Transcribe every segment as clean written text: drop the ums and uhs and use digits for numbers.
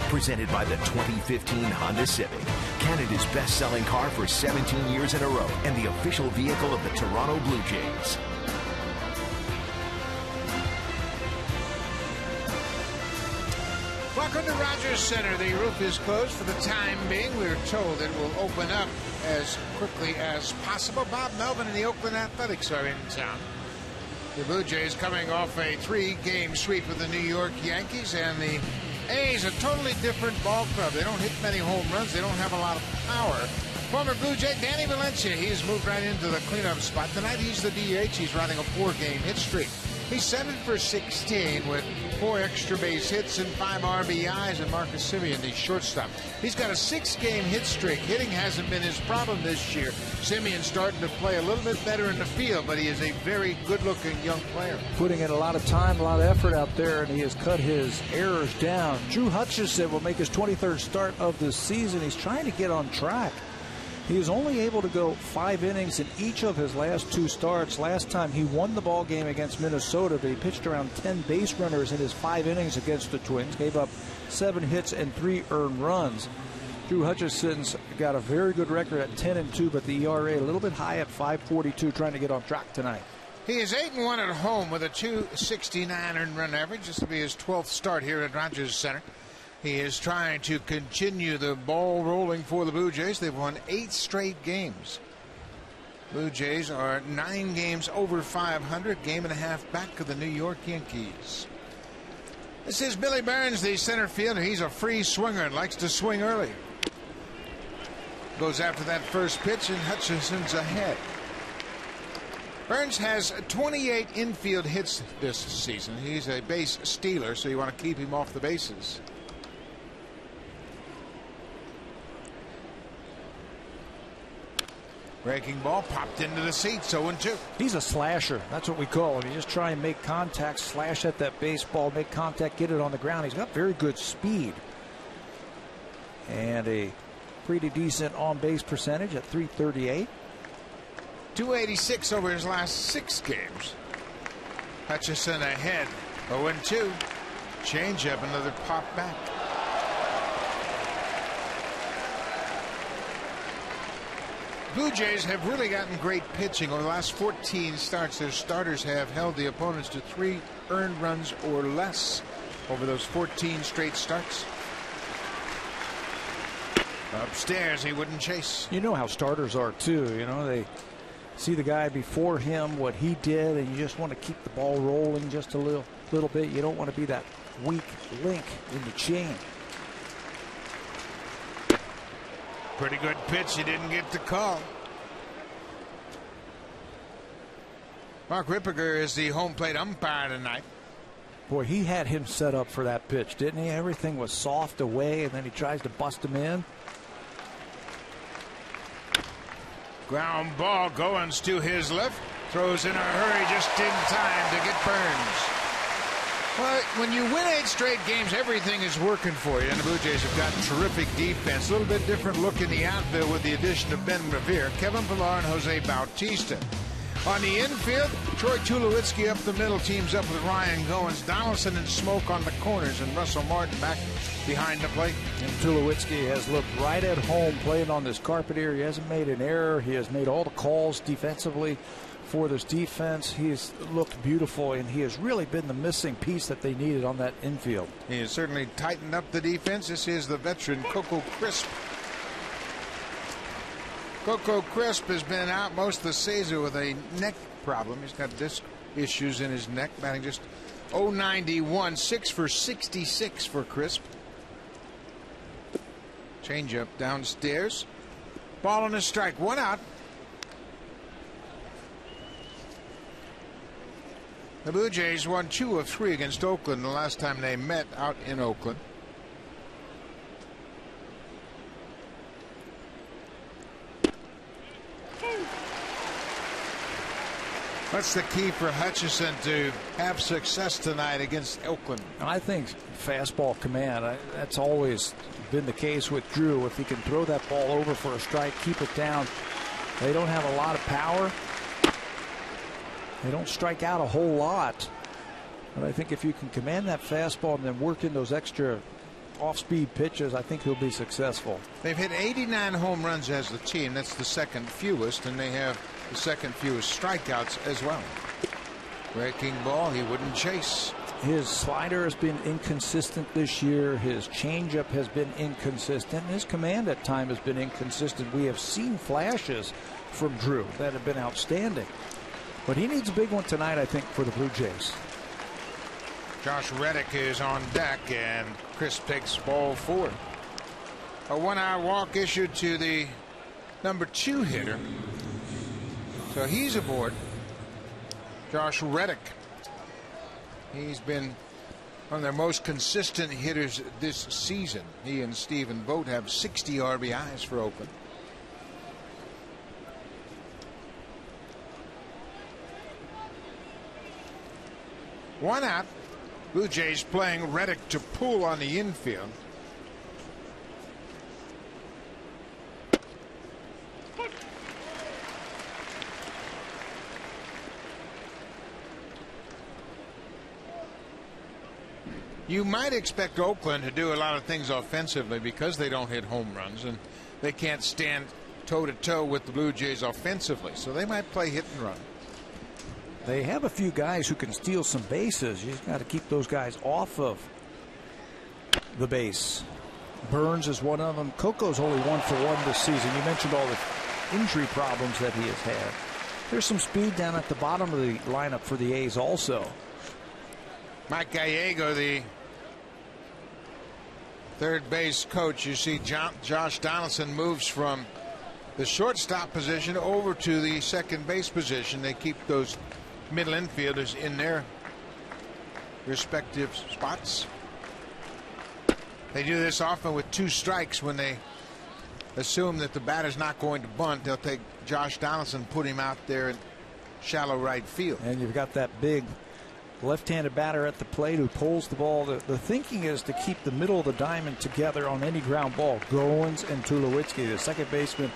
Presented by the 2015 Honda Civic, Canada's best-selling car for 17 years in a row and the official vehicle of the Toronto Blue Jays. Welcome to Rogers Center. The roof is closed for the time being. We're told it will open up as quickly as possible. Bob Melvin and the Oakland Athletics are in town. The Blue Jays coming off a 3-game sweep with the New York Yankees, and the A's a totally different ball club. They don't hit many home runs. They don't have a lot of power. Former Blue Jay Danny Valencia, he's moved right into the cleanup spot. Tonight he's the DH. He's running a 4-game hit streak. He's 7 for 16 with 4 extra base hits and 5 RBIs, and Marcus Semien, the shortstop. He's got a 6-game hit streak. Hitting hasn't been his problem this year. Semien starting to play a little bit better in the field, but he is a very good-looking young player. Putting in a lot of time, a lot of effort out there, and he has cut his errors down. Drew Hutchison will make his 23rd start of the season. He's trying to get on track. He was only able to go 5 innings in each of his last 2 starts. Last time he won the ball game against Minnesota, but he pitched around 10 base runners in his 5 innings against the Twins, gave up 7 hits and 3 earned runs. Drew Hutchison's got a very good record at 10-2, but the ERA a little bit high at 5.42, trying to get on track tonight. He is 8-1 at home with a 2.69 earned run average. This will be his 12th start here at Rogers Center. He is trying to continue the ball rolling for the Blue Jays. They've won 8 straight games. Blue Jays are 9 games over 500, game and a half back of the New York Yankees. This is Billy Burns, the center fielder. He's a free swinger and likes to swing early. Goes after that first pitch, and Hutchison's ahead. Burns has 28 infield hits this season. He's a base stealer, so you want to keep him off the bases. Breaking ball popped into the seats, 0-2. He's a slasher. That's what we call him. You just try and make contact, slash at that baseball, make contact, get it on the ground. He's got very good speed. And a pretty decent on-base percentage at .338. 286 over his last 6 games. Hutchison ahead, 0-2. Changeup, another pop back. Blue Jays have really gotten great pitching over the last 14 starts. Their starters have held the opponents to 3 earned runs or less over those 14 straight starts. Upstairs, he wouldn't chase. You know how starters are too. You know, they see the guy before him, what he did, and you just want to keep the ball rolling just a little bit. You don't want to be that weak link in the chain. Pretty good pitch. He didn't get the call. Mark Ripperger is the home plate umpire tonight. Boy, he had him set up for that pitch, didn't he? Everything was soft away, and then he tries to bust him in. Ground ball. Goins to his left. Throws in a hurry just in time to get Burns. Well, when you win 8 straight games, everything is working for you. And the Blue Jays have got terrific defense. A little bit different look in the outfield with the addition of Ben Revere, Kevin Pillar, and Jose Bautista. On the infield, Troy Tulowitzki up the middle teams up with Ryan Goins, Donaldson and Smoke on the corners, and Russell Martin back behind the plate. And Tulowitzki has looked right at home playing on this carpet here. He hasn't made an error. He has made all the calls defensively for this defense. He has looked beautiful, and he has really been the missing piece that they needed on that infield. He has certainly tightened up the defense. This is the veteran Coco Crisp. Coco Crisp has been out most of the season with a neck problem. He's got disc issues in his neck, batting just .091, 6 for 66 for Crisp. Changeup downstairs. Ball on a strike, 1 out. The Blue Jays won 2 of 3 against Oakland the last time they met out in Oakland. What's the key for Hutchison to have success tonight against Oakland? I think fastball command. That's always been the case with Drew. If he can throw that ball over for a strike, keep it down. They don't have a lot of power. They don't strike out a whole lot. But I think if you can command that fastball and then work in those extra off-speed pitches, I think he'll be successful. They've hit 89 home runs as the team. That's the second fewest, and they have the second fewest strikeouts as well. Breaking ball, he wouldn't chase. His slider has been inconsistent this year. His changeup has been inconsistent. His command at times has been inconsistent. We have seen flashes from Drew that have been outstanding. But he needs a big one tonight, I think, for the Blue Jays. Josh Reddick is on deck, and Chris takes ball 4. A 1-out walk issued to the number 2 hitter. So he's aboard. Josh Reddick. He's been one of their most consistent hitters this season. He and Stephen Vogt have 60 RBIs for Oakland. One out. Blue Jays playing Reddick to pull on the infield. You might expect Oakland to do a lot of things offensively because they don't hit home runs and they can't stand toe-to-toe with the Blue Jays offensively. So they might play hit and run. They have a few guys who can steal some bases. You've got to keep those guys off of the base. Burns is one of them. Coco's only 1 for 1 this season. You mentioned all the injury problems that he has had. There's some speed down at the bottom of the lineup for the A's also. Mike Gallego, the third base coach. You see Josh Donaldson moves from the shortstop position over to the second base position. They keep those middle infielders in their respective spots. They do this often with 2 strikes. When they assume that the batter's not going to bunt, they'll take Josh Donaldson, put him out there in shallow right field. And you've got that big left-handed batter at the plate who pulls the ball. The thinking is to keep the middle of the diamond together on any ground ball. Goins and Tulowitzki, the second baseman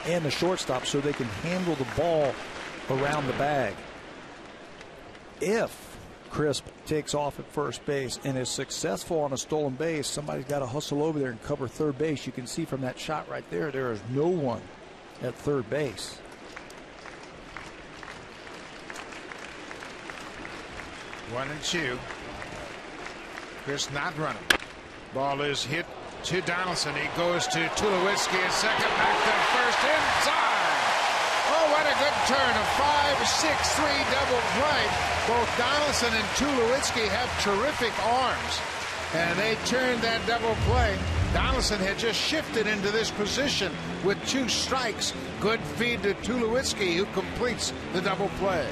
and the shortstop, so they can handle the ball around the bag. If Crisp takes off at first base and is successful on a stolen base, somebody's got to hustle over there and cover third base. You can see from that shot right there, there is no one at third base. One and 2. Chris not running. Ball is hit to Donaldson. He goes to Tulowitzki at second, back to first, inside. Oh, what a good turn. A 5-6-3 double play. Both Donaldson and Tulowitzki have terrific arms, and they turned that double play. Donaldson had just shifted into this position with 2 strikes. Good feed to Tulowitzki, who completes the double play.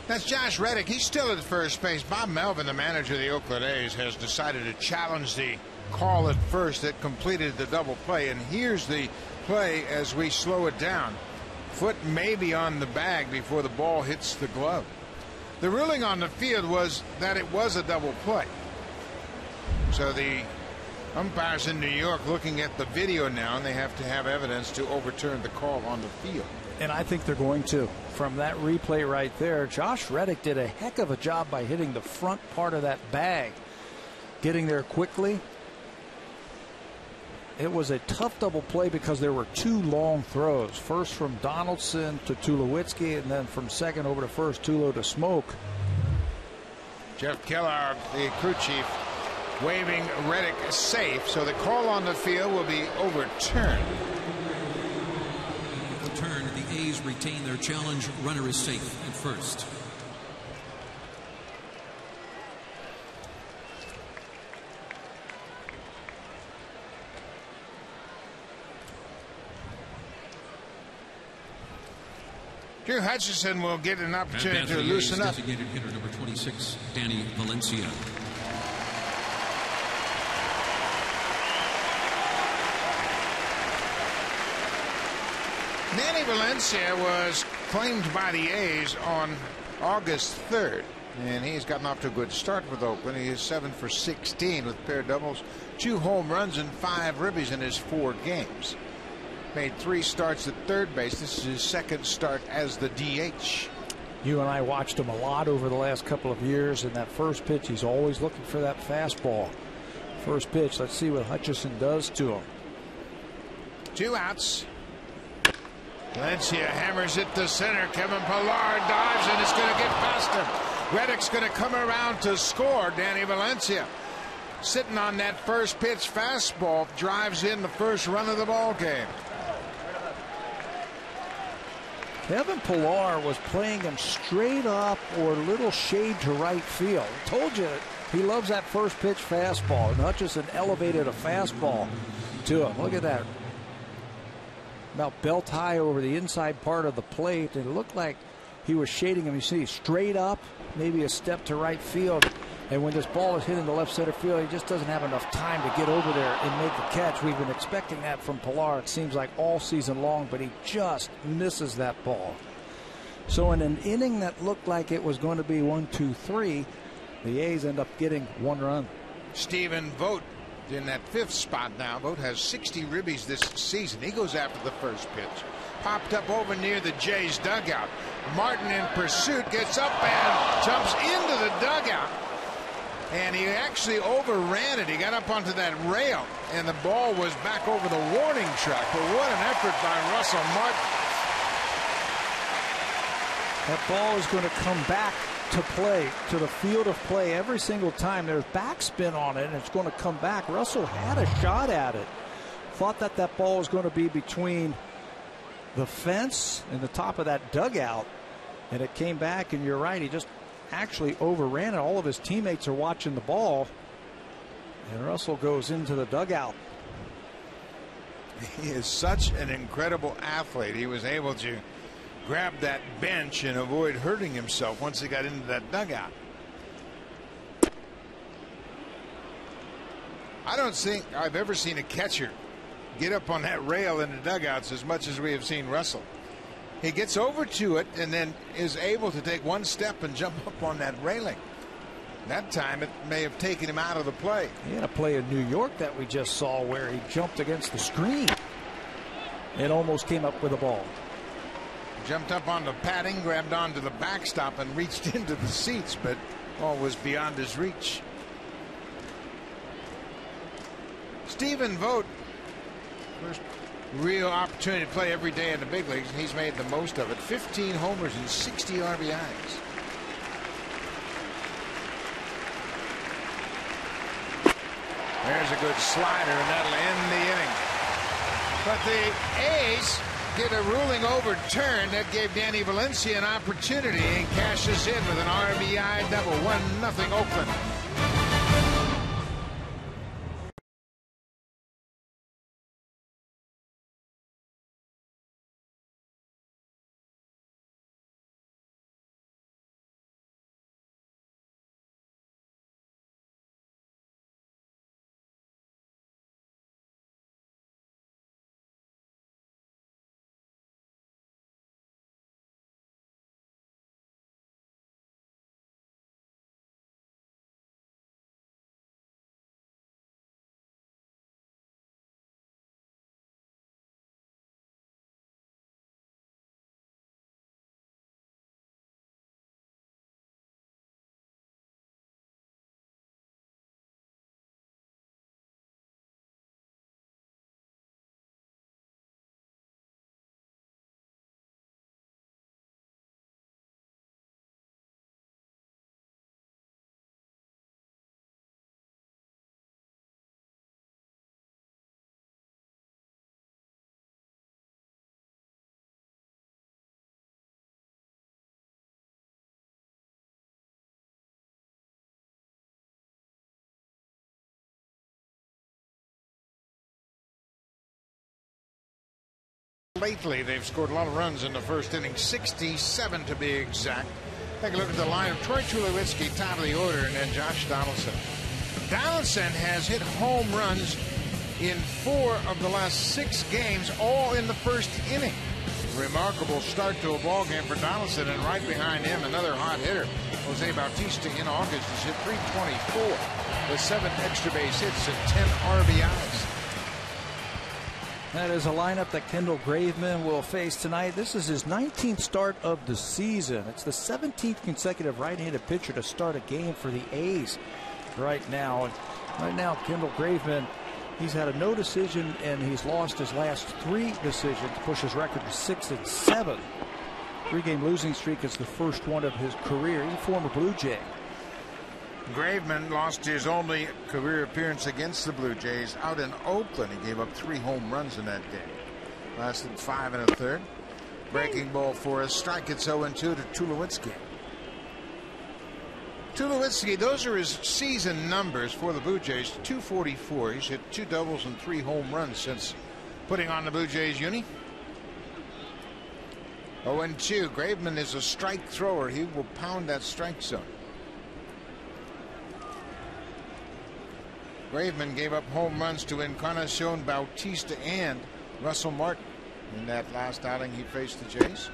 That's Josh Reddick. He's still at first base. Bob Melvin, the manager of the Oakland A's, has decided to challenge the call at first that completed the double play. And here's the play as we slow it down. Foot maybe on the bag before the ball hits the glove. The ruling on the field was that it was a double play. So the umpires in New York looking at the video now, and they have to have evidence to overturn the call on the field. And I think they're going to. From that replay right there, Josh Reddick did a heck of a job by hitting the front part of that bag, getting there quickly. it was a tough double play because there were two long throws. First from Donaldson to Tulowitzki, and then from second over to first, Tulo to Smoke. Jeff Kellogg, the crew chief, waving Reddick safe, so the call on the field will be overturned. Overturned. The A's retain their challenge. Runner is safe at first. Drew Hutchison will get an opportunity to loosen up. Designated hitter number 26, Danny Valencia. Danny Valencia was claimed by the A's on August 3rd, and he's gotten off to a good start with Oakland. He is 7 for 16 with pair doubles, 2 home runs, and 5 ribbies in his 4 games. Made 3 starts at third base. This is his second start as the DH. You and I watched him a lot over the last couple of years, and that first pitch, he's always looking for that fastball. First pitch, let's see what Hutchison does to him. 2 outs. Valencia hammers it to center. Kevin Pillar dives, and it's going to get past him. Reddick's going to come around to score. Danny Valencia, sitting on that first pitch fastball, drives in the first run of the ball game. Kevin Pillar was playing him straight up or a little shade to right field. Told you he loves that first pitch fastball, and Hutchison elevated a fastball to him. Look at that. About belt high over the inside part of the plate. It looked like he was shading him. You see, straight up, maybe a step to right field. And when this ball is hit into left center field, he just doesn't have enough time to get over there and make the catch. We've been expecting that from Pillar, it seems like, all season long, but he just misses that ball. So in an inning that looked like it was going to be 1-2-3, the A's end up getting 1 run. Stephen Vogt in that 5th spot now. Vogt has 60 ribbies this season. He goes after the first pitch. Popped up over near the Jays dugout. Martin in pursuit, gets up and jumps into the dugout. And he actually overran it. He got up onto that rail, and the ball was back over the warning track. But what an effort by Russell Martin. That ball is going to come back to play, to the field of play every single time. There's backspin on it, and it's going to come back. Russell had a shot at it. Thought that that ball was going to be between the fence and the top of that dugout, and it came back, and you're right, he just actually overran it. All of his teammates are watching the ball, and Russell goes into the dugout. He is such an incredible athlete. He was able to grab that bench and avoid hurting himself once he got into that dugout. I don't think I've ever seen a catcher get up on that rail in the dugouts as much as we have seen Russell. He gets over to it and then is able to take 1 step and jump up on that railing. That time it may have taken him out of the play. He had a play in New York that we just saw where he jumped against the screen and almost came up with a ball. Jumped up on the padding, grabbed onto the backstop, and reached into the seats, but all was beyond his reach. Stephen Vogt, first real opportunity to play every day in the big leagues, and he's made the most of it. 15 homers and 60 RBIs. There's a good slider, and that'll end the inning. But the A's get a ruling overturned that gave Danny Valencia an opportunity, and cashes in with an RBI double. 1-0 Oakland. lately. They've scored a lot of runs in the first inning, 67 to be exact. Take a look at the line of Troy Tulowitzki, top of the order, and then Josh Donaldson. Donaldson has hit home runs in 4 of the last 6 games, all in the first inning. Remarkable start to a ball game for Donaldson, and right behind him, another hot hitter, Jose Bautista, in August has hit .324 with 7 extra base hits and 10 RBIs. That is a lineup that Kendall Graveman will face tonight. This is his 19th start of the season. It's the 17th consecutive right-handed pitcher to start a game for the A's right now. And right now, Kendall Graveman, he's had a no decision, and he's lost his last 3 decisions to push his record to 6-7. 3-game losing streak is the first one of his career. He's a former Blue Jay. Graveman lost his only career appearance against the Blue Jays out in Oakland. He gave up 3 home runs in that game. Lasted 5 1/3. Breaking ball for a strike. It's 0-2 to Tulowitzki. Tulowitzki, those are his season numbers for the Blue Jays. .244. He's hit 2 doubles and 3 home runs since putting on the Blue Jays uni. 0-2. Graveman is a strike thrower. He will pound that strike zone. Graveman gave up home runs to Encarnacion, Bautista, and Russell Martin in that last outing he faced the Jays.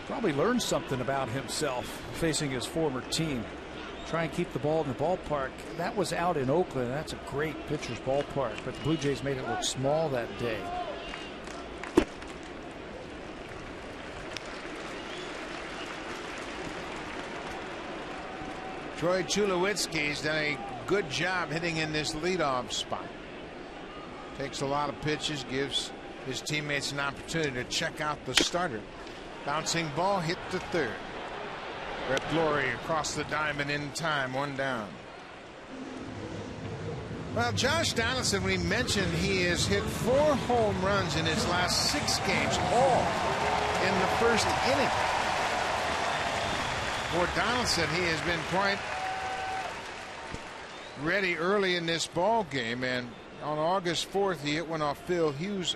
Probably learned something about himself facing his former team. Try and keep the ball in the ballpark. That was out in Oakland. That's a great pitcher's ballpark, but the Blue Jays made it look small that day. Troy Tulowitzki's done a good job hitting in this leadoff spot. Takes a lot of pitches, gives his teammates an opportunity to check out the starter. Bouncing ball hit to third. Brett Lawrie across the diamond in time, 1 down. Well, Josh Donaldson, we mentioned he has hit 4 home runs in his last 6 games, all in the first inning. For Donaldson, he has been quite ready early in this ball game, and on August 4th he hit one off Phil Hughes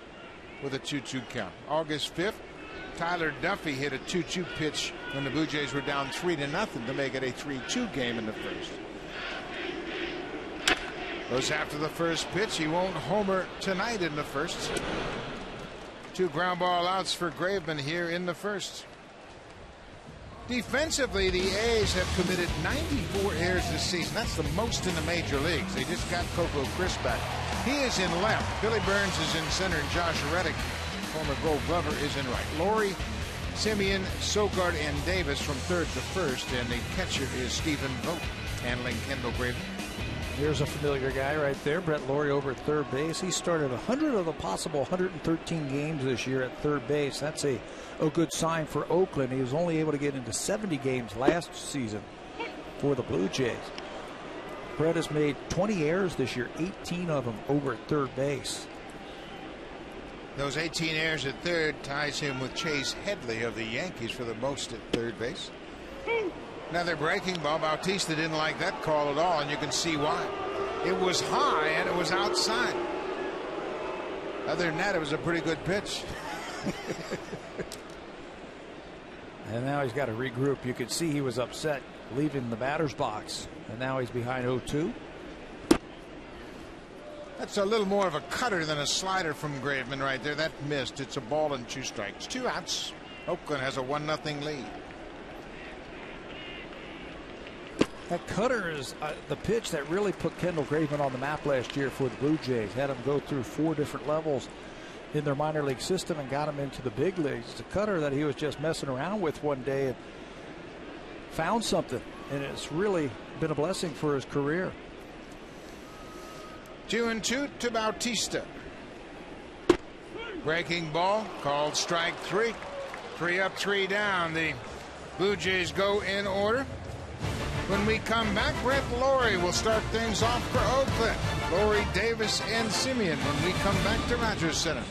with a 2-2 count. August 5th, Tyler Duffy hit a 2-2 pitch when the Blue Jays were down 3-0 to make it a 3-2 game in the first. Goes after the first pitch. He won't homer tonight in the first. 2 ground ball outs for Graveman here in the first. Defensively, the A's have committed 94 errors this season. That's the most in the major leagues. They just got Coco Crisp back. He is in left. Billy Burns is in center, and Josh Reddick, former Gold Glover, is in right. Lawrie, Simeon, Sogard, and Davis from third to first, and the catcher is Stephen Vogt, handling Kendall Graveman. Here's a familiar guy right there, Brett Lawrie over at third base. He started 100 of the possible 113 games this year at third base. That's a good sign for Oakland. He was only able to get into 70 games last season for the Blue Jays. Brett has made 20 errors this year, 18 of them over at third base. Those 18 errors at third ties him with Chase Headley of the Yankees for the most at third base. Another breaking ball. Bautista didn't like that call at all, and you can see why. It was high and it was outside. Other than that, it was a pretty good pitch. And now he's got to regroup. You could see he was upset leaving the batter's box, and now he's behind 0-2. That's a little more of a cutter than a slider from Graveman right there. That missed. It's a ball and 2 strikes. 2 outs. Oakland has a 1-0 lead. That cutter is the pitch that really put Kendall Graveman on the map last year for the Blue Jays. Had him go through 4 different levels in their minor league system and got him into the big leagues. It's a cutter that he was just messing around with one day and found something, and it's really been a blessing for his career. 2-2 to Bautista. Breaking ball called strike 3. 3 up, 3 down. The Blue Jays go in order. When we come back, Brett Lawrie will start things off for Oakland. Lawrie, Davis, and Simeon when we come back to Rogers Center.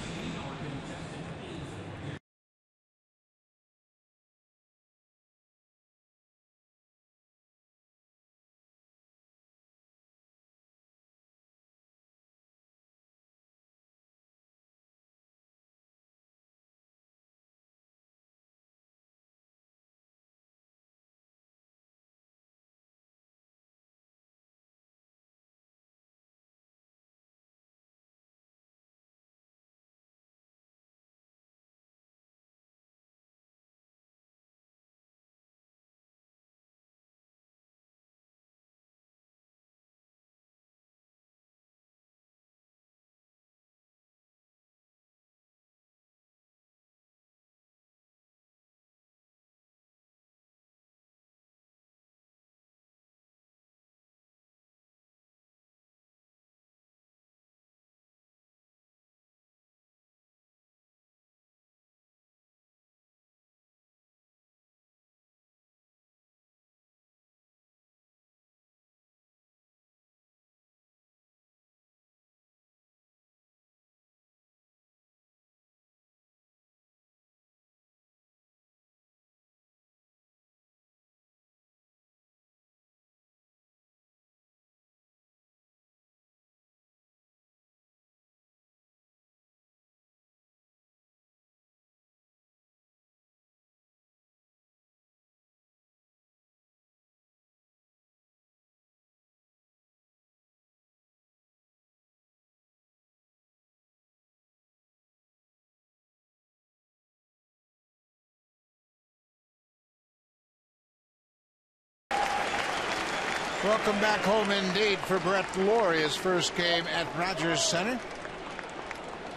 Welcome back home indeed for Brett Lawrie, his first game at Rogers Center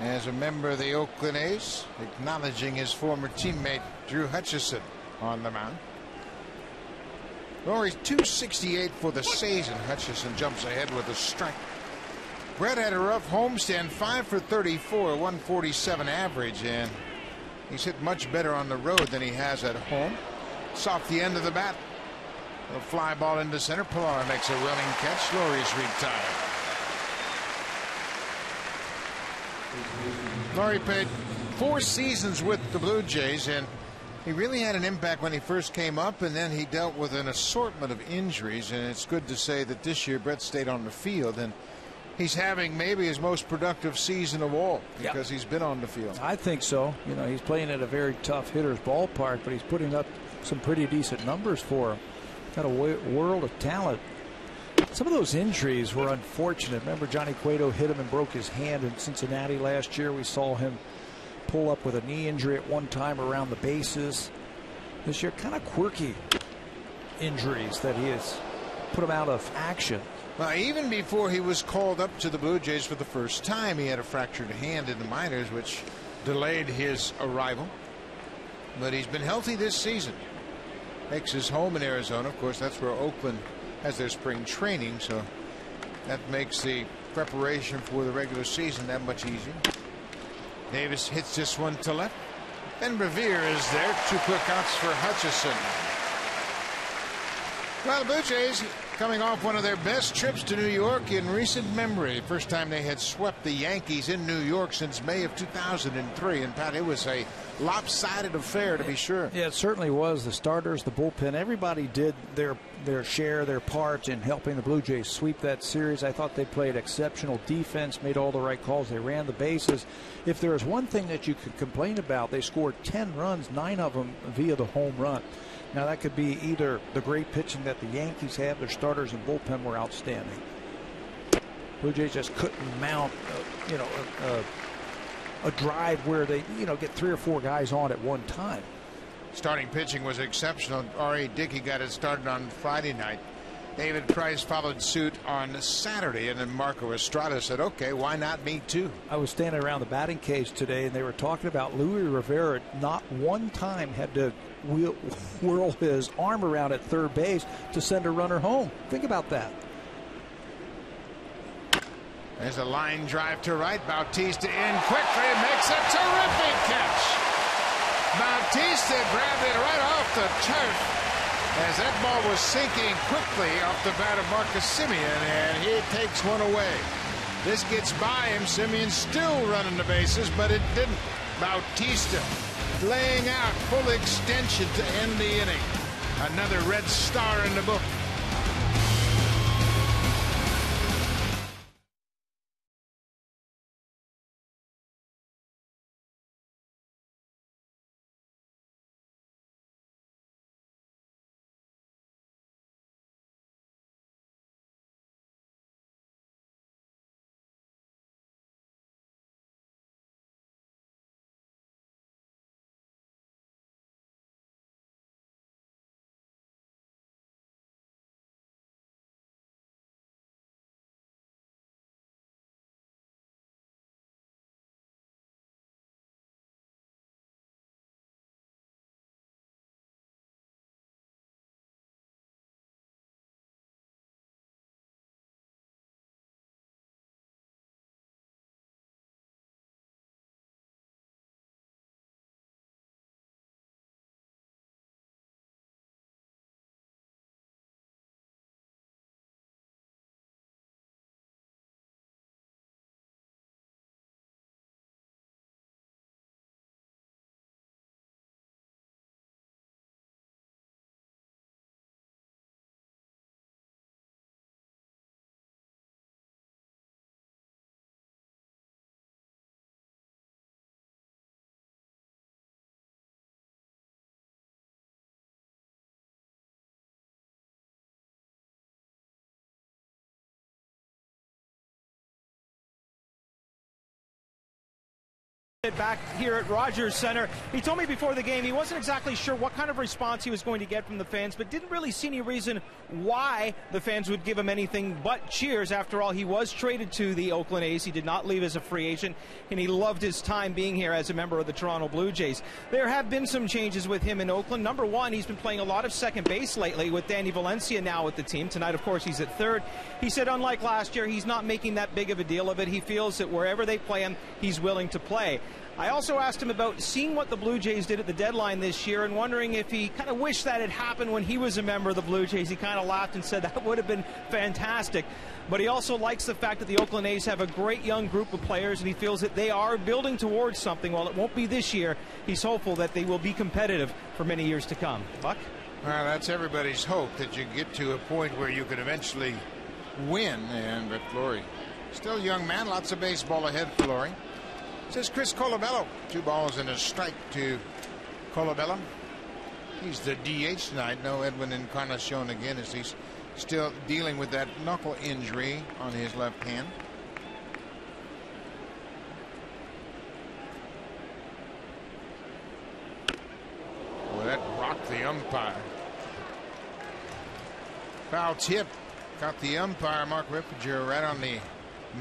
as a member of the Oakland A's, acknowledging his former teammate Drew Hutchison on the mound. Lawrie's 268 for the season. Hutchison jumps ahead with a strike. Brett had a rough homestand, 5 for 34, 147 average, and he's hit much better on the road than he has at home. It's off the end of the bat. A fly ball into center. Pilar makes a running catch. Lawrie's retired. Lawrie played 4 seasons with the Blue Jays, and he really had an impact when he first came up, and then he dealt with an assortment of injuries, and it's good to say that this year Brett stayed on the field, and he's having maybe his most productive season of all because he's been on the field. I think so. You know, he's playing at a very tough hitter's ballpark, but he's putting up some pretty decent numbers for him. Got a world of talent. Some of those injuries were unfortunate. Remember, Johnny Cueto hit him and broke his hand in Cincinnati last year. We saw him pull up with a knee injury at one time around the bases. This year, kind of quirky injuries that he has put him out of action. Well, even before he was called up to the Blue Jays for the first time, he had a fractured hand in the minors, which delayed his arrival. But he's been healthy this season. Makes his home in Arizona. Of course, that's where Oakland has their spring training, so that makes the preparation for the regular season that much easier. Davis hits this one to left. And Revere is there. 2 quick outs for Hutchison. Well, the Blue Jays coming off one of their best trips to New York in recent memory. First time they had swept the Yankees in New York since May of 2003. And Pat, it was a lopsided affair, to be sure. Yeah, it certainly was. The starters, the bullpen, everybody did their share, their part in helping the Blue Jays sweep that series. I thought they played exceptional defense, made all the right calls. They ran the bases. If there is one thing that you could complain about, they scored 10 runs, 9 of them via the home run. Now, that could be either the great pitching that the Yankees have, their starters and bullpen were outstanding. Blue Jays just couldn't mount, a drive where they, get 3 or 4 guys on at one time. Starting pitching was exceptional. R.A. Dickey got it started on Friday night. David Price followed suit on Saturday, and then Marco Estrada said, okay, why not me too? I was standing around the batting cage today, and they were talking about Luis Rivera not one time had to whirl his arm around at third base to send a runner home. Think about that. There's a line drive to right. Bautista in quickly, makes a terrific catch. Bautista grabbed it right off the turf as that ball was sinking quickly off the bat of Marcus Semien, and he takes one away. This gets by him. Semien still running the bases, but it didn't. Bautista laying out full extension to end the inning. Another red star in the book. Back here at Rogers Center. He told me before the game he wasn't exactly sure what kind of response he was going to get from the fans, but didn't really see any reason why the fans would give him anything but cheers. After all, he was traded to the Oakland A's. He did not leave as a free agent, and he loved his time being here as a member of the Toronto Blue Jays. There have been some changes with him in Oakland. Number one, he's been playing a lot of second base lately with Danny Valencia now with the team. Tonight, of course, he's at third. He said unlike last year, he's not making that big of a deal of it. He feels that wherever they play him, he's willing to play. I also asked him about seeing what the Blue Jays did at the deadline this year and wondering if he kind of wished that had happened when he was a member of the Blue Jays. He kind of laughed and said that would have been fantastic. But he also likes the fact that the Oakland A's have a great young group of players, and he feels that they are building towards something. While it won't be this year, he's hopeful that they will be competitive for many years to come. Buck? Well, that's everybody's hope, that you get to a point where you can eventually win. But Fleury, still a young man, lots of baseball ahead for Fleury. Says Chris Colabello. 2 balls and a strike to Colabello. He's the DH tonight. No Edwin Encarnacion again, as he's still dealing with that knuckle injury on his left hand. Boy, that rocked the umpire. Foul tip. Got the umpire, Mark Rippinger, right on the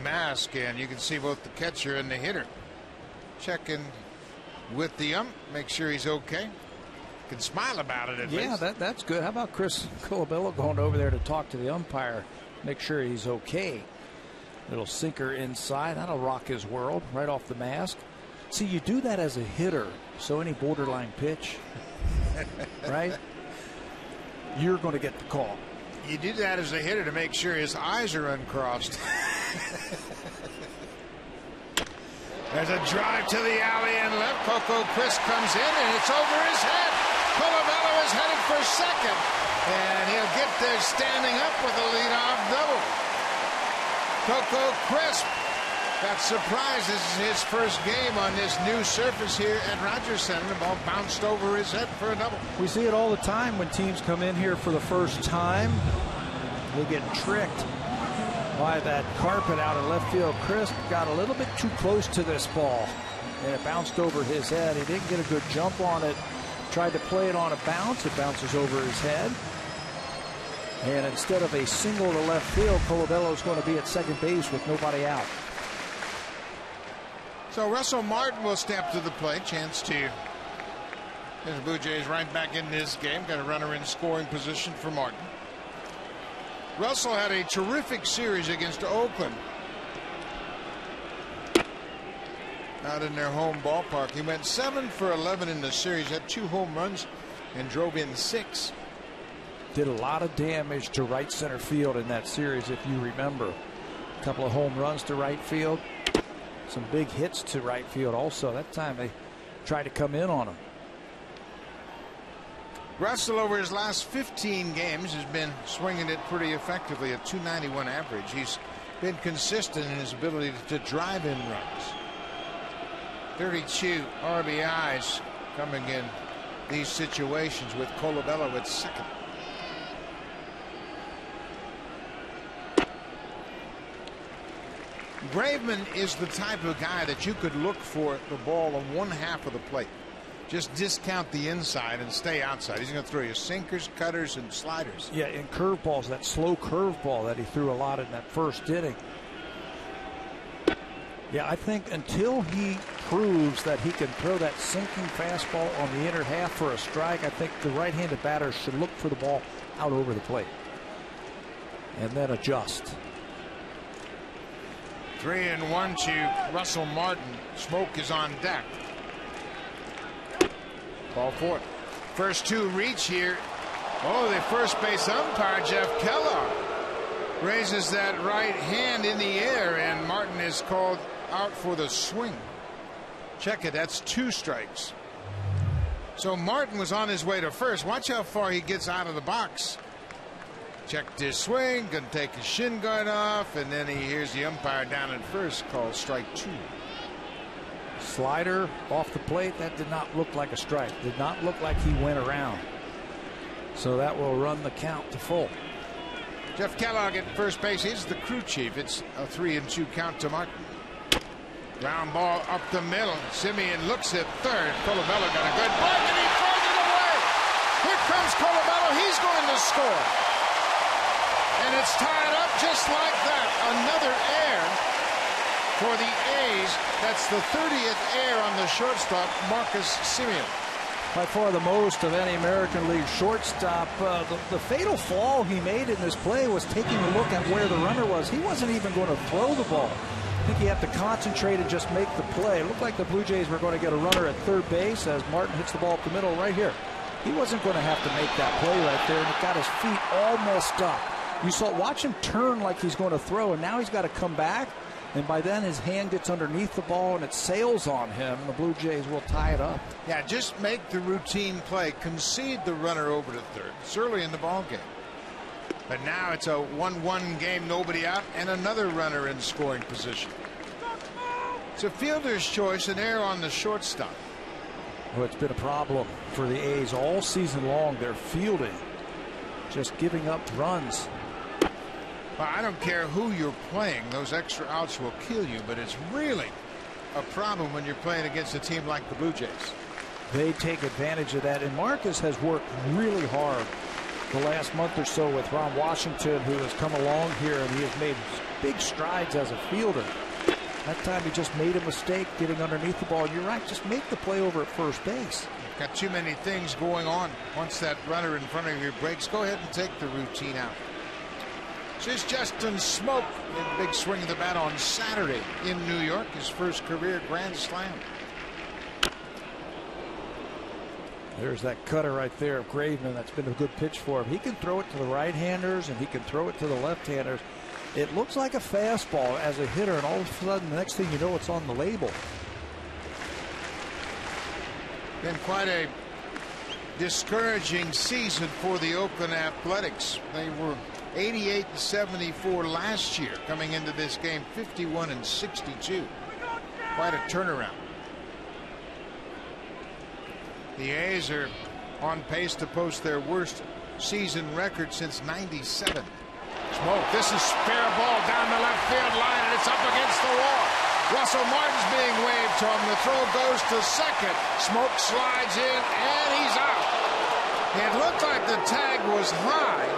mask, and you can see both the catcher and the hitter checking with the ump, make sure he's okay. Can smile about it at least. Yeah, that's good. How about Chris Colabello going over there to talk to the umpire, make sure he's okay? Little sinker inside, that'll rock his world right off the mask. See, you do that as a hitter, so any borderline pitch, right, you're going to get the call. You do that as a hitter to make sure his eyes are uncrossed. There's a drive to the alley and left. Coco Crisp comes in, and it's over his head. Colabello is headed for second, and he'll get there standing up with a leadoff double. Coco Crisp got surprised. This is his first game on this new surface here at Rogers Center. The ball bounced over his head for a double. We see it all the time when teams come in here for the first time. They get tricked by that carpet out in left field. Crisp got a little bit too close to this ball, and it bounced over his head. He didn't get a good jump on it. Tried to play it on a bounce. It bounces over his head. And instead of a single to left field, Colabello's going to be at second base with nobody out. So Russell Martin will step to the plate. Chance to get the Blue Jays right back in this game. Got a runner in scoring position for Martin. Russell had a terrific series against Oakland out in their home ballpark. He went 7 for 11 in the series, had 2 home runs and drove in 6. Did a lot of damage to right center field in that series, if you remember. A couple of home runs to right field, some big hits to right field also. That time they tried to come in on him. Russell, over his last 15 games, has been swinging it pretty effectively at .291 average. He's been consistent in his ability to drive in runs. 32 RBIs coming in these situations with Colabello at second. Graveman is the type of guy that you could look for the ball on one half of the plate. Just discount the inside and stay outside. He's going to throw you sinkers, cutters, and sliders. Yeah, and curveballs, that slow curveball that he threw a lot in that first inning. Yeah, I think until he proves that he can throw that sinking fastball on the inner half for a strike, I think the right-handed batters should look for the ball out over the plate and then adjust. 3-1 to Russell Martin. Smoke is on deck. Ball 4. First 2 reach here. Oh, the first base umpire, Jeff Kellogg, raises that right hand in the air, and Martin is called out for the swing. Check it. That's 2 strikes. So Martin was on his way to first. Watch how far he gets out of the box. Checked his swing, gonna take his shin guard off, and then he hears the umpire down at first call strike 2. Slider off the plate. That did not look like a strike. Did not look like he went around. So that will run the count to full. Jeff Kellogg at first base. He's the crew chief. It's a 3-2 count to Martin. Ground ball up the middle. Simeon looks at third. Colabello got a good ball, and he throws it away. Here comes Colabello. He's going to score. And it's tied up just like that. Another error for the A's. That's the 30th error on the shortstop, Marcus Simeon. By far the most of any American League shortstop. The fatal flaw he made in this play was taking a look at where the runner was. He wasn't even going to throw the ball. I think he had to concentrate and just make the play. It looked like the Blue Jays were going to get a runner at third base as Martin hits the ball up the middle right here. He wasn't going to have to make that play right there, and he got his feet all messed up. You watch him turn like he's going to throw, and now he's got to come back. And by then his hand gets underneath the ball and it sails on him. The Blue Jays will tie it up. Yeah, just make the routine play. Concede the runner over to third. It's early in the ball game. But now it's a 1-1 game, nobody out, and another runner in scoring position. It's a fielder's choice, an error on the shortstop. Well, it's been a problem for the A's all season long. They're fielding, just giving up runs. Well, I don't care who you're playing. Those extra outs will kill you, but it's really a problem when you're playing against a team like the Blue Jays. They take advantage of that, and Marcus has worked really hard the last month or so with Ron Washington, who has come along here, and he has made big strides as a fielder. That time he just made a mistake getting underneath the ball. You're right, just make the play over at first base. Got too many things going on. Once that runner in front of you breaks, go ahead and take the routine out. This is Justin Smoak in a big swing of the bat on Saturday in New York, his first career grand slam. There's that cutter right there of Graveman. That's been a good pitch for him. He can throw it to the right-handers and he can throw it to the left-handers. It looks like a fastball as a hitter, and all of a sudden the next thing you know, it's on the label. Been quite a discouraging season for the Oakland Athletics. They were 88-74 last year, coming into this game 51-62. Quite a turnaround. The A's are on pace to post their worst season record since '97. Smoke, this is fair ball down the left field line, and it's up against the wall. Russell Martin's being waved to him. The throw goes to second. Smoke slides in, and he's out. It looked like the tag was high,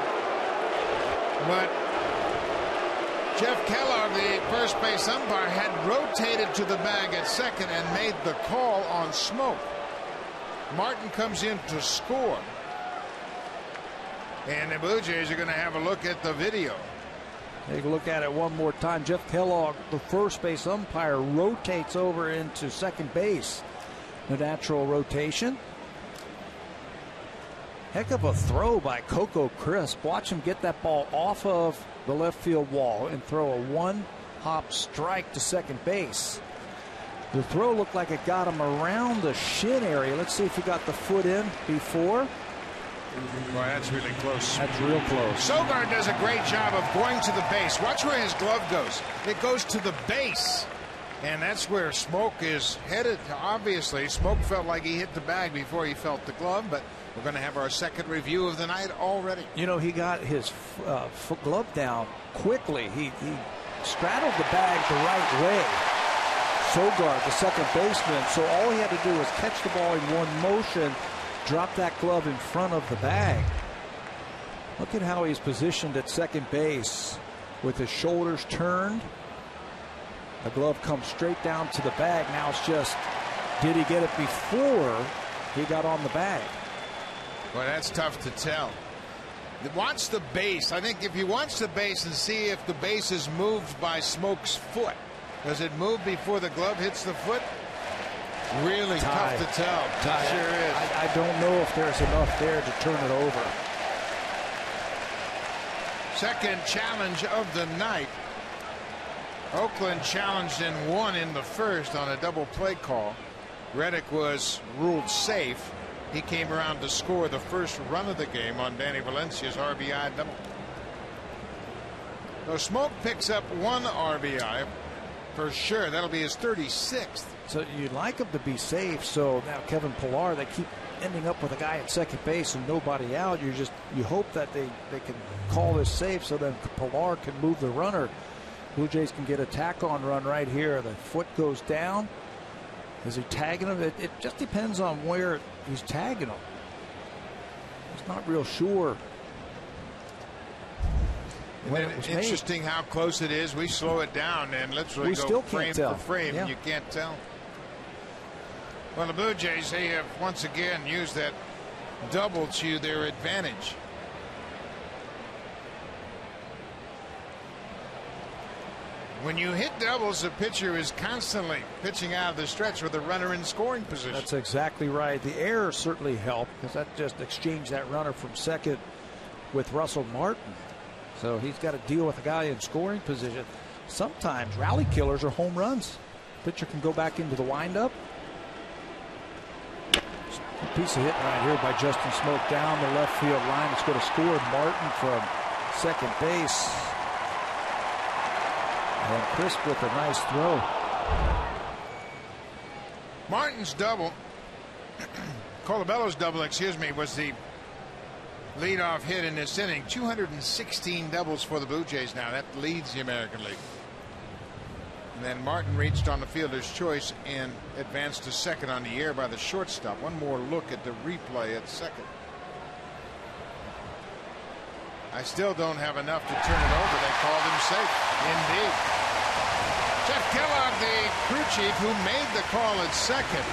but Jeff Kellogg, the first base umpire, had rotated to the bag at second and made the call on Smoke. Martin comes in to score, and the Blue Jays are going to have a look at the video. Take a look at it one more time. Jeff Kellogg, the first base umpire, rotates over into second base. The natural rotation. Heck of a throw by Coco Crisp. Watch him get that ball off of the left field wall and throw a one-hop strike to second base. The throw looked like it got him around the shin area. Let's see if he got the foot in before. Boy, that's really close. That's real close. Sogard does a great job of going to the base. Watch where his glove goes. It goes to the base. And that's where Smoke is headed. Obviously, Smoke felt like he hit the bag before he felt the glove, but we're going to have our second review of the night already. You know, he got his glove down quickly. He straddled the bag the right way. Sogard, the second baseman, so all he had to do was catch the ball in one motion, drop that glove in front of the bag. Look at how he's positioned at second base with his shoulders turned. The glove comes straight down to the bag. Now it's just, did he get it before he got on the bag? Well, that's tough to tell. Watch the base. I think if you watch the base and see if the base is moved by Smoke's foot. Does it move before the glove hits the foot? Really tough to tell. Sure is. I don't know if there's enough there to turn it over. Second challenge of the night. Oakland challenged and won in the first on a double play call. Reddick was ruled safe. He came around to score the first run of the game on Danny Valencia's RBI double. So Smoke picks up one RBI for sure. That'll be his 36th. So you'd like him to be safe. So now Kevin Pillar, they keep ending up with a guy at second base and nobody out. You hope that they can call this safe so then Pillar can move the runner Blue Jays can get a tack-on run right here. The foot goes down. Is he tagging him? It just depends on where he's tagging him. He's not real sure. Interesting how close it is. We slow it down and literally go frame for frame, and you can't tell. Well, the Blue Jays, they have once again used that double to their advantage. When you hit doubles, the pitcher is constantly pitching out of the stretch with a runner in scoring position. That's exactly right. The error certainly helped because that just exchanged that runner from second with Russell Martin. So he's got to deal with a guy in scoring position. Sometimes rally killers are home runs. Pitcher can go back into the windup. A piece of hit right here by Justin Smoke down the left field line. It's going to score Martin from second base. And Crisp with a nice throw. Martin's double, Colabello's double, excuse me, was the leadoff hit in this inning. 216 doubles for the Blue Jays now. That leads the American League. And then Martin reached on the fielder's choice and advanced to second on the air by the shortstop. One more look at the replay at second. I still don't have enough to turn it over. They called him safe. Indeed. Jeff Kellogg, the crew chief who made the call at second,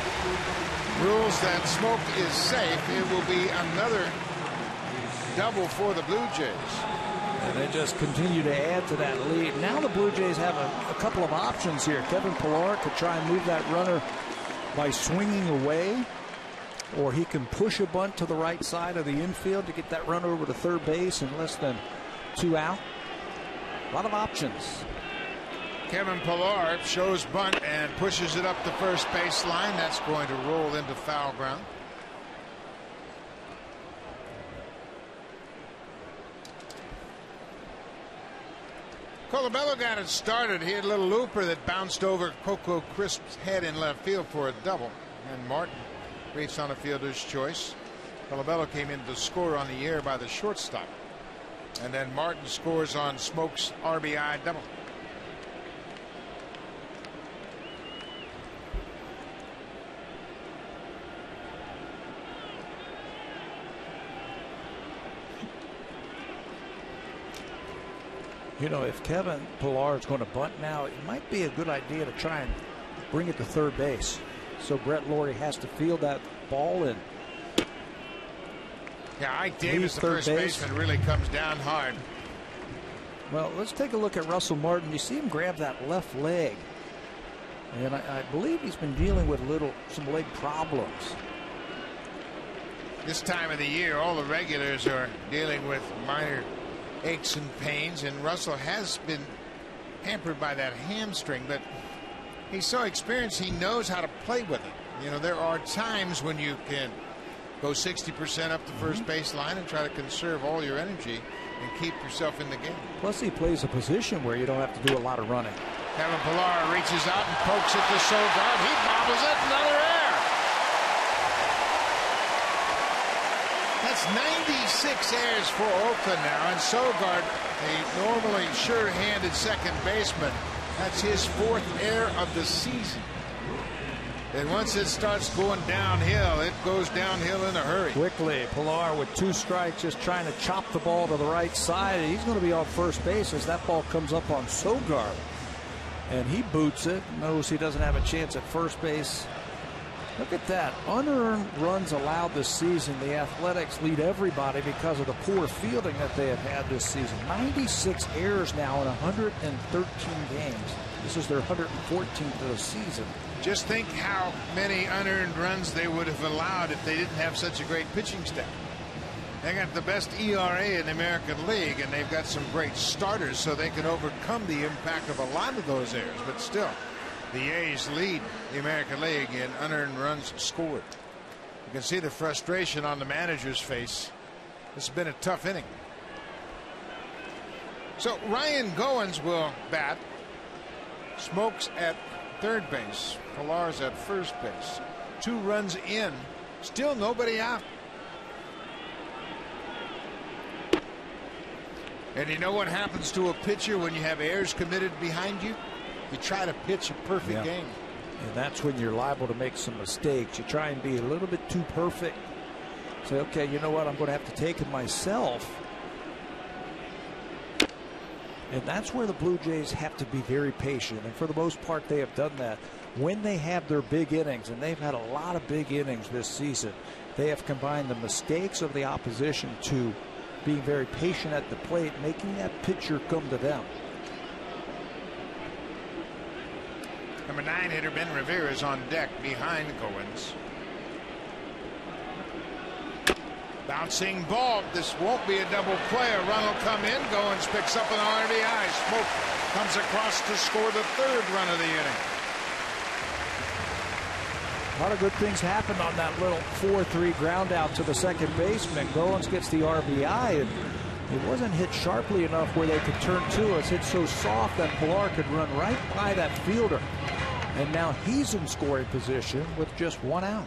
rules that Smoke is safe. It will be another double for the Blue Jays. And they just continue to add to that lead. Now the Blue Jays have a couple of options here. Kevin Pillar could try and move that runner by swinging away, or he can push a bunt to the right side of the infield to get that runner over to third base in less than 2 out. A lot of options. Kevin Pillar shows bunt and pushes it up the first base line. That's going to roll into foul ground. Colabello got it started. He had a little looper that bounced over Coco Crisp's head in left field for a double. And Martin reached on a fielder's choice. Colabello came in to score on the air by the shortstop. And then Martin scores on Smoke's RBI double. You know, if Kevin Pillar is going to bunt now, it might be a good idea to try and bring it to third base. So Brett Lawrie has to field that ball and yeah, Ike Davis, the first baseman, really comes down hard. Well, let's take a look at Russell Martin. You see him grab that left leg, and I believe he's been dealing with some leg problems. This time of the year, all the regulars are dealing with minor aches and pains, and Russell has been hampered by that hamstring, but he's so experienced, he knows how to play with it. You know, there are times when you can go 60% up the first base line and try to conserve all your energy and keep yourself in the game. Plus, he plays a position where you don't have to do a lot of running. Kevin Pillar reaches out and pokes it to Sogard. He bobbles it, another air. That's 96 airs for Oakland now, and Sogard, a normally sure-handed second baseman, that's his 4th air of the season. And once it starts going downhill, it goes downhill in a hurry. Quickly, Pillar with 2 strikes, just trying to chop the ball to the right side. He's going to be on first base as that ball comes up on Sogard. And he boots it, knows he doesn't have a chance at first base. Look at that. Unearned runs allowed this season. The Athletics lead everybody because of the poor fielding that they have had this season. 96 errors now in 113 games. This is their 114th of the season. Just think how many unearned runs they would have allowed if they didn't have such a great pitching staff. They got the best ERA in the American League, and they've got some great starters, so they can overcome the impact of a lot of those errors. But still, the A's lead the American League in unearned runs scored. You can see the frustration on the manager's face. This has been a tough inning. So Ryan Goins will bat. Smokes at third base. Pillar's at first base. 2 runs in. Still nobody out. And you know what happens to a pitcher when you have errors committed behind you? You try to pitch a perfect game. And that's when you're liable to make some mistakes. You try and be a little bit too perfect. Say, okay, you know what? I'm going to have to take it myself. And that's where the Blue Jays have to be very patient. And for the most part, they have done that. When they have their big innings, and they've had a lot of big innings this season, they have combined the mistakes of the opposition to being very patient at the plate, making that pitcher come to them. Number 9 hitter Ben Revere is on deck behind Goins. Bouncing ball. This won't be a double play. A run will come in. Goins picks up an RBI. Smoke comes across to score the 3rd run of the inning. A lot of good things happened on that little 4-3 ground out to the second baseman. Goins gets the RBI, and it wasn't hit sharply enough where they could turn to. It's hit so soft that Pilar could run right by that fielder. And now he's in scoring position with just 1 out.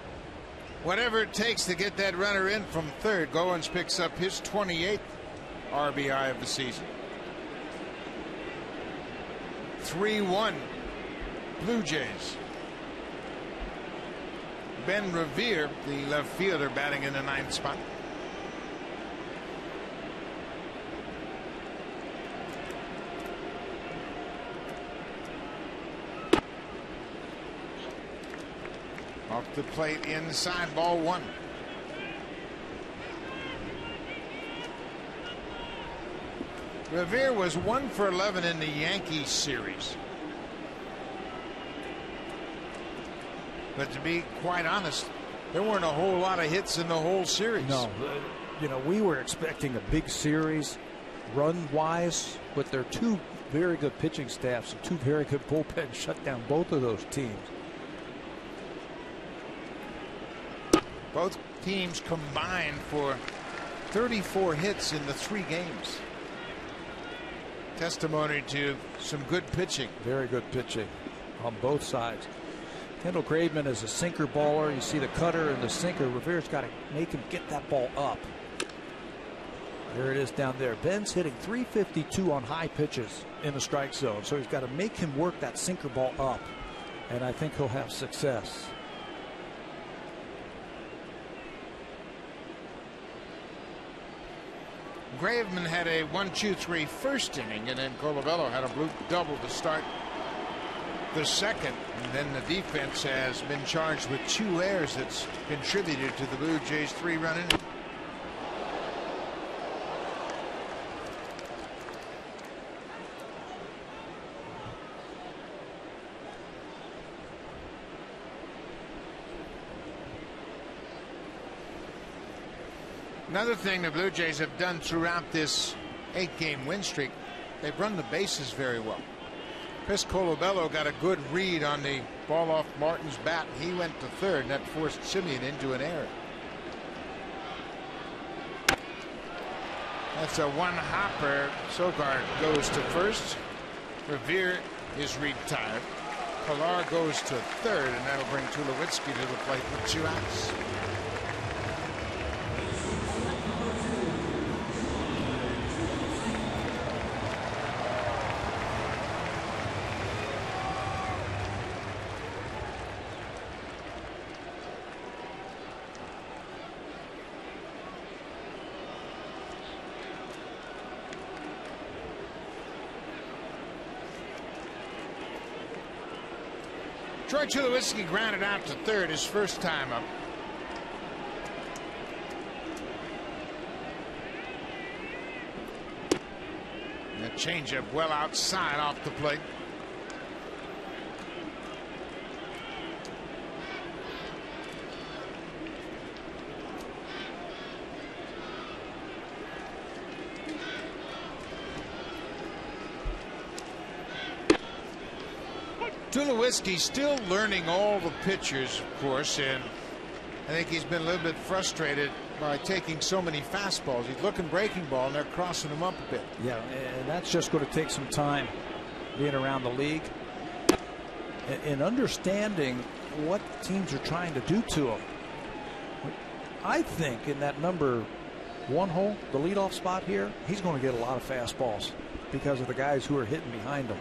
Whatever it takes to get that runner in from 3rd. Goins picks up his 28th RBI of the season. 3-1 Blue Jays. Ben Revere, the left fielder, batting in the 9th spot. Off the plate inside, ball 1. Revere was 1 for 11 in the Yankees series. But to be quite honest, there weren't a whole lot of hits in the whole series. No, you know, we were expecting a big series run-wise, but their 2 very good pitching staffs and 2 very good bullpens shut down both of those teams. Both teams combined for 34 hits in the 3 games. Testimony to some good pitching. Very good pitching on both sides. Kendall Graveman is a sinker baller. You see the cutter and the sinker. Revere's got to make him get that ball up. There it is down there. Ben's hitting .352 on high pitches in the strike zone, so he's got to make him work that sinker ball up, and I think he'll have success. Graveman had a 1-2-3 first inning, and then Colabello had a blue double to start the 2nd. And then the defense has been charged with 2 errors that's contributed to the Blue Jays' 3-run inning. Another thing the Blue Jays have done throughout this 8-game win streak, they've run the bases very well. Chris Colabello got a good read on the ball off Martin's bat. He went to 3rd, and that forced Simeon into an error. That's a 1-hopper. Sogard goes to 1st. Revere is retired. Pilar goes to 3rd, and that'll bring Tulowitzki to the plate with 2 outs. Troy Tulowitzki grounded out to 3rd his first time up. And a changeup well outside off the plate. Tulowitzki still learning all the pitchers, of course, and I think he's been a little bit frustrated by taking so many fastballs. He's looking breaking ball, and they're crossing him up a bit. Yeah, and that's just going to take some time being around the league and understanding what teams are trying to do to him. I think in that number one hole, the leadoff spot here, he's going to get a lot of fastballs because of the guys who are hitting behind him.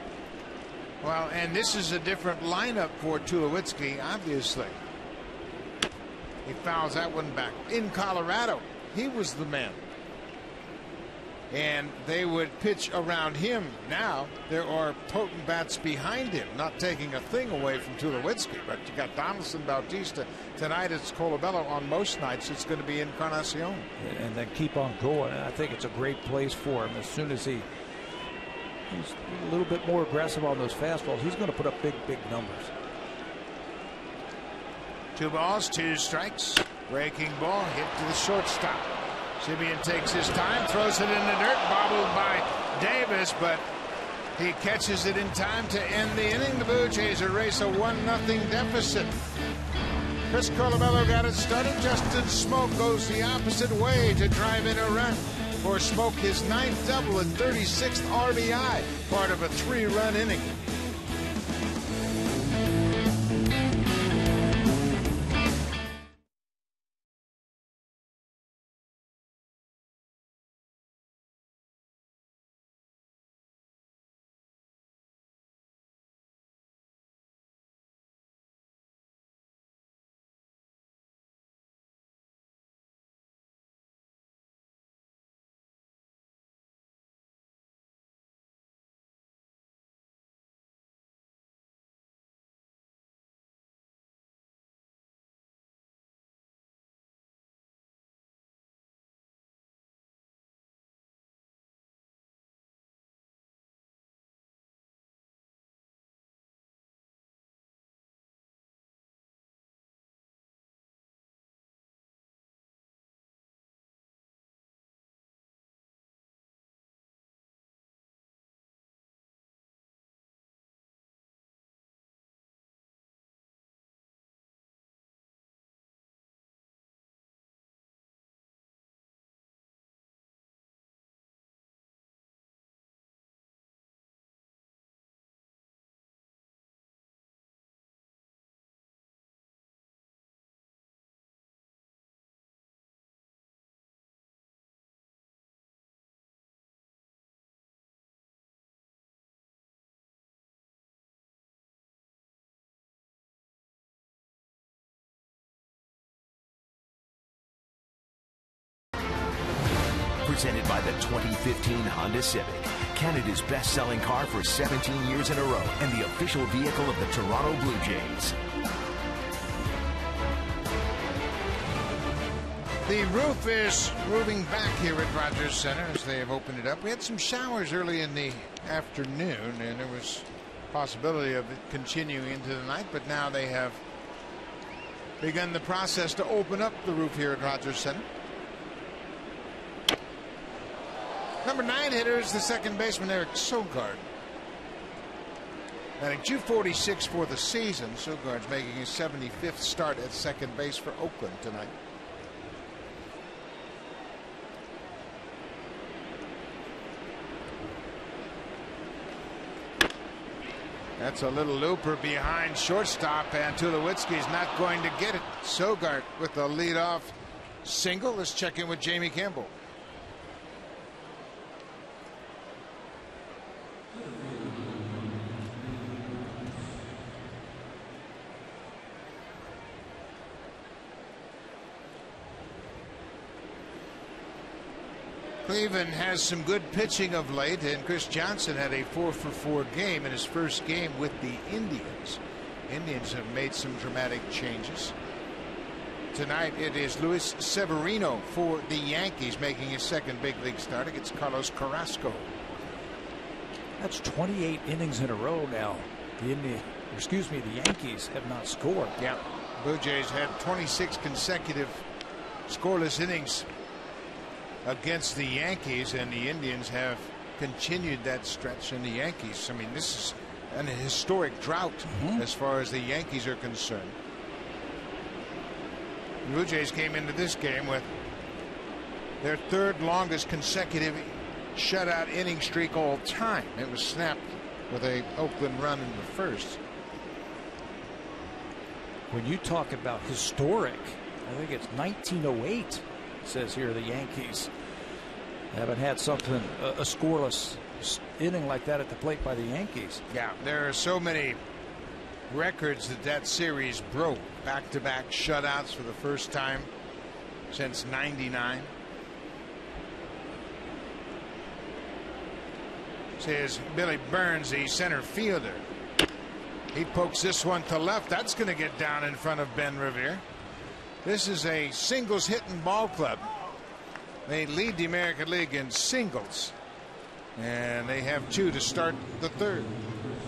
Well, and this is a different lineup for Tulowitzki, obviously. He fouls that one back. In Colorado, he was the man. And they would pitch around him. Now there are potent bats behind him, not taking a thing away from Tulowitzki. But you got Donaldson, Bautista. Tonight it's Colabello. On most nights it's going to be Encarnacion. And then keep on going. And I think it's a great place for him. As soon as he's a little bit more aggressive on those fastballs, he's going to put up big numbers. 2 balls, 2 strikes. Breaking ball hit to the shortstop. Simeon takes his time, throws it in the dirt, bobbled by Davis, but he catches it in time to end the inning. The Blue Jays erase a 1-0 deficit. Chris Colabello got it started. Justin Smoke goes the opposite way to drive in a run. For Smoke, his 9th double and 36th RBI, part of a 3-run inning. Presented by the 2015 Honda Civic, Canada's best-selling car for 17 years in a row and the official vehicle of the Toronto Blue Jays. The roof is moving back here at Rogers Center as they have opened it up. We had some showers early in the afternoon, and there was possibility of it continuing into the night, but now they have begun the process to open up the roof here at Rogers Center. Number 9 hitter is the second baseman, Eric Sogard. Batting .246 for the season. Sogard's making his 75th start at second base for Oakland tonight. That's a little looper behind shortstop, and Tulowitzki's not going to get it. Sogard with the leadoff single. Let's check in with Jamie Campbell. Cleveland has some good pitching of late, and Chris Johnson had a 4-for-4 game in his first game with the Indians. Indians have made some dramatic changes. Tonight it is Luis Severino for the Yankees making his second big league start against Carlos Carrasco. That's 28 innings in a row now. The Yankees have not scored. Yeah, Blue Jays had 26 consecutive scoreless innings against the Yankees, and the Indians have continued that stretch. And the Yankees, I mean, this is an historic drought as far as the Yankees are concerned. The Blue Jays came into this game with their 3rd longest consecutive shutout inning streak all time. It was snapped with a Oakland run in the first. When you talk about historic, I think it's 1908. says here the Yankees haven't had something, a scoreless inning like that at the plate by the Yankees. Yeah, there are so many records that series broke. Back-to-back shutouts for the first time since '99. Says Billy Burns, the center fielder. He pokes this one to left. That's going to get down in front of Ben Revere. This is a singles hitting ball club. They lead the American League in singles, and they have 2 to start the third.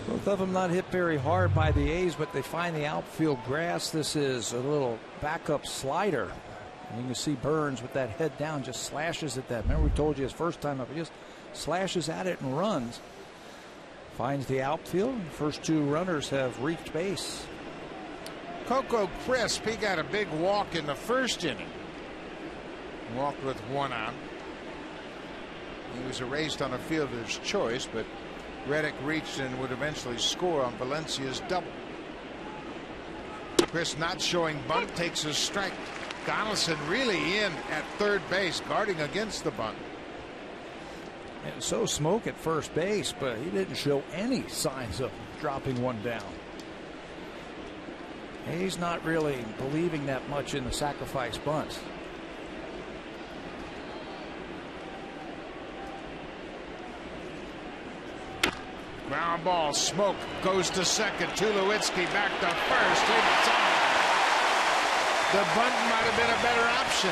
Both of them not hit very hard by the A's, but they find the outfield grass. This is a little backup slider. And you can see Burns with that head down just slashes at that. Remember we told you his first time up, he just slashes at it and runs. Finds the outfield. First 2 runners have reached base. Coco Crisp, he got a big walk in the first inning. Walked with 1 out. He was erased on a fielder's choice, but Reddick reached and would eventually score on Valencia's double. Chris not showing bunt, takes a strike. Donaldson really in at third base, guarding against the bunt. And so Smoke at first base, but he didn't show any signs of dropping one down. He's not really believing that much in the sacrifice bunts. Ground ball. Smoke goes to second. Tulowitzki back to first. In time. The bunt might have been a better option.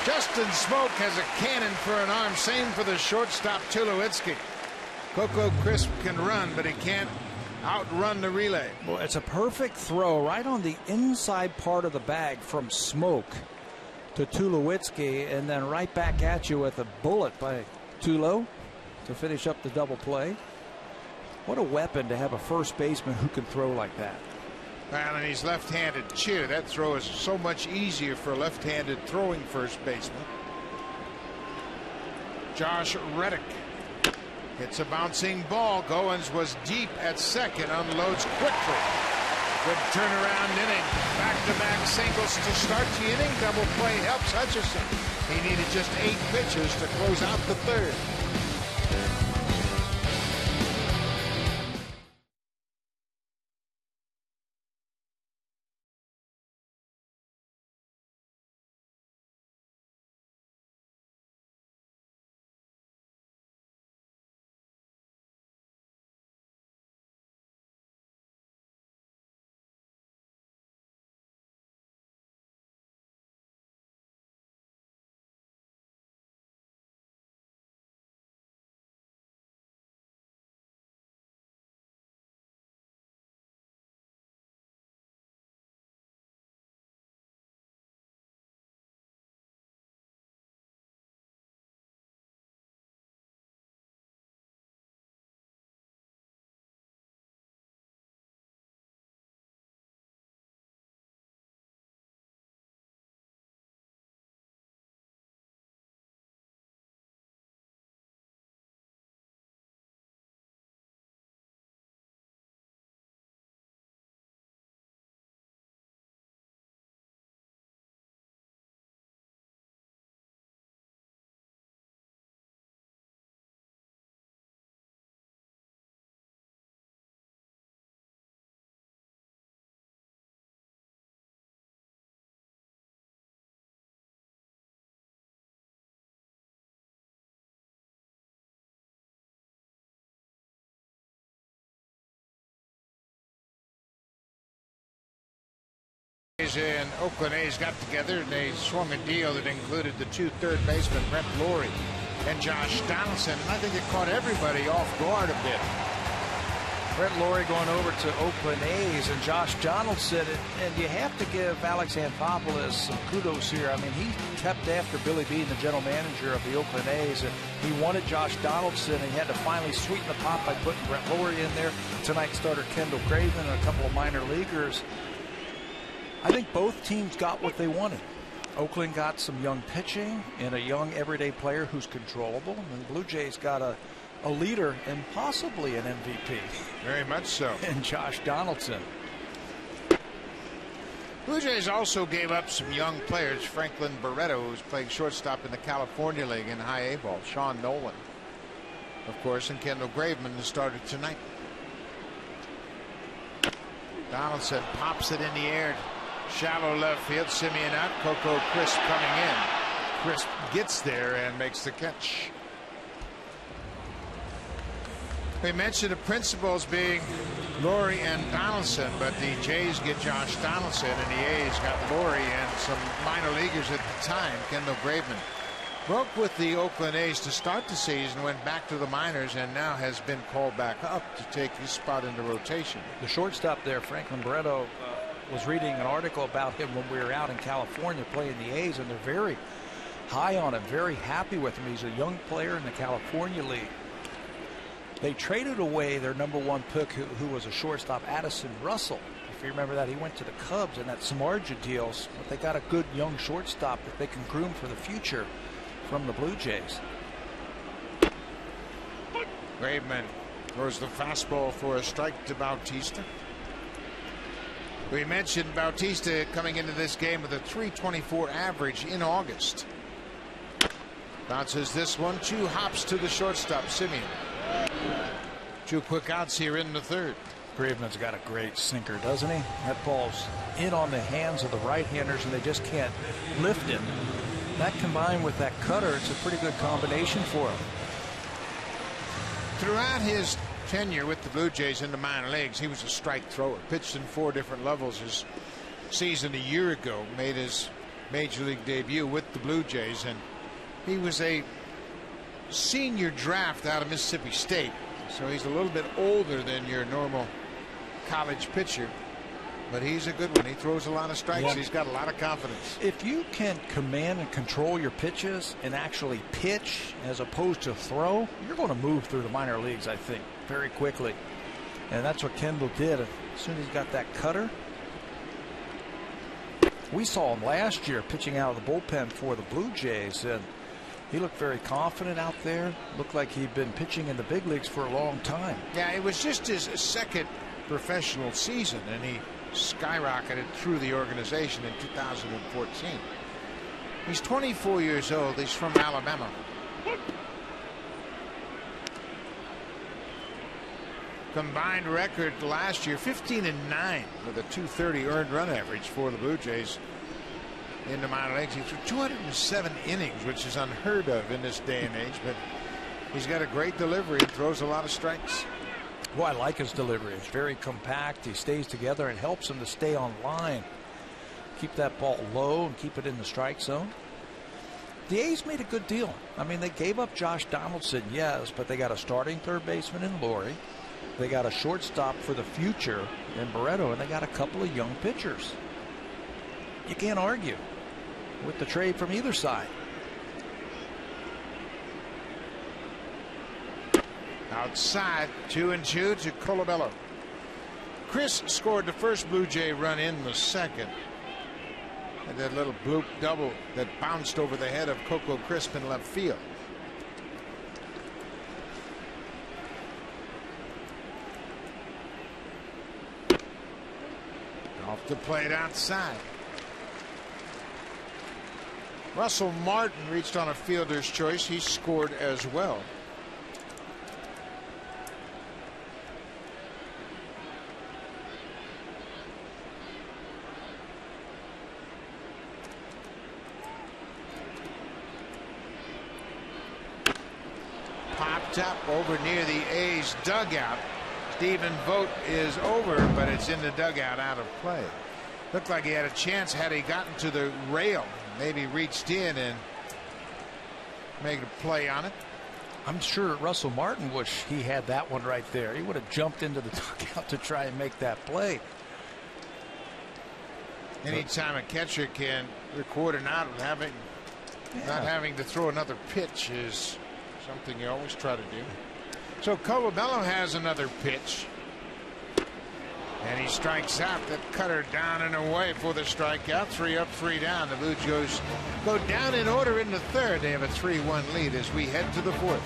Justin Smoke has a cannon for an arm. Same for the shortstop Tulowitzki. Coco Crisp can run, but he can't outrun the relay. Well, it's a perfect throw right on the inside part of the bag from Smoke to Tulowitzki, and then right back at you with a bullet by Tulo to finish up the double play. What a weapon to have a first baseman who can throw like that. Well, and he's left-handed too. That throw is so much easier for a left-handed throwing first baseman. Josh Reddick hits a bouncing ball. Goins was deep at second, unloads quickly. Good turnaround inning. Back-to-back singles to start the inning. Double play helps Hutchison. He needed just 8 pitches to close out the third. And Oakland A's got together and they swung a deal that included the 2 third basemen, Brett Lawrie and Josh Donaldson, and I think it caught everybody off guard a bit. Brett Lawrie going over to Oakland A's and Josh Donaldson, and you have to give Alex Anthopoulos some kudos here. I mean, he kept after Billy Beane, the general manager of the Oakland A's, and he wanted Josh Donaldson, and he had to finally sweeten the pot by putting Brett Lawrie in there. Tonight starter Kendall Craven and a couple of minor leaguers. I think both teams got what they wanted. Oakland got some young pitching and a young everyday player who's controllable, and the Blue Jays got a leader and possibly an MVP. Very much so. And Josh Donaldson. Blue Jays also gave up some young players. Franklin Barreto, who's playing shortstop in the California League in high A ball. Sean Nolan, of course, and Kendall Graveman, who started tonight. Donaldson pops it in the air. Shallow left field. Simeon out. Coco Crisp coming in. Crisp gets there and makes the catch. We mentioned the principals being Laurie and Donaldson, but the Jays get Josh Donaldson and the A's got Laurie and some minor leaguers at the time. Kendall Graveman broke with the Oakland A's to start the season, went back to the minors, and now has been called back up to take his spot in the rotation. The shortstop there, Franklin Barreto, was reading an article about him when we were out in California playing the A's, and they're very high on him, very happy with him. He's a young player in the California League. They traded away their #1 pick, who was a shortstop, Addison Russell. If you remember that, he went to the Cubs in that Samardzija deals. But they got a good young shortstop that they can groom for the future from the Blue Jays. Graveman throws the fastball for a strike to Bautista. We mentioned Bautista coming into this game with a .324 average in August. Bounces this one, 2 hops to the shortstop, Simeon. 2 quick outs here in the third. Graveman's got a great sinker, doesn't he? That ball's in on the hands of the right-handers, and they just can't lift it. That combined with that cutter, it's a pretty good combination for him. Throughout his tenure with the Blue Jays in the minor leagues, he was a strike thrower. Pitched in 4 different levels his season a year ago. Made his major league debut with the Blue Jays, and he was a senior draft out of Mississippi State, so he's a little bit older than your normal college pitcher, but he's a good one. He throws a lot of strikes. Yeah. He's got a lot of confidence. If you can command and control your pitches and actually pitch as opposed to throw, you're going to move through the minor leagues, I think, very quickly, and that's what Kendall did. As soon as he got that cutter, we saw him last year pitching out of the bullpen for the Blue Jays, and he looked very confident out there. Looked like he'd been pitching in the big leagues for a long time. Yeah, it was just his second professional season, and he skyrocketed through the organization in 2014. He's 24 years old. He's from Alabama. Combined record last year, 15-9 with a .230 earned run average for the Blue Jays in the minor leagues. He threw 207 innings, which is unheard of in this day and age, but he's got a great delivery and throws a lot of strikes. Well, I like his delivery. It's very compact. He stays together and helps him to stay on line. Keep that ball low and keep it in the strike zone. The A's made a good deal. I mean, they gave up Josh Donaldson, yes, but they got a starting third baseman in Laurie. They got a shortstop for the future in Barreto, and they got a couple of young pitchers. You can't argue with the trade from either side. Outside, 2-2 to Colabello. Chris scored the first Blue Jay run in the second. And that little bloop double that bounced over the head of Coco Crisp in left field. Off the plate outside. Russell Martin reached on a fielder's choice. He scored as well. Popped up over near the A's dugout. Stephen Vogt is over, but it's in the dugout out of play. Looked like he had a chance had he gotten to the rail. Maybe reached in and made a play on it. I'm sure Russell Martin wished he had that one right there. He would have jumped into the dugout to try and make that play. Anytime a catcher can record an out of not having to throw another pitch is something you always try to do. So Colabello has another pitch. And he strikes out. That cutter down and away for the strikeout. 3 up, 3 down. The Blue Jays go down in order in the third. They have a 3-1 lead as we head to the fourth.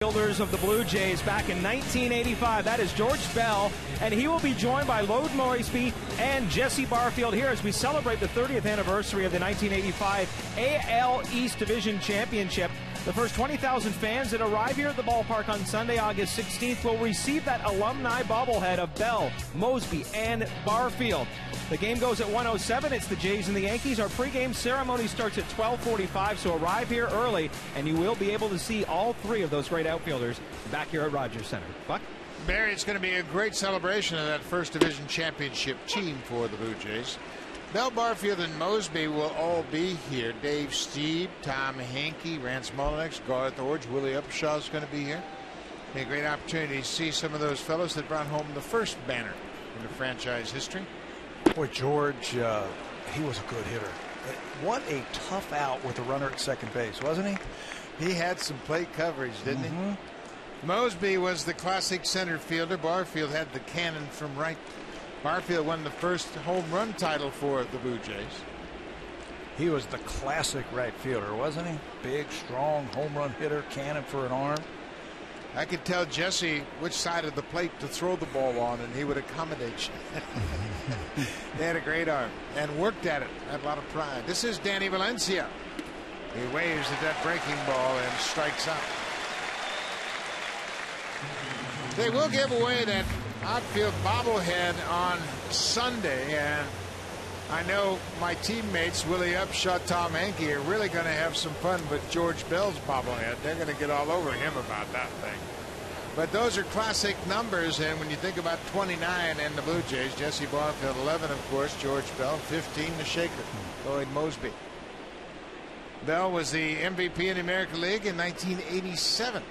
Fielders of the Blue Jays back in 1985. That is George Bell, and he will be joined by Lode Mosby and Jesse Barfield here as we celebrate the 30th anniversary of the 1985 AL East Division Championship. The first 20,000 fans that arrive here at the ballpark on Sunday, August 16th, will receive that alumni bobblehead of Bell, Mosby, and Barfield. The game goes at 1:07. It's the Jays and the Yankees. Our pregame ceremony starts at 12:45, so arrive here early, and you will be able to see all three of those great outfielders back here at Rogers Center. Buck? Barry, it's going to be a great celebration of that first division championship team for the Blue Jays. Bell, Barfield, and Mosby will all be here. Dave Stieb, Tom Hankey, Rance Mullinax, Garth Orge, Willie Upshaw is going to be here. A great opportunity to see some of those fellows that brought home the first banner in the franchise history. Boy, George, he was a good hitter. What a tough out with a runner at second base, wasn't he? He had some plate coverage, didn't he? Mosby was the classic center fielder. Barfield had the cannon from right. Barfield won the first home run title for the Blue Jays. He was the classic right fielder, wasn't he? Big, strong home run hitter, cannon for an arm. I could tell Jesse which side of the plate to throw the ball on, and he would accommodate you. They had a great arm and worked at it. Had a lot of pride. This is Danny Valencia. He waves at that breaking ball and strikes out. They will give away that outfield bobblehead on Sunday, and I know my teammates Willie Upshaw, Tom Hankey are really going to have some fun with George Bell's bobblehead. They're going to get all over him about that thing. But those are classic numbers, and when you think about 29 and the Blue Jays, Jesse Barfield 11, of course, George Bell 15, the shaker, Lloyd Mosby. Bell was the MVP in the American League in 1987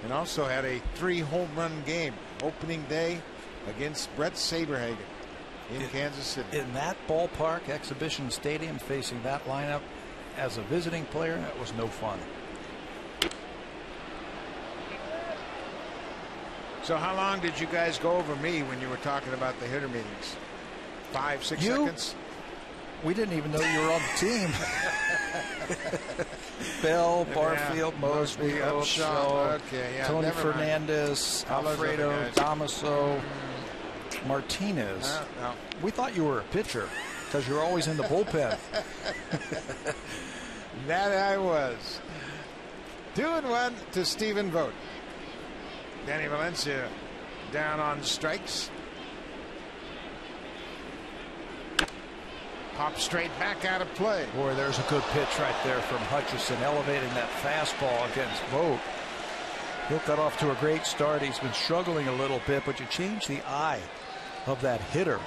and also had a 3-home run game opening day against Brett Saberhagen in Kansas City. In that ballpark, Exhibition Stadium, facing that lineup as a visiting player, that was no fun. So how long did you guys go over me when you were talking about the hitter meetings? 5, 6 seconds? We didn't even know you were on the team. Bell, Barfield, Mosby, Upshaw, Tony Fernandez, Alfredo, Damaso, Martinez. No. We thought you were a pitcher because you're always in the bullpen. That I was. 2-1 to Stephen Vogt. Danny Valencia down on strikes. Pop straight back out of play. Boy, there's a good pitch right there from Hutchison, elevating that fastball against Vogt. He'll got off to a great start. He's been struggling a little bit, but you change the eye of that hitter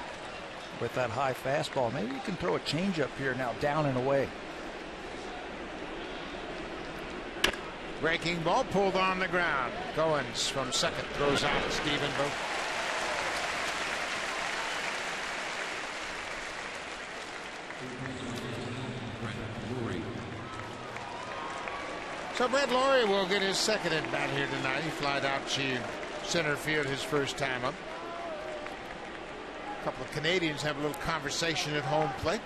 with that high fastball. Maybe you can throw a changeup here now, down and away. Breaking ball pulled on the ground. Goins from second throws out to Stephen Vogt. So Brett Laurie will get his second at bat here tonight. He flied out to center field his first time up. A couple of Canadians have a little conversation at home plate.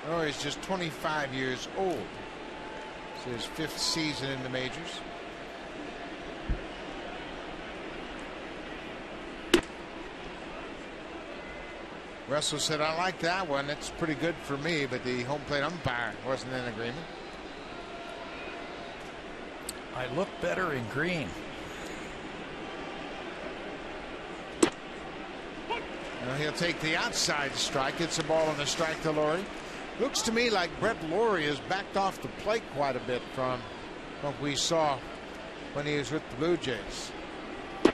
Oh, he's just 25 years old. It's his 5th season in the majors. Russell said, I like that one. It's pretty good for me, but the home plate umpire wasn't in agreement. I look better in green. Well, he'll take the outside strike. It's a ball and a strike to Laurie. Looks to me like Brett Laurie has backed off the plate quite a bit from what we saw when he was with the Blue Jays. I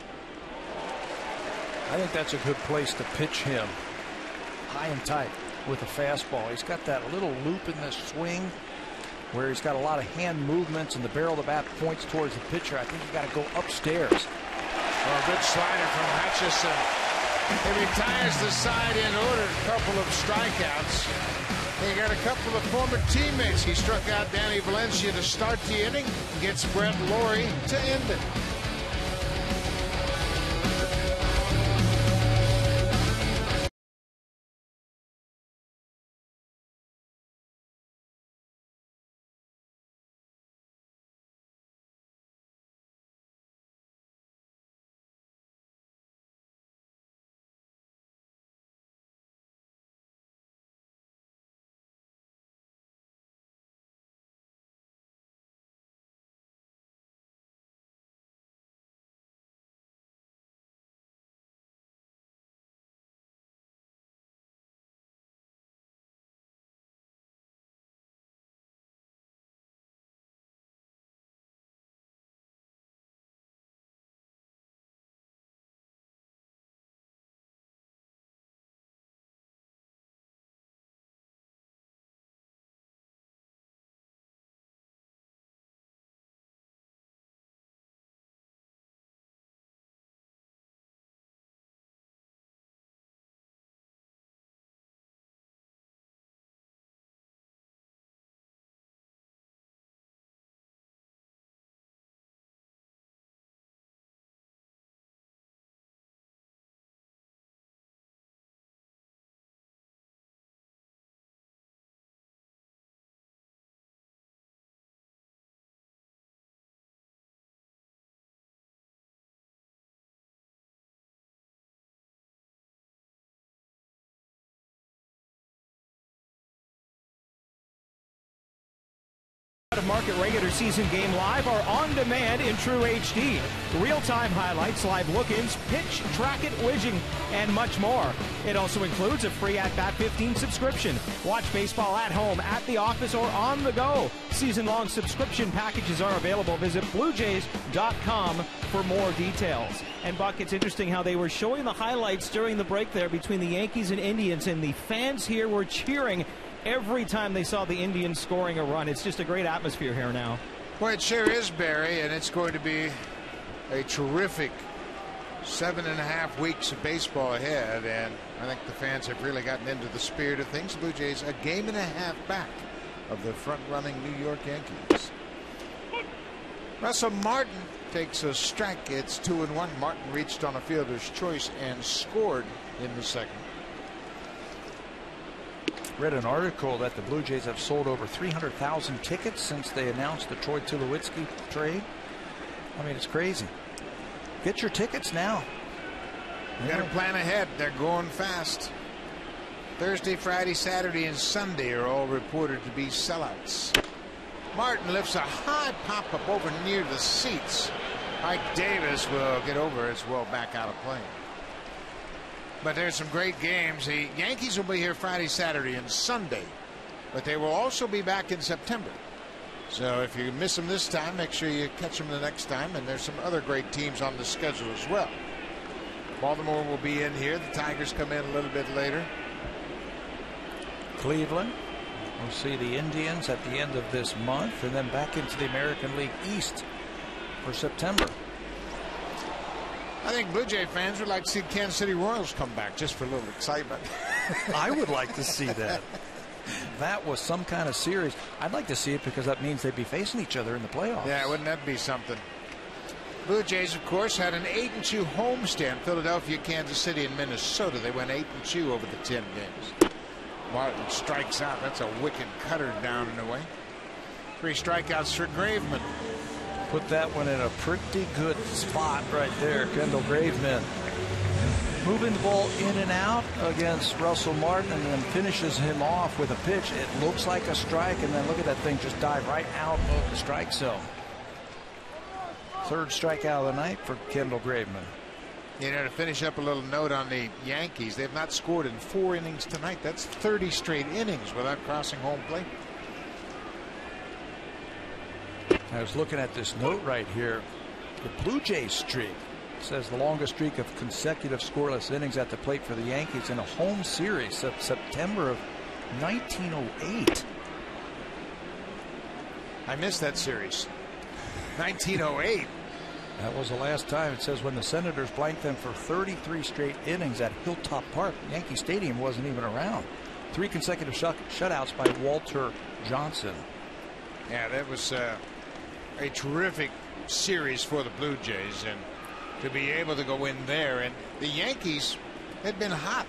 think that's a good place to pitch him. High and tight with a fastball. He's got that little loop in the swing where he's got a lot of hand movements, and the barrel of the bat points towards the pitcher. I think you got to go upstairs. Oh, good slider from Hutchison. He retires the side in order. A couple of strikeouts. He got a couple of former teammates. He struck out Danny Valencia to start the inning. Gets Brett Laurie to end it. market regular season game live or on demand in true HD. Real-time highlights, live look-ins, pitch, track it, widging, and much more. It also includes a free At-Bat 15 subscription. Watch baseball at home, at the office, or on the go. Season-long subscription packages are available. Visit BlueJays.com for more details. And Buck, it's interesting how they were showing the highlights during the break there between the Yankees and Indians, and the fans here were cheering every time they saw the Indians scoring a run. It's just a great atmosphere here now. Well, it sure is, Barry, and it's going to be a terrific 7.5 weeks of baseball ahead, and I think the fans have really gotten into the spirit of things. Blue Jays a game and a half back of the front-running New York Yankees. Russell Martin takes a strike. It's 2-1. Martin reached on a fielder's choice and scored in the second. Read an article that the Blue Jays have sold over 300,000 tickets since they announced the Troy Tulowitzki trade. I mean, it's crazy. Get your tickets now. You got to plan ahead. They're going fast. Thursday, Friday, Saturday, and Sunday are all reported to be sellouts. Martin lifts a high pop-up over near the seats. Mike Davis will get over as well back out of play. But there's some great games. The Yankees will be here Friday, Saturday, and Sunday. But they will also be back in September. So if you miss them this time, make sure you catch them the next time. And there's some other great teams on the schedule as well. Baltimore will be in here. The Tigers come in a little bit later. Cleveland. We'll see the Indians at the end of this month, and then back into the American League East for September. I think Blue Jay fans would like to see the Kansas City Royals come back just for a little excitement. I would like to see that. That was some kind of series. I'd like to see it because that means they'd be facing each other in the playoffs. Yeah, wouldn't that be something? Blue Jays, of course, had an 8-2 homestand. Philadelphia, Kansas City, and Minnesota. They went 8-2 over the 10 games. Martin strikes out. That's a wicked cutter down and away. 3 strikeouts for Graveman. Put that one in a pretty good spot right there. Kendall Graveman moving the ball in and out against Russell Martin, and then finishes him off with a pitch. It looks like a strike, and then look at that thing just dive right out of the strike zone. 3rd strikeout of the night for Kendall Graveman. You know, to finish up a little note on the Yankees, they've not scored in 4 innings tonight. That's 30 straight innings without crossing home plate. I was looking at this note right here. The Blue Jays streak. It says the longest streak of consecutive scoreless innings at the plate for the Yankees in a home series since September of 1908. I missed that series. 1908. That was the last time. It says when the Senators blanked them for 33 straight innings at Hilltop Park. Yankee Stadium wasn't even around. 3 consecutive shutouts by Walter Johnson. Yeah, that was a terrific series for the Blue Jays, and to be able to go in there, and the Yankees had been hot,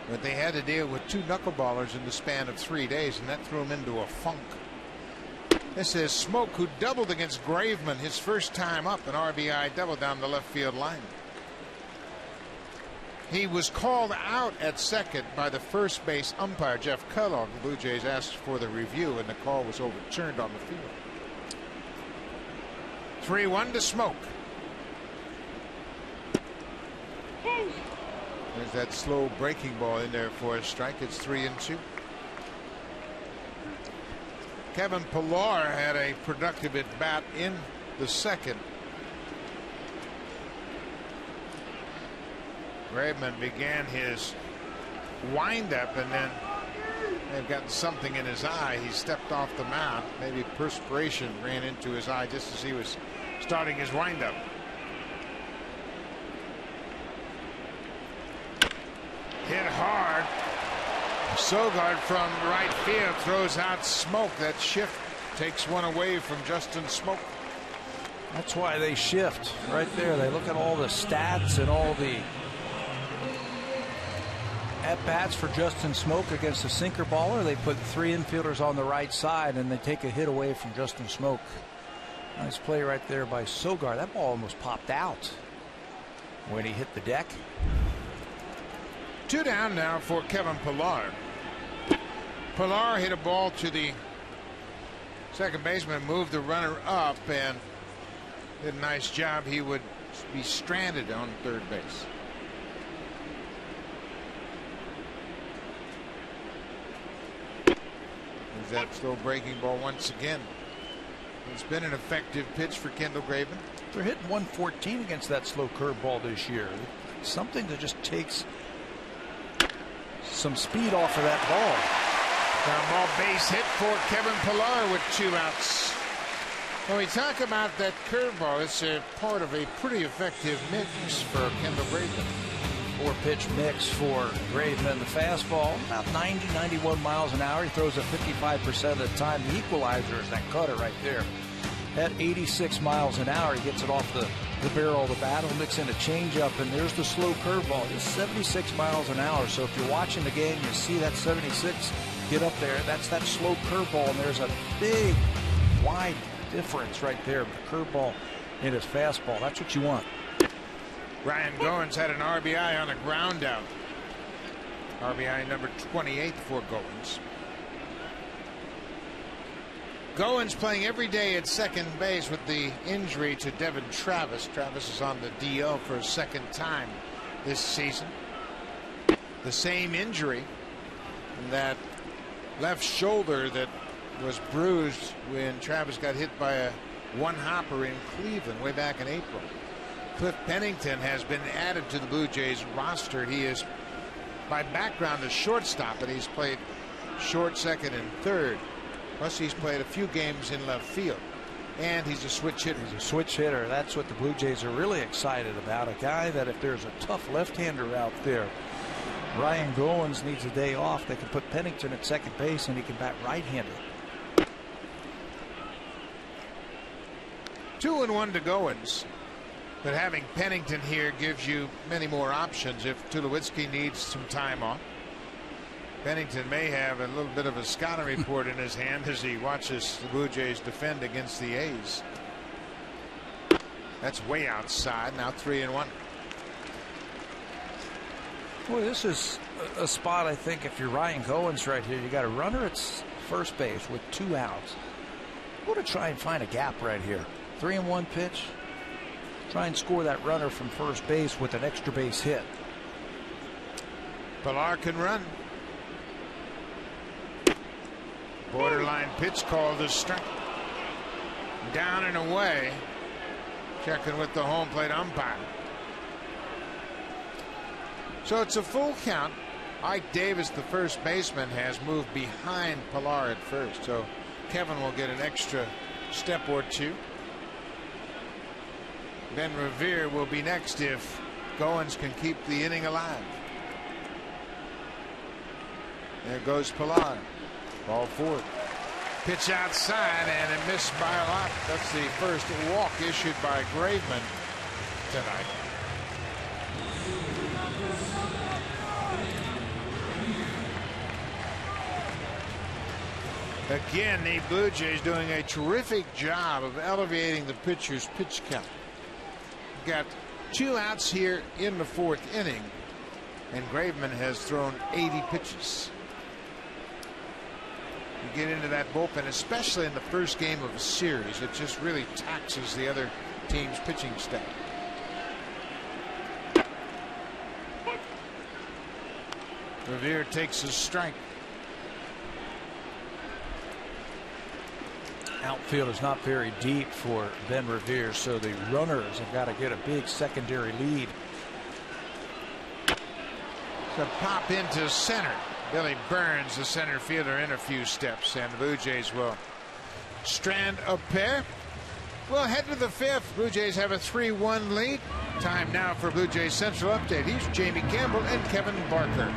but they had to deal with 2 knuckleballers in the span of 3 days, and that threw them into a funk. This is Smoke, who doubled against Graveman his first time up, an RBI double down the left field line. He was called out at second by the first base umpire, Jeff Kellogg. The Blue Jays asked for the review, and the call was overturned on the field. 3-1 to Smoke. There's that slow breaking ball in there for a strike. It's 3-2. Kevin Pillar had a productive at bat in the second. Graveman began his windup, and then they've gotten something in his eye. He stepped off the mound. Maybe perspiration ran into his eye just as he was starting his windup. Hit hard. Sogard from right field throws out Smoke. That shift takes one away from Justin Smoke. That's why they shift right there. They look at all the stats and all the at-bats for Justin Smoke against the sinker baller. They put 3 infielders on the right side, and they take a hit away from Justin Smoke. Nice play right there by Sogard. That ball almost popped out when he hit the deck. 2 down now for Kevin Pillar. Pillar hit a ball to the Second baseman moved the runner up and did a nice job. He would be stranded on third base. Is that slow breaking ball once again? It's been an effective pitch for Kendall Graveman. They're hitting 114 against that slow curveball this year. Something that just takes some speed off of that ball. Ground ball base hit for Kevin Pillar with 2 outs. When we talk about that curveball, it's a part of a pretty effective mix for Kendall Graveman. 4-pitch mix for Graveman. The fastball, about 90, 91 miles an hour. He throws it 55% of the time. The equalizer is that cutter right there. At 86 miles an hour, he gets it off the barrel of the bat. He'll mix in a changeup, and there's the slow curveball. It's 76 miles an hour. So if you're watching the game, you see that 76 get up there. That's that slow curveball, and there's a big, wide difference right there. The curveball and his fastball. That's what you want. Ryan Goins had an RBI on a ground out. RBI number 28 for Goins. Goins playing every day at second base with the injury to Devin Travis. Travis is on the DL for a second time this season. The same injury, that left shoulder that was bruised when Travis got hit by a one-hopper in Cleveland way back in April. Cliff Pennington has been added to the Blue Jays roster. He is by background a shortstop, and he's played short, second, and third. Plus he's played a few games in left field, and he's a switch hitter. He's a switch hitter. That's what the Blue Jays are really excited about. A guy that if there's a tough left-hander out there, Ryan Goins needs a day off. They can put Pennington at second base, and he can bat right-handed. 2-1 to Goins. But having Pennington here gives you many more options if Tulowitzki needs some time off. Pennington may have a little bit of a scouting report in his hand as he watches the Blue Jays defend against the A's. That's way outside. Now 3-1. Boy, this is a spot, I think, if you're Ryan Goins right here, you got a runner at first base with 2 outs. Go to try and find a gap right here. 3-1 pitch. Try and score that runner from first base with an extra base hit. Pillar can run. Borderline pitch called a strike. Down and away. Checking with the home plate umpire. So it's a full count. Ike Davis, the first baseman, has moved behind Pillar at first. So Kevin will get an extra step or two. Ben Revere will be next if Goins can keep the inning alive. There goes Pillar. Ball forward. Pitch outside, and it missed by a lot. That's the first walk issued by Graveman tonight. Again, the Blue Jays doing a terrific job of elevating the pitcher's pitch count. Got 2 outs here in the 4th inning, and Graveman has thrown 80 pitches. You get into that bullpen, especially in the first game of a series, it just really taxes the other team's pitching staff. Revere takes a strike. Outfield is not very deep for Ben Revere, so the runners have got to get a big secondary lead. To pop into center. Billy Burns, the center fielder, in a few steps, and the Blue Jays will strand a pair. We'll head to the 5th. Blue Jays have a 3-1 lead. Time now for Blue Jays Central Update. Here's Jamie Campbell and Kevin Barker.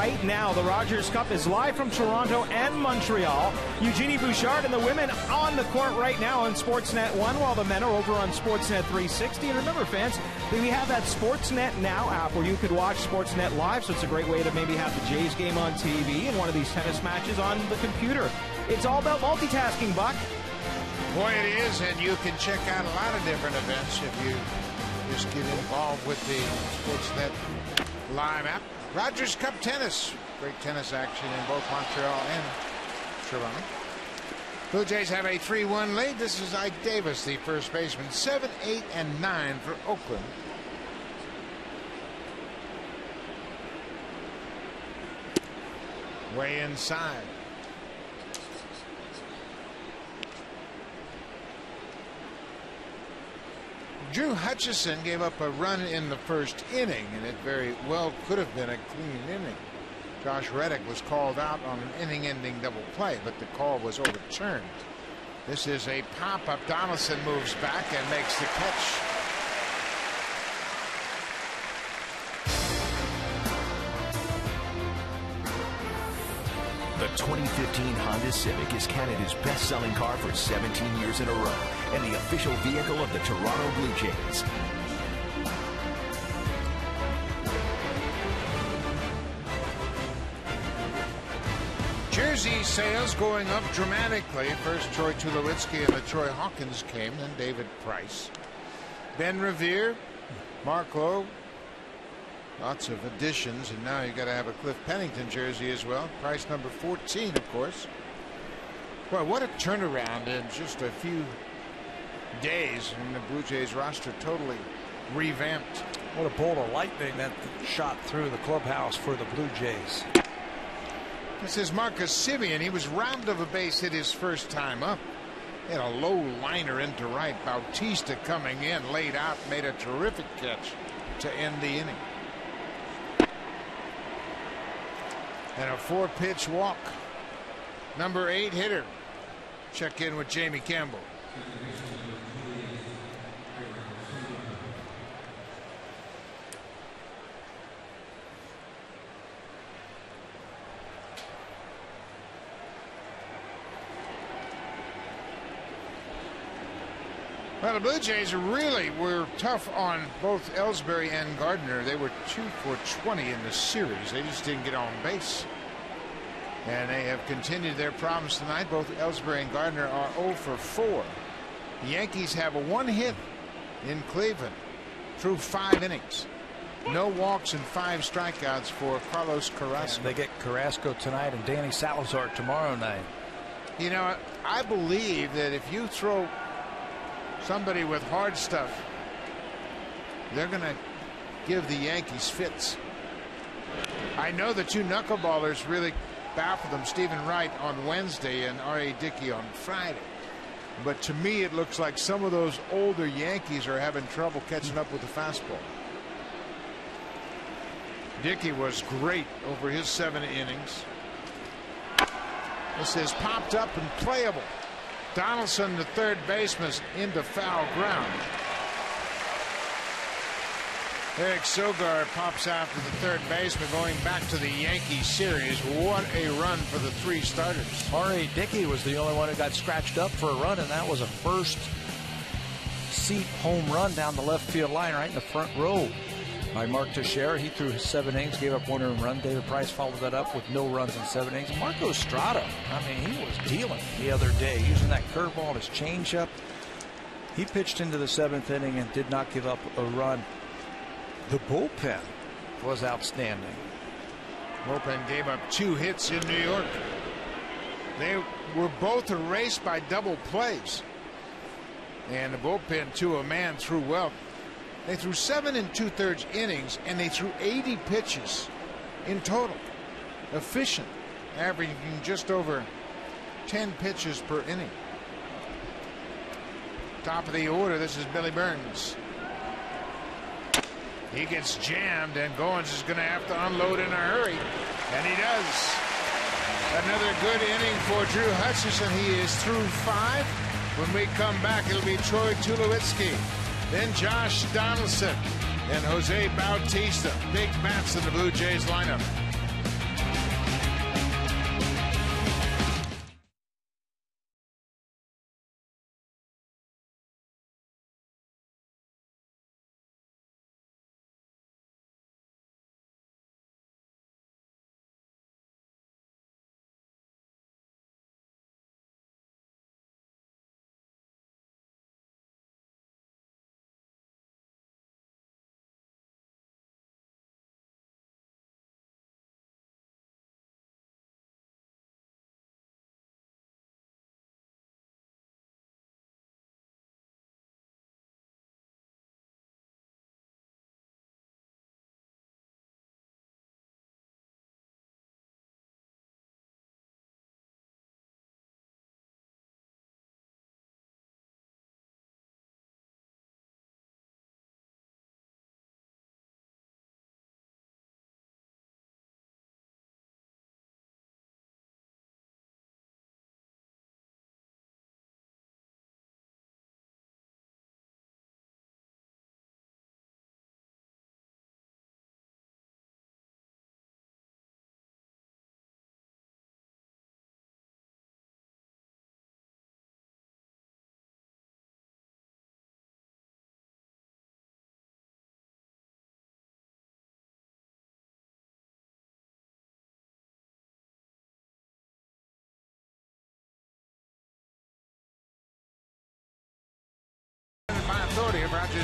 right now. The Rogers Cup is live from Toronto and Montreal. Eugenie Bouchard and the women on the court right now on Sportsnet 1, while the men are over on Sportsnet 360. And remember, fans, we have that Sportsnet Now app where you could watch Sportsnet Live, so it's a great way to maybe have the Jays game on TV and one of these tennis matches on the computer. It's all about multitasking, Buck. Boy, it is, and you can check out a lot of different events if you just get involved with the Sportsnet Live app. Rogers Cup tennis. Great tennis action in both Montreal and Toronto. Blue Jays have a 3-1 lead. This is Ike Davis, the first baseman. 7, 8, and 9 for Oakland. Way inside. Drew Hutchison gave up a run in the first inning, and it very well could have been a clean inning. Josh Reddick was called out on an inning-ending double play, but the call was overturned. This is a pop-up. Donaldson moves back and makes the catch. The 2015 Honda Civic is Canada's best-selling car for 17 years in a row and the official vehicle of the Toronto Blue Jays. Jersey sales going up dramatically. First Troy Tulowitzki and the Troy Hawkins came, then David Price. Ben Revere, Mark Lowe. Lots of additions, and now you got to have a Cliff Pennington jersey as well. Price number 14, of course. Well, what a turnaround in just a few days, and the Blue Jays roster totally revamped. What a bolt of lightning that shot through the clubhouse for the Blue Jays. This is Marcus Semien. He was robbed of a base hit his first time up. He had a low liner into right. Bautista coming in, laid out, made a terrific catch to end the inning. And a 4-pitch walk. Number 8 hitter. Check in with Jamie Campbell. Well, the Blue Jays really were tough on both Ellsbury and Gardner. They were 2 for 20 in the series. They just didn't get on base. And they have continued their problems tonight. Both Ellsbury and Gardner are 0 for 4. The Yankees have a 1 hit in Cleveland through 5 innings. No walks and 5 strikeouts for Carlos Carrasco. And they get Carrasco tonight and Danny Salazar tomorrow night. You know, I believe that if you throw somebody with hard stuff, they're going to give the Yankees fits. I know the 2 knuckleballers really baffled them, Stephen Wright on Wednesday and R.A. Dickey on Friday. But to me, it looks like some of those older Yankees are having trouble catching up with the fastball. Dickey was great over his 7 innings. This is popped up and playable. Donaldson, the third baseman, into foul ground. Eric Sogard pops out to the third baseman, going back to the Yankee series. What a run for the 3 starters. R.A. Dickey was the only one who got scratched up for a run, and that was a first seat home run down the left field line right in the front row by Mark Teixeira. He threw 7 innings, gave up 1 earned run. David Price followed that up with no runs in 7 innings. Marco Estrada, I mean, he was dealing the other day, using that curveball and his changeup. He pitched into the 7th inning and did not give up a run. The bullpen was outstanding. Bullpen gave up 2 hits in New York. They were both erased by double plays. And the bullpen, to a man, threw well. They threw 7 2/3 innings, and they threw 80 pitches in total. Efficient, averaging just over 10 pitches per inning. Top of the order, this is Billy Burns. He gets jammed, and Goins is going to have to unload in a hurry, and he does. Another good inning for Drew Hutchison. He is through 5. When we come back, it'll be Troy Tulowitzki, then Josh Donaldson, and Jose Bautista. Big bats in the Blue Jays lineup.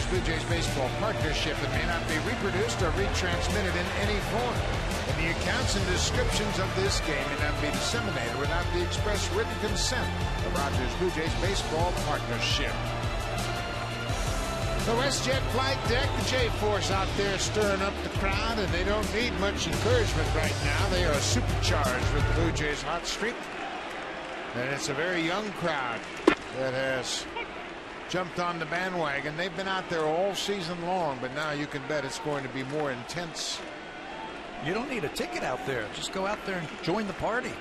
Blue Jays baseball partnership and may not be reproduced or retransmitted in any form. And the accounts and descriptions of this game may not be disseminated without the express written consent of Rogers Blue Jays baseball partnership. The WestJet flight deck, the J-Force out there stirring up the crowd, and they don't need much encouragement right now. They are supercharged with the Blue Jays' hot streak. And it's a very young crowd that has jumped on the bandwagon. They've been out there all season long, but now you can bet it's going to be more intense. You don't need a ticket out there. Just go out there and join the party.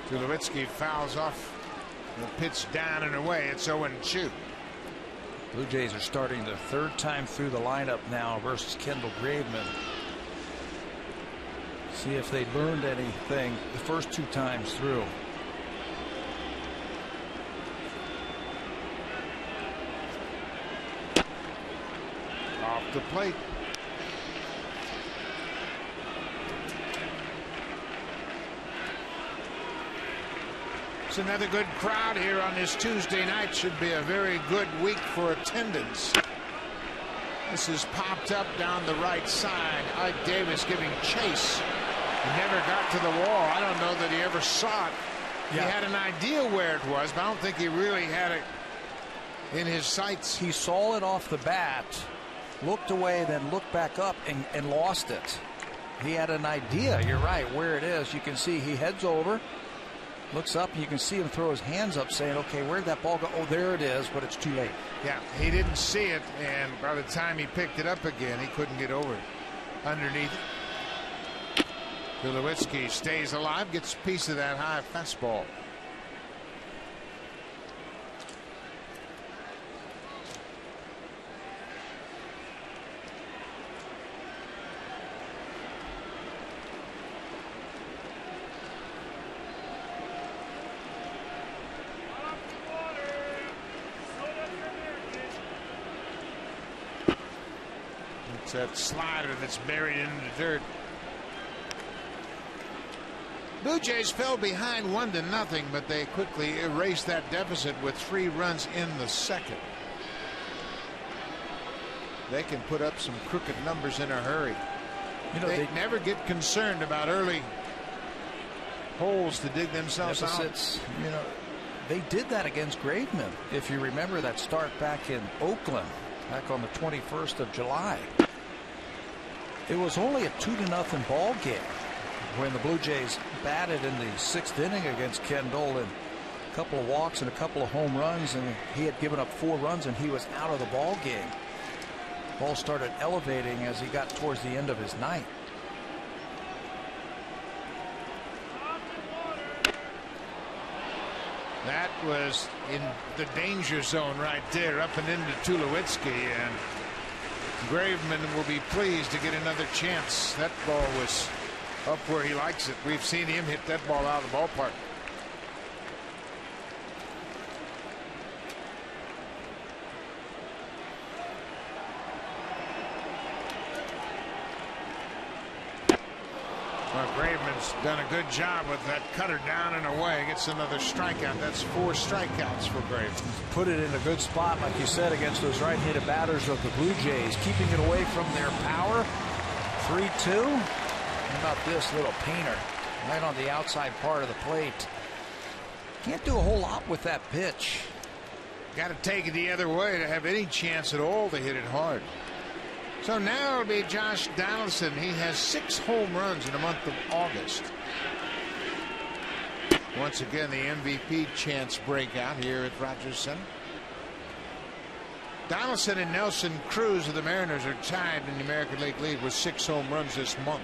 Tulowitzki fouls off. The pitch down and away. It's 0-2. Blue Jays are starting the third time through the lineup now versus Kendall Graveman. See if they learned anything the first two times through. Off the plate. It's another good crowd here on this Tuesday night. Should be a very good week for attendance. This is popped up down the right side. Ike Davis giving chase. He never got to the wall. I don't know that he ever saw it. Yeah. He had an idea where it was, but I don't think he really had it in his sights. He saw it off the bat, looked away, then looked back up and lost it. He had an idea, you're right, where it is. You can see he heads over, looks up, and you can see him throw his hands up saying, okay, where'd that ball go? Oh, there it is, but it's too late. Yeah, he didn't see it, and by the time he picked it up again, he couldn't get over it. Underneath it. Tulowitzki stays alive, gets a piece of that high fastball. It's that slider that's buried into the dirt. Blue Jays fell behind 1-0, but they quickly erased that deficit with 3 runs in the second. They can put up some crooked numbers in a hurry. You know, they never get concerned about early holes to dig themselves deficits, out. You know, they did that against Graveman. If you remember that start back in Oakland, back on the 21st of July. It was only a 2-0 ball game when the Blue Jays batted in the 6th inning against Kendall, and a couple of walks and a couple of home runs, and he had given up 4 runs and he was out of the ball game. Ball started elevating as he got towards the end of his night. That was in the danger zone right there, up and into Tulowitzki, and Graveman will be pleased to get another chance. That ball was up where he likes it. We've seen him hit that ball out of the ballpark. Well, Graveman's done a good job with that cutter down and away. Gets another strikeout. That's 4 strikeouts for Graveman. Put it in a good spot, like you said, against those right-handed batters of the Blue Jays, keeping it away from their power. 3-2. How about this little painter right on the outside part of the plate? Can't do a whole lot with that pitch. Got to take it the other way to have any chance at all to hit it hard. So now it'll be Josh Donaldson. He has 6 home runs in the month of August. Once again, the MVP chance breakout here at Rogers Center. Donaldson and Nelson Cruz of the Mariners are tied in the American League lead with 6 home runs this month.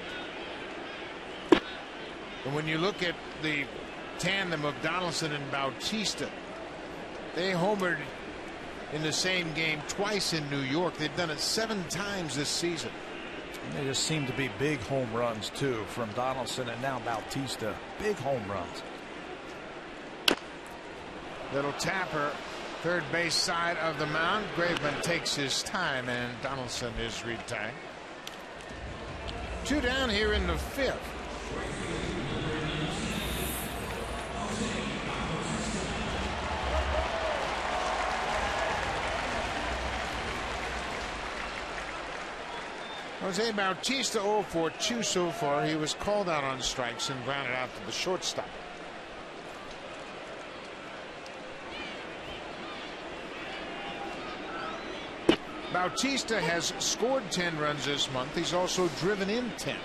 And when you look at the tandem of Donaldson and Bautista, they homered in the same game twice in New York. They've done it 7 times this season. They just seem to be big home runs too from Donaldson and now Bautista. Big home runs. Little tapper, third base side of the mound. Graveman takes his time and Donaldson is retired. 2 down here in the 5th. Jose Bautista 0 for 2 so far. He was called out on strikes and grounded out to the shortstop. Bautista has scored 10 runs this month. He's also driven in 10.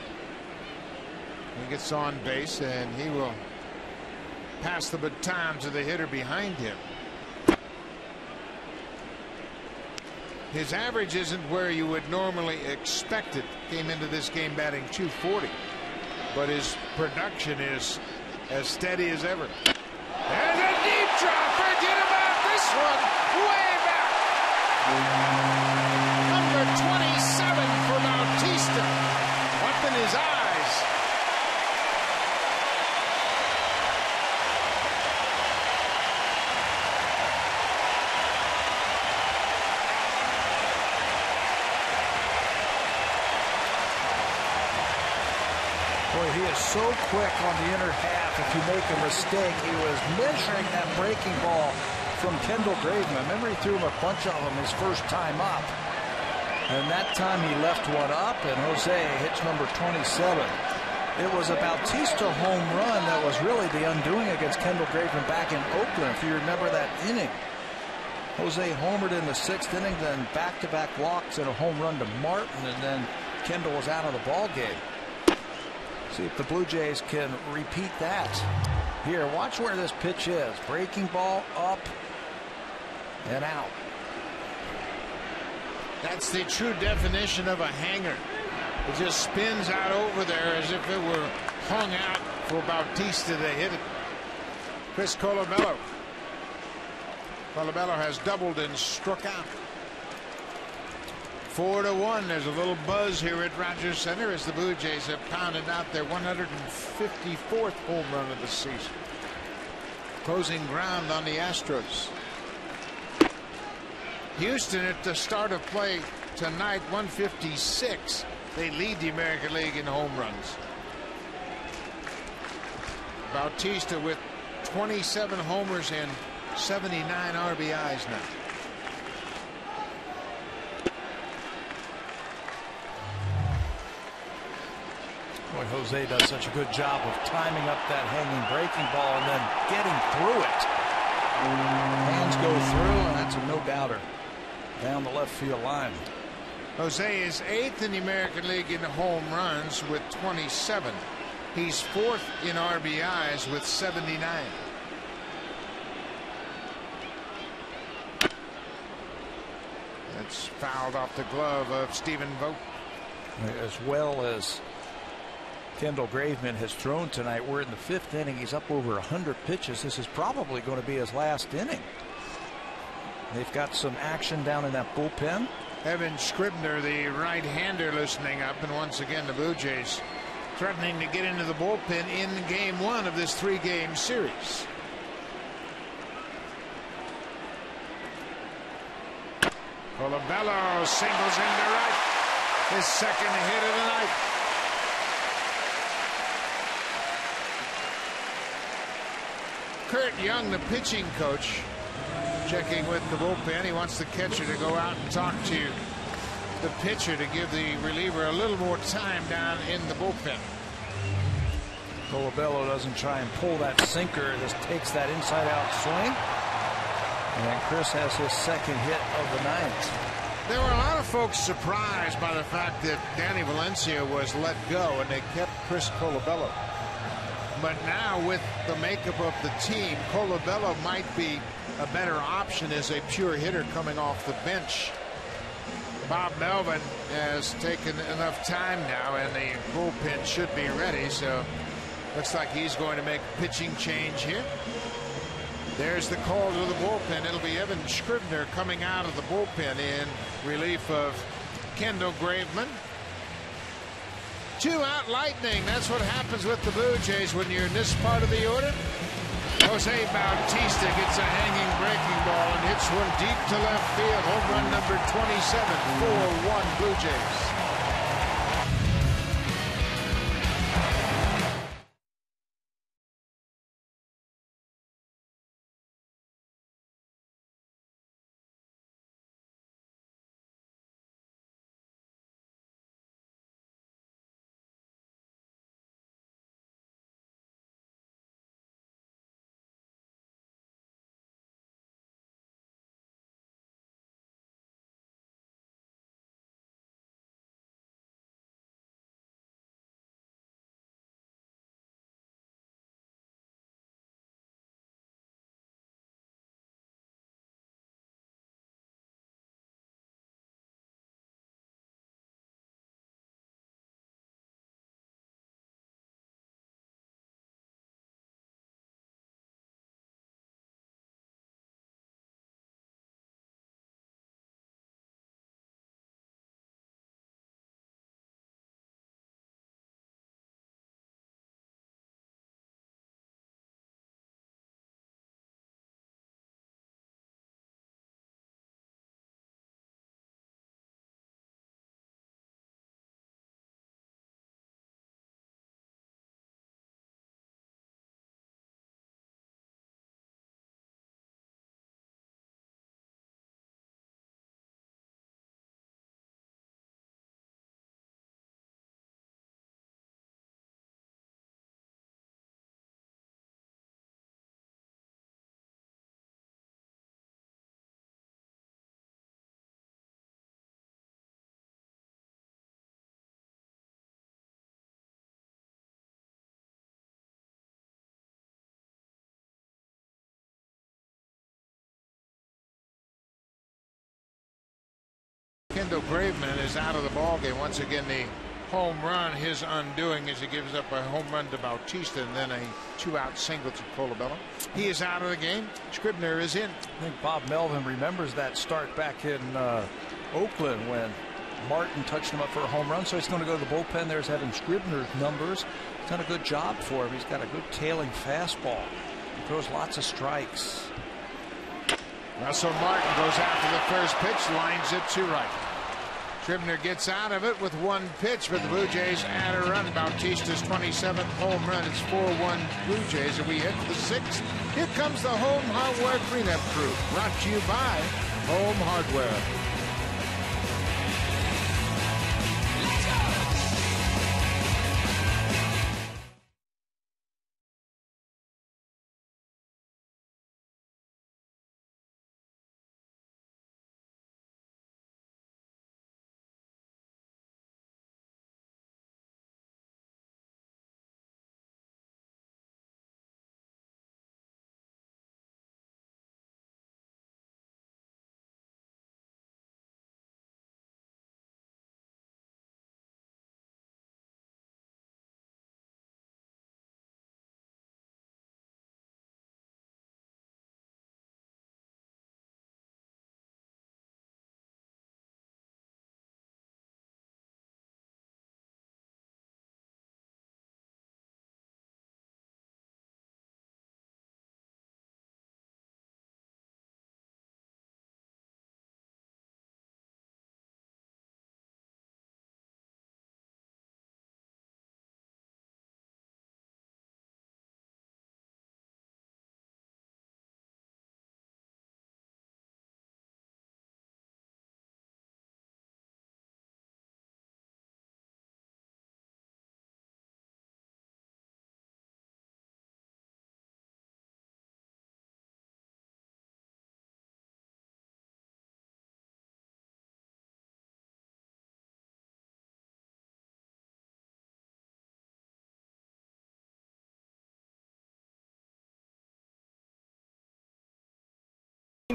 He gets on base and he will pass the baton to the hitter behind him. His average isn't where you would normally expect it. Came into this game batting .240, but his production is as steady as ever. There's a deep drop. Forget about this one. Way back. Number 27 for Bautista. Up in his eyes. He is so quick on the inner half. If you make a mistake, he was measuring that breaking ball from Kendall Graveman. Remember, he threw him a bunch of them his first time up. And that time he left one up, and Jose hits number 27. It was a Bautista home run that was really the undoing against Kendall Graveman back in Oakland, if you remember that inning. Jose homered in the 6th inning, then back-to-back walks and a home run to Martin, and then Kendall was out of the ball game. See if the Blue Jays can repeat that. Here, watch where this pitch is. Breaking ball up and out. That's the true definition of a hanger. It just spins out over there as if it were hung out for Bautista to hit it. Chris Colabello. Colabello has doubled and struck out. 4-1. There's a little buzz here at Rogers Center as the Blue Jays have pounded out their 154th home run of the season. Closing ground on the Astros. Houston at the start of play tonight, 156. They lead the American League in home runs. Bautista with 27 homers and 79 RBIs now. Boy, Jose does such a good job of timing up that hanging breaking ball and then getting through it. Hands go through, and that's a no-doubter down the left field line. Jose is 8th in the American League in home runs with 27. He's 4th in RBIs with 79. That's fouled off the glove of Stephen Vogt. As well as Kendall Graveman has thrown tonight. We're in the 5th inning. He's up over 100 pitches. This is probably going to be his last inning. They've got some action down in that bullpen. Evan Scribner, the right-hander, listening up, and once again the Blue Jays threatening to get into the bullpen in game 1 of this 3-game series. Colabello singles into right. His second hit of the night. Kurt Young, the pitching coach, checking with the bullpen. He wants the catcher to go out and talk to the pitcher to give the reliever a little more time down in the bullpen. Colabello doesn't try and pull that sinker, just takes that inside-out swing. And Chris has his second hit of the night. There were a lot of folks surprised by the fact that Danny Valencia was let go and they kept Chris Colabello. But now with the makeup of the team, Colabello might be a better option as a pure hitter coming off the bench. Bob Melvin has taken enough time now and the bullpen should be ready, so looks like he's going to make a pitching change here. There's the call to the bullpen. It'll be Evan Scribner coming out of the bullpen in relief of Kendall Graveman. 2 out Lightning. That's what happens with the Blue Jays when you're in this part of the order. Jose Bautista gets a hanging breaking ball and hits one deep to left field. Home run number 27, 4-1 Blue Jays. Kendall Graveman is out of the ballgame. Once again, the home run, his undoing, as he gives up a home run to Bautista and then a 2-out single to Colabello. He is out of the game. Scribner is in. I think Bob Melvin remembers that start back in Oakland when Martin touched him up for a home run, so he's going to go to the bullpen. There's Evan Scribner's numbers. He's done a good job for him. He's got a good tailing fastball. He throws lots of strikes. Russell Martin goes after the first pitch, lines it to right. Scribner gets out of it with one pitch, but the Blue Jays add a run. Bautista's 27th home run. It's 4-1 Blue Jays, and we hit the 6th. Here comes the Home Hardware cleanup crew, brought to you by Home Hardware.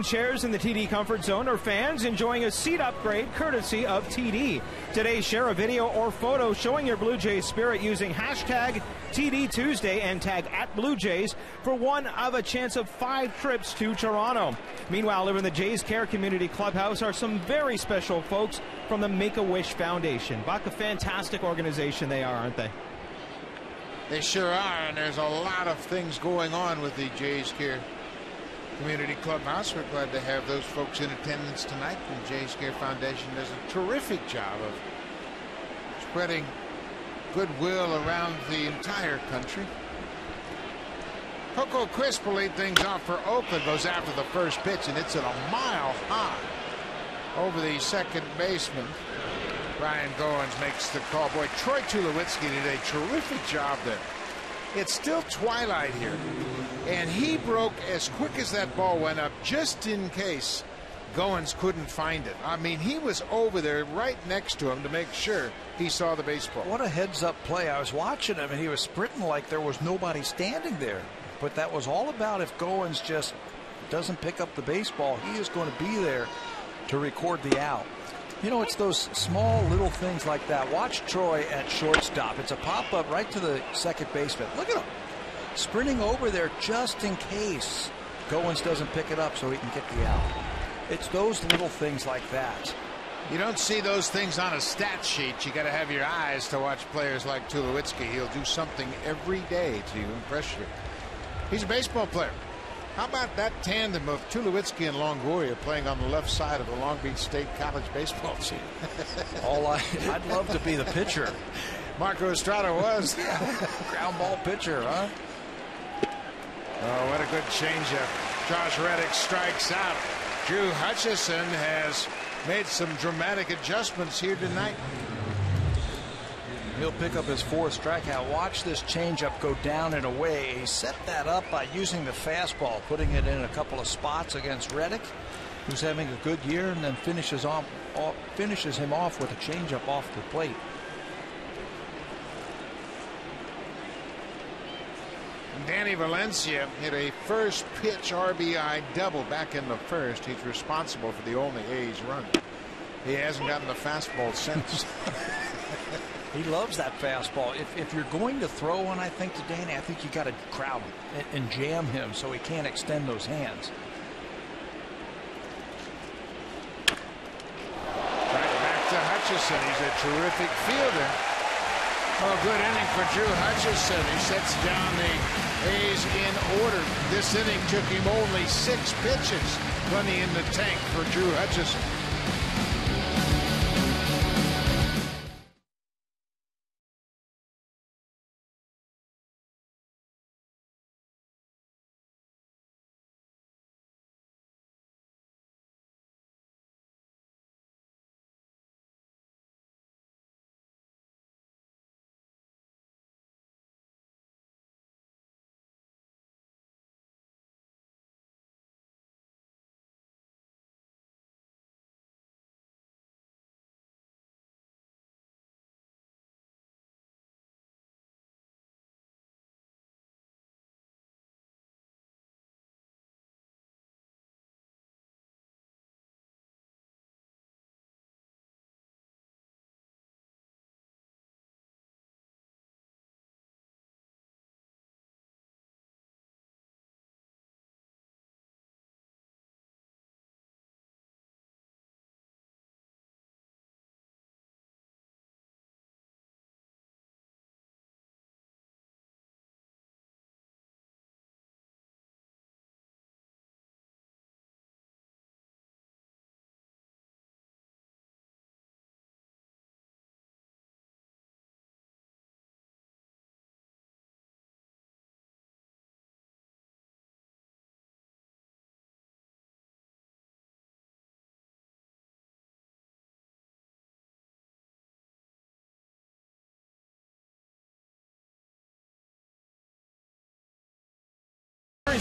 Chairs in the TD Comfort Zone are fans enjoying a seat upgrade courtesy of TD. Today, share a video or photo showing your Blue Jays spirit using hashtag TD Tuesday and tag @BlueJays for one of a chance of 5 trips to Toronto. Meanwhile, over in the Jays Care Community Clubhouse are some very special folks from the Make-A-Wish Foundation. Buck, a fantastic organization they are, aren't they? They sure are, and there's a lot of things going on with the Jays Care Community Clubhouse. We're glad to have those folks in attendance tonight. The Jays Care Foundation does a terrific job of spreading goodwill around the entire country. Coco Crisp will lead things off for Oakland. Goes after the first pitch, and it's at a mile high over the second baseman. Brian Goins makes the call. Boy, Troy Tulowitzki did a terrific job there. It's still twilight here, and he broke as quick as that ball went up, just in case Goins couldn't find it. I mean, he was over there right next to him to make sure he saw the baseball. What a heads-up play. I was watching him, and he was sprinting like there was nobody standing there. But that was all about if Goins just doesn't pick up the baseball, he is going to be there to record the out. You know, it's those small little things like that. Watch Troy at shortstop. It's a pop-up right to the second baseman. Look at him sprinting over there just in case Goins doesn't pick it up so he can get the out. It's those little things like that. You don't see those things on a stat sheet. You got to have your eyes to watch players like Tulowitzki. He'll do something every day to impress you. He's a baseball player. How about that tandem of Tulowitzki and Longoria playing on the left side of the Long Beach State College baseball team? I'd love to be the pitcher. Marco Estrada was. Ground ball pitcher, huh? Oh, what a good changeup. Josh Reddick strikes out. Drew Hutchison has made some dramatic adjustments here tonight. He'll pick up his 4th strikeout. Watch this changeup go down and away. He set that up by using the fastball, putting it in a couple of spots against Reddick, who's having a good year, and then finishes him off with a changeup off the plate. Danny Valencia hit a first pitch RBI double back in the first. He's responsible for the only A's run. He hasn't gotten the fastball since. He loves that fastball. If you're going to throw one, I think, to Danny, I think you got to crowd him and jam him so he can't extend those hands. Back to Hutchison. He's a terrific fielder. Oh, good inning for Drew Hutchison. He sets down the A's in order. This inning took him only 6 pitches. Plenty in the tank for Drew Hutchison.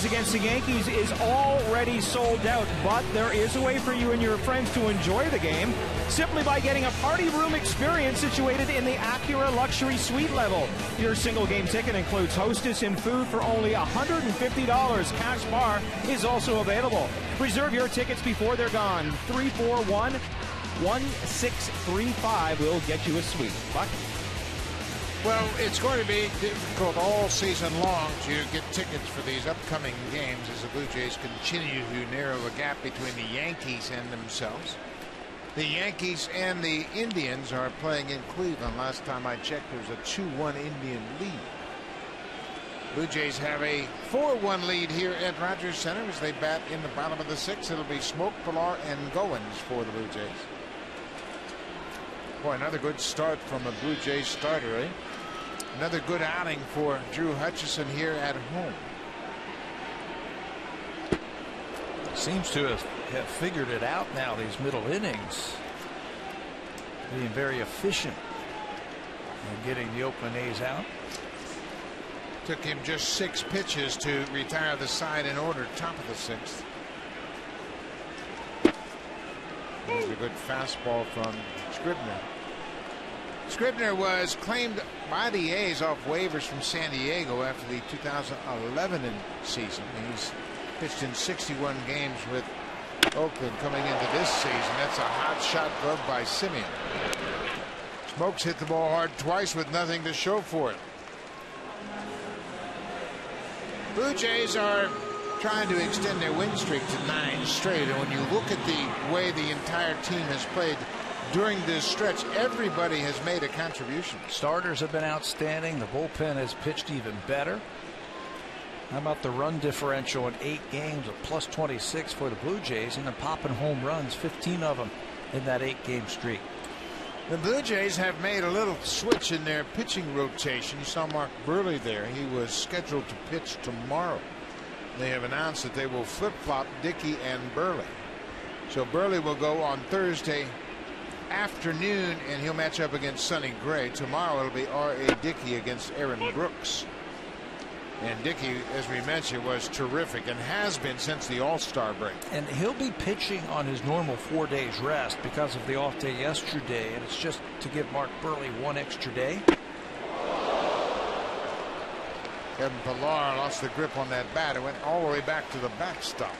Against the Yankees is already sold out, but there is a way for you and your friends to enjoy the game simply by getting a party room experience situated in the Acura Luxury Suite level. Your single game ticket includes hostess and food for only $150. Cash bar is also available. Reserve your tickets before they're gone. 341-1635 will get you a suite. Buck? Well, it's going to be difficult all season long to get tickets for these upcoming games as the Blue Jays continue to narrow the gap between the Yankees and themselves. The Yankees and the Indians are playing in Cleveland. Last time I checked, there's a 2-1 Indian lead. Blue Jays have a 4-1 lead here at Rogers Center as they bat in the bottom of the 6th. It'll be Smoke, Pilar, and Goins for the Blue Jays. Boy, another good start from a Blue Jays starter, eh? Another good outing for Drew Hutchison here at home. Seems to have figured it out now, these middle innings. Being very efficient in getting the Oakland A's out. Took him just 6 pitches to retire the side in order, top of the 6th. There's a good fastball from Scribner. Scribner was claimed by the A's off waivers from San Diego after the 2011 season. He's pitched in 61 games with Oakland coming into this season. That's a hot shot glove by Simeon. Smokes hit the ball hard twice with nothing to show for it. Blue Jays are trying to extend their win streak to 9 straight. And when you look at the way the entire team has played during this stretch, everybody has made a contribution. Starters have been outstanding. The bullpen has pitched even better. How about the run differential in 8 games of +26 for the Blue Jays, and then popping home runs, 15 of them in that 8-game streak. The Blue Jays have made a little switch in their pitching rotation. You saw Mark Burley there. He was scheduled to pitch tomorrow. They have announced that they will flip-flop Dickey and Burley. So Burley will go on Thursday afternoon, and he'll match up against Sonny Gray. Tomorrow it'll be R.A. Dickey against Aaron Brooks. And Dickey, as we mentioned, was terrific and has been since the All-Star break. And he'll be pitching on his normal 4 days rest because of the off day yesterday, and it's just to give Mark Burley 1 extra day. Kevin Pillar lost the grip on that bat. It went all the way back to the backstop.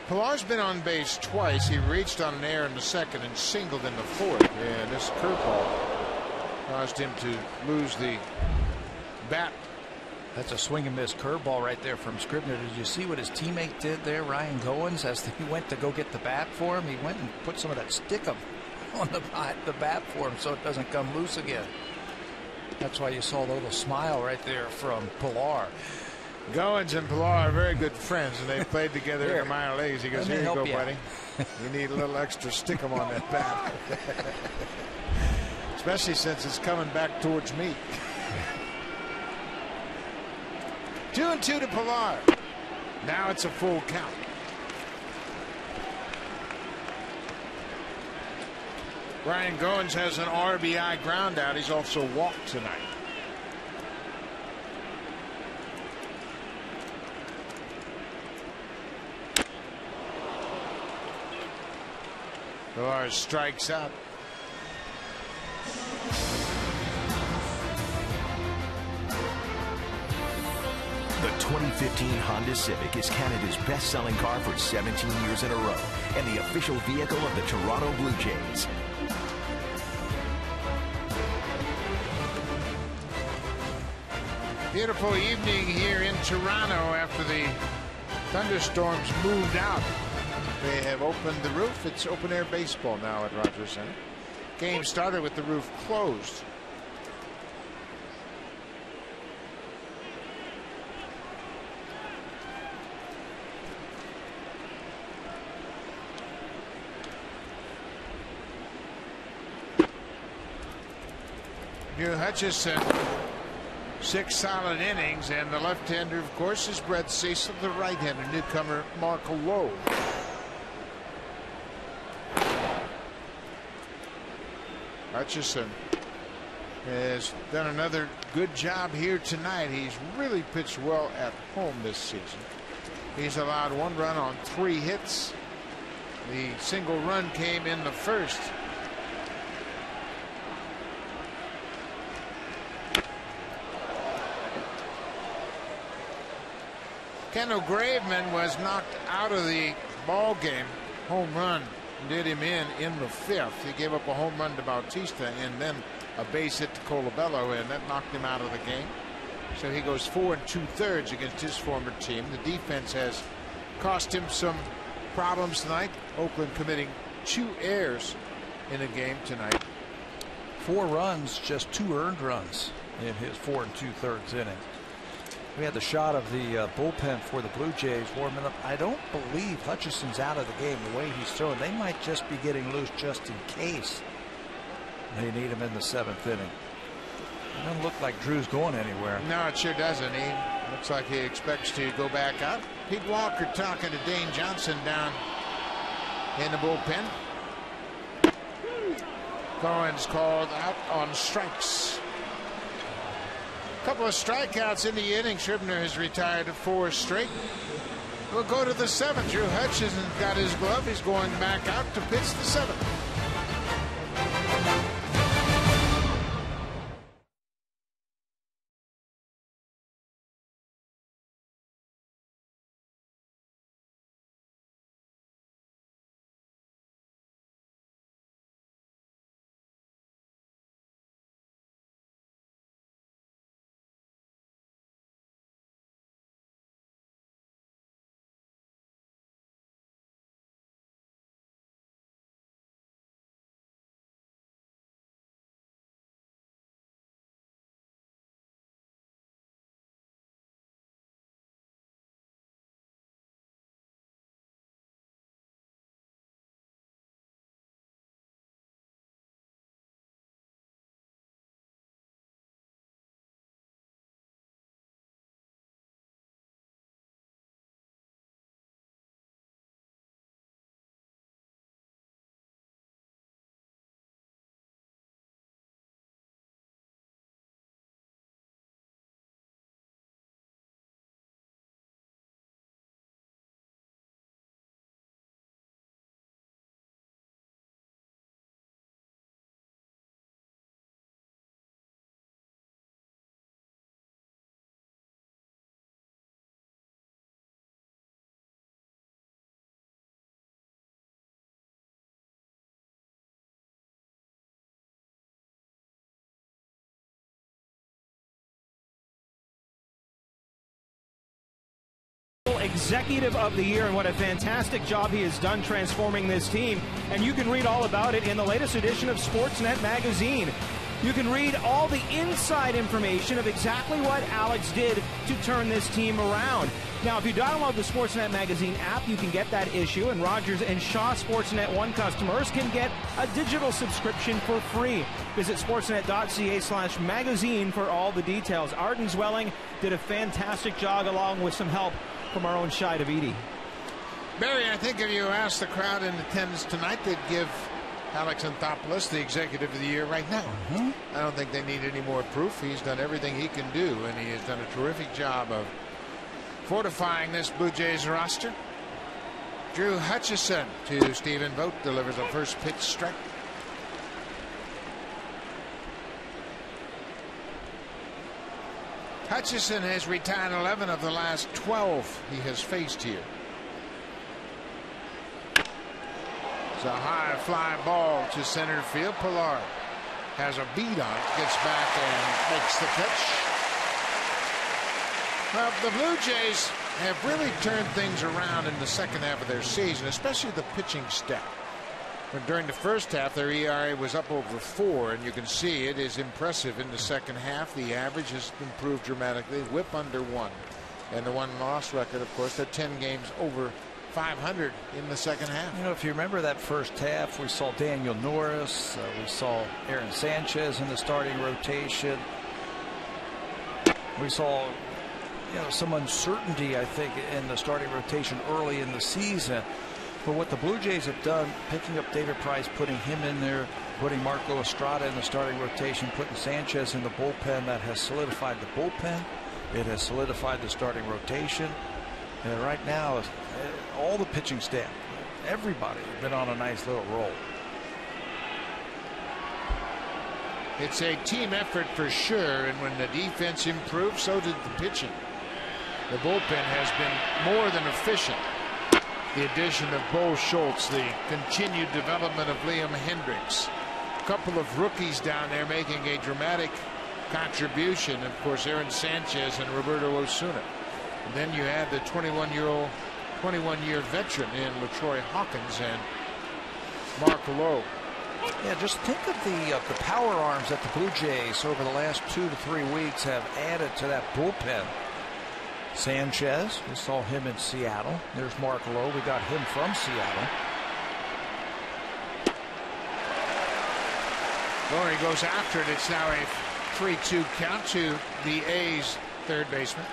Pilar's been on base twice. He reached on an error in the second and singled in the fourth. And this curveball caused him to lose the bat. That's a swing and miss curveball right there from Scribner. Did you see what his teammate did there, Ryan Goins, as he went to go get the bat for him? He went and put some of that stick on the bat for him so it doesn't come loose again. That's why you saw the little smile right there from Pilar. Goins and Pilar are very good friends, and they played together in the minor leagues. He goes, "Here you go, buddy. You need a little extra stick 'em on that bat." Especially since it's coming back towards me. 2-2 to Pilar. Now it's a full count. Ryan Goins has an RBI ground out. He's also walked tonight. Pilar strikes out. The 2015 Honda Civic is Canada's best-selling car for 17 years in a row and the official vehicle of the Toronto Blue Jays. Beautiful evening here in Toronto after the thunderstorms moved out. They have opened the roof. It's open-air baseball now at Rogers Center. Game started with the roof closed. Drew Hutchison, 6 solid innings, and the left-hander, of course, is Brett Cecil. The right-hander, newcomer Mark Lowe. Hutchison has done another good job here tonight. He's really pitched well at home this season. He's allowed 1 run on 3 hits. The single run came in the first. Kendall Graveman was knocked out of the ball game. Home run did him in the 5th. He gave up a home run to Bautista and then a base hit to Colabello, and that knocked him out of the game. So he goes 4 2/3 against his former team. The defense has cost him some problems tonight. Oakland committing 2 errors in a game tonight. 4 runs, just 2 earned runs in his 4 2/3 inning. We had the shot of the bullpen for the Blue Jays warming up. I don't believe Hutchison's out of the game the way he's throwing. They might just be getting loose just in case they need him in the 7th inning. It doesn't look like Drew's going anywhere. No, it sure doesn't. He looks like he expects to go back out. Pete Walker talking to Dane Johnson down in the bullpen. Cohen's called out on strikes. Couple of strikeouts in the inning. Scribner has retired 4 straight. We'll go to the 7th. Drew Hutchison got his glove. He's going back out to pitch the 7th. Executive of the Year, and what a fantastic job he has done transforming this team. And you can read all about it in the latest edition of Sportsnet magazine. You can read all the inside information of exactly what Alex did to turn this team around. Now, if you download the Sportsnet magazine app, you can get that issue, and Rogers and Shaw Sportsnet 1 customers can get a digital subscription for free. Visit sportsnet.ca/magazine for all the details. Arden Zwelling did a fantastic job along with some help from our own Shai Davidi. Barry, I think if you ask the crowd in attendance tonight, they'd give Alex Anthopoulos the Executive of the Year right now. I don't think they need any more proof. He's done everything he can do, and he has done a terrific job of fortifying this Blue Jays roster. Drew Hutchison to Stephen Vogt, delivers a first pitch strike. Hutchison has retired 11 of the last 12 he has faced here. It's a high fly ball to center field. Pilar has a beat on it, gets back and makes the catch. Well, the Blue Jays have really turned things around in the second half of their season, especially the pitching staff. But during the first half, their ERA was up over 4, and you can see it is impressive in the second half. The average has improved dramatically, whip under 1. And the one-loss record, of course, they're 10 games over 500 in the second half. You know, if you remember that first half, we saw Daniel Norris, we saw Aaron Sanchez in the starting rotation. We saw, some uncertainty, I think, in the starting rotation early in the season. But what the Blue Jays have done, picking up David Price, putting him in there, putting Marco Estrada in the starting rotation, putting Sanchez in the bullpen, that has solidified the bullpen. It has solidified the starting rotation. And right now, all the pitching staff, everybody has been on a nice little roll. It's a team effort for sure, and when the defense improved, so did the pitching. The bullpen has been more than efficient. The addition of Bo Schultz, the continued development of Liam Hendricks, a couple of rookies down there making a dramatic contribution. Of course, Aaron Sanchez and Roberto Osuna. And then you add the 21-year veteran in LaTroy Hawkins and Mark Lowe. Yeah, just think of the power arms that the Blue Jays over the last 2 to 3 weeks have added to that bullpen. Sanchez, we saw him in Seattle. There's Mark Lowe. We got him from Seattle. Lowry goes after it. It's now a 3-2 count to the A's third baseman.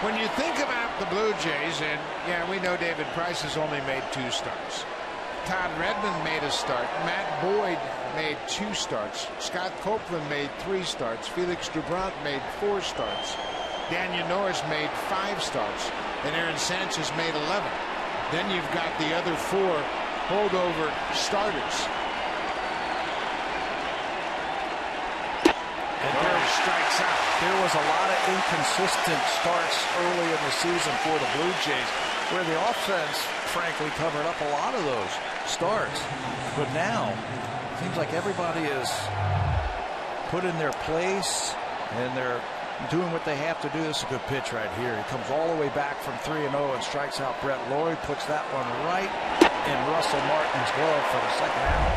When you think about the Blue Jays, and yeah, we know David Price has only made 2 starts. Todd Redmond made a start. Matt Boyd made 2 starts. Scott Copeland made 3 starts. Felix Doubront made 4 starts. Daniel Norris made 5 starts. And Aaron Sanchez made 11. Then you've got the other 4 holdover starters. And Murray strikes out. There was a lot of inconsistent starts early in the season for the Blue Jays, where the offense, frankly, covered up a lot of those starts. But now, it seems like everybody is put in their place, and they're doing what they have to do. This is a good pitch right here. He comes all the way back from 3-0 and strikes out Brett Lawrie, puts that one right in Russell Martin's glove for the second out.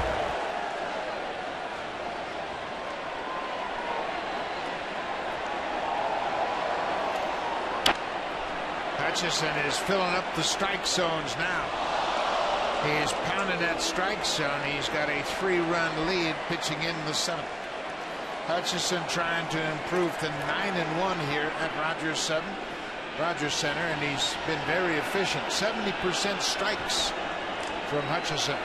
Hutchison is filling up the strike zones now. He is pounding that strike zone. He's got a 3-run lead pitching in the 7th. Hutchison trying to improve to 9-1 here at Rogers Center, and he's been very efficient. 70% strikes from Hutchison.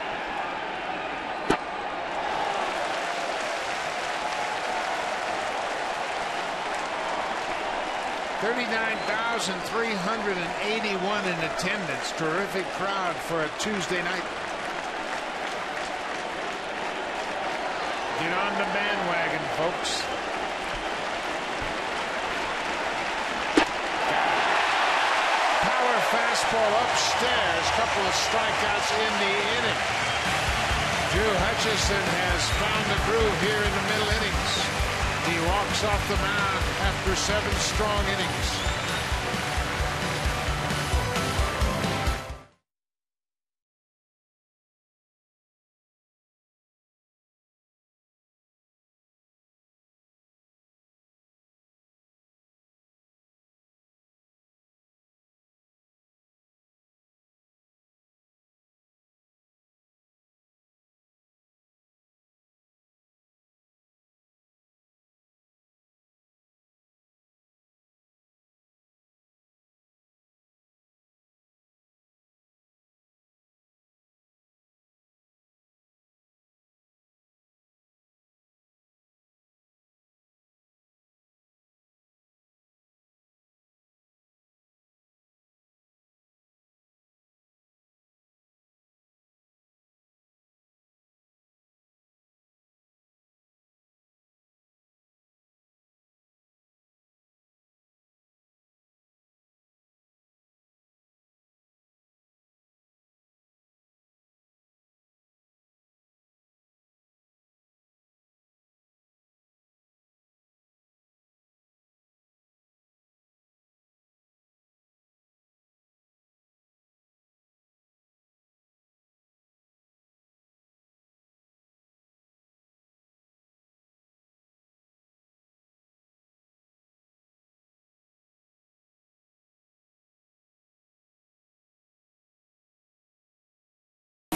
39,381 in attendance. Terrific crowd for a Tuesday night. Get on the bandwagon, folks. Power fastball fastball upstairs. Couple of strikeouts in the inning. Drew Hutchison has found the groove here in the middle innings. He walks off the mound after 7 strong innings.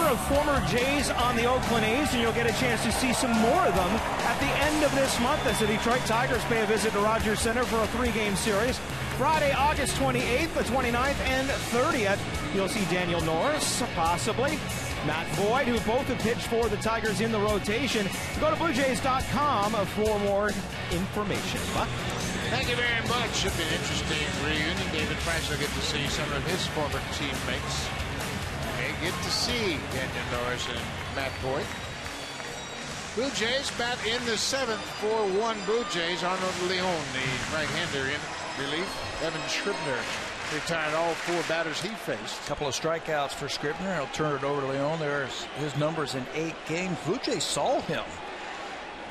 Of former Jays on the Oakland A's, and you'll get a chance to see some more of them at the end of this month as the Detroit Tigers pay a visit to Rogers Center for a 3-game series. Friday, August 28th, the 29th, and 30th. You'll see Daniel Norris, possibly Matt Boyd, who both have pitched for the Tigers in the rotation. Go to BlueJays.com for more information. Buck? Thank you very much. Should be an interesting reunion. David Price will get to see some of his former teammates. Get to see Daniel Norris and Matt Boyd. Blue Jays bat in the 7th for 1 Blue Jays. Arnold Leon, the right-hander, in relief. Evan Scribner retired all 4 batters he faced. A couple of strikeouts for Scribner. He'll turn it over to Leon. There's his numbers in 8 games. Blue Jays saw him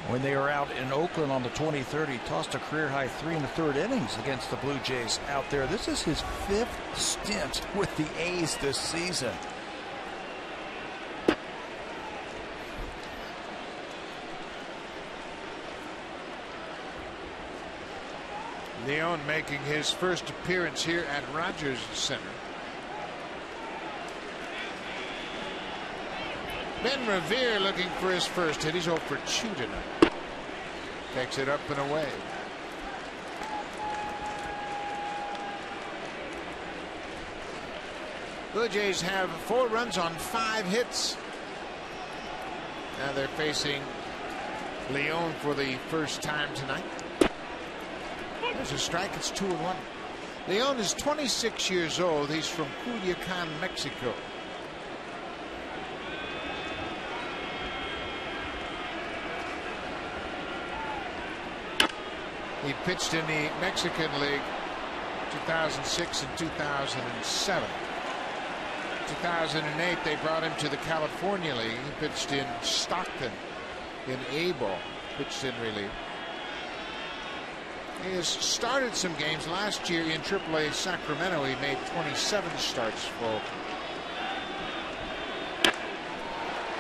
when they were out in Oakland on the 23rd. He tossed a career-high 3 1/3 innings against the Blue Jays out there. This is his 5th stint with the A's this season. Leon making his first appearance here at Rogers Center. Ben Revere looking for his first hit. He's 0 for 2 tonight. Takes it up and away. Blue Jays have 4 runs on 5 hits. Now they're facing Leon for the first time tonight. There's a strike. It's 2-1. Leon is 26 years old. He's from Culiacan, Mexico. He pitched in the Mexican League 2006 and 2007. 2008 they brought him to the California League. He pitched in Stockton in A-ball. Pitched in relief. He has started some games. Last year in AAA Sacramento, he made 27 starts for Oakland.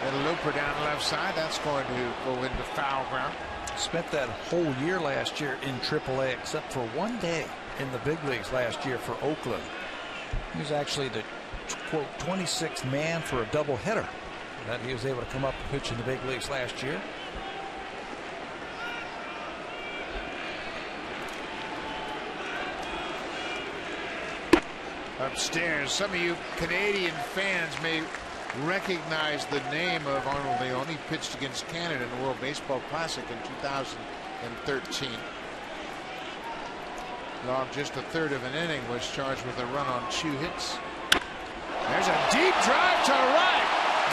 And a looper down the left side. That's going to go into foul ground. Spent that whole year last year in AAA, except for 1 day in the big leagues last year for Oakland. He was actually the, quote, 26th man for a doubleheader that he was able to come up and pitch in the big leagues last year. Upstairs, some of you Canadian fans may recognize the name of Arnold Leon. He pitched against Canada in the World Baseball Classic in 2013. Logged just a 1/3 of an inning, was charged with a run on 2 hits. There's a deep drive to right.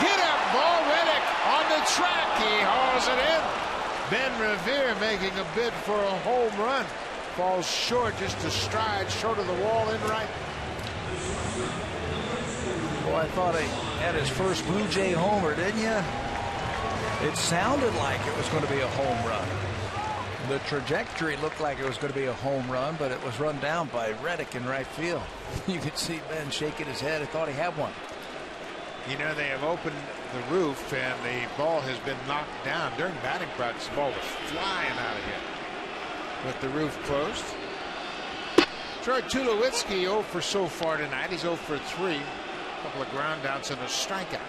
Get up, ball. Reddick on the track. He hauls it in. Ben Revere making a bid for a home run. Falls short, just a stride short of the wall in right. Well, I thought he had his first Blue Jay homer, didn't you? It sounded like it was going to be a home run. The trajectory looked like it was going to be a home run, but it was run down by Reddick in right field. You could see Ben shaking his head. I thought he had one. You know, they have opened the roof, and the ball has been knocked down. During batting practice, the ball was flying out of here. With the roof closed. Troy Tulowitzki 0 for so far tonight. He's 0 for 3. A couple of ground outs and a strikeout.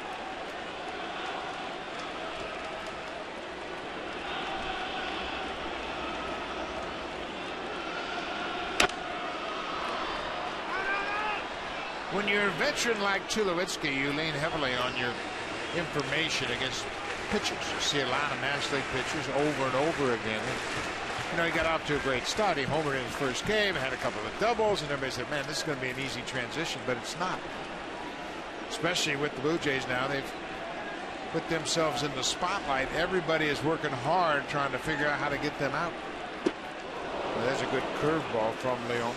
When you're a veteran like Tulowitzki, you lean heavily on your information against pitchers. You see a lot of National League pitchers over and over again. You know, he got off to a great start. He homered in his first game, had a couple of doubles, and everybody said, man, this is going to be an easy transition, but it's not. Especially with the Blue Jays now. They've put themselves in the spotlight. Everybody is working hard trying to figure out how to get them out. Well, there's a good curveball from Leon.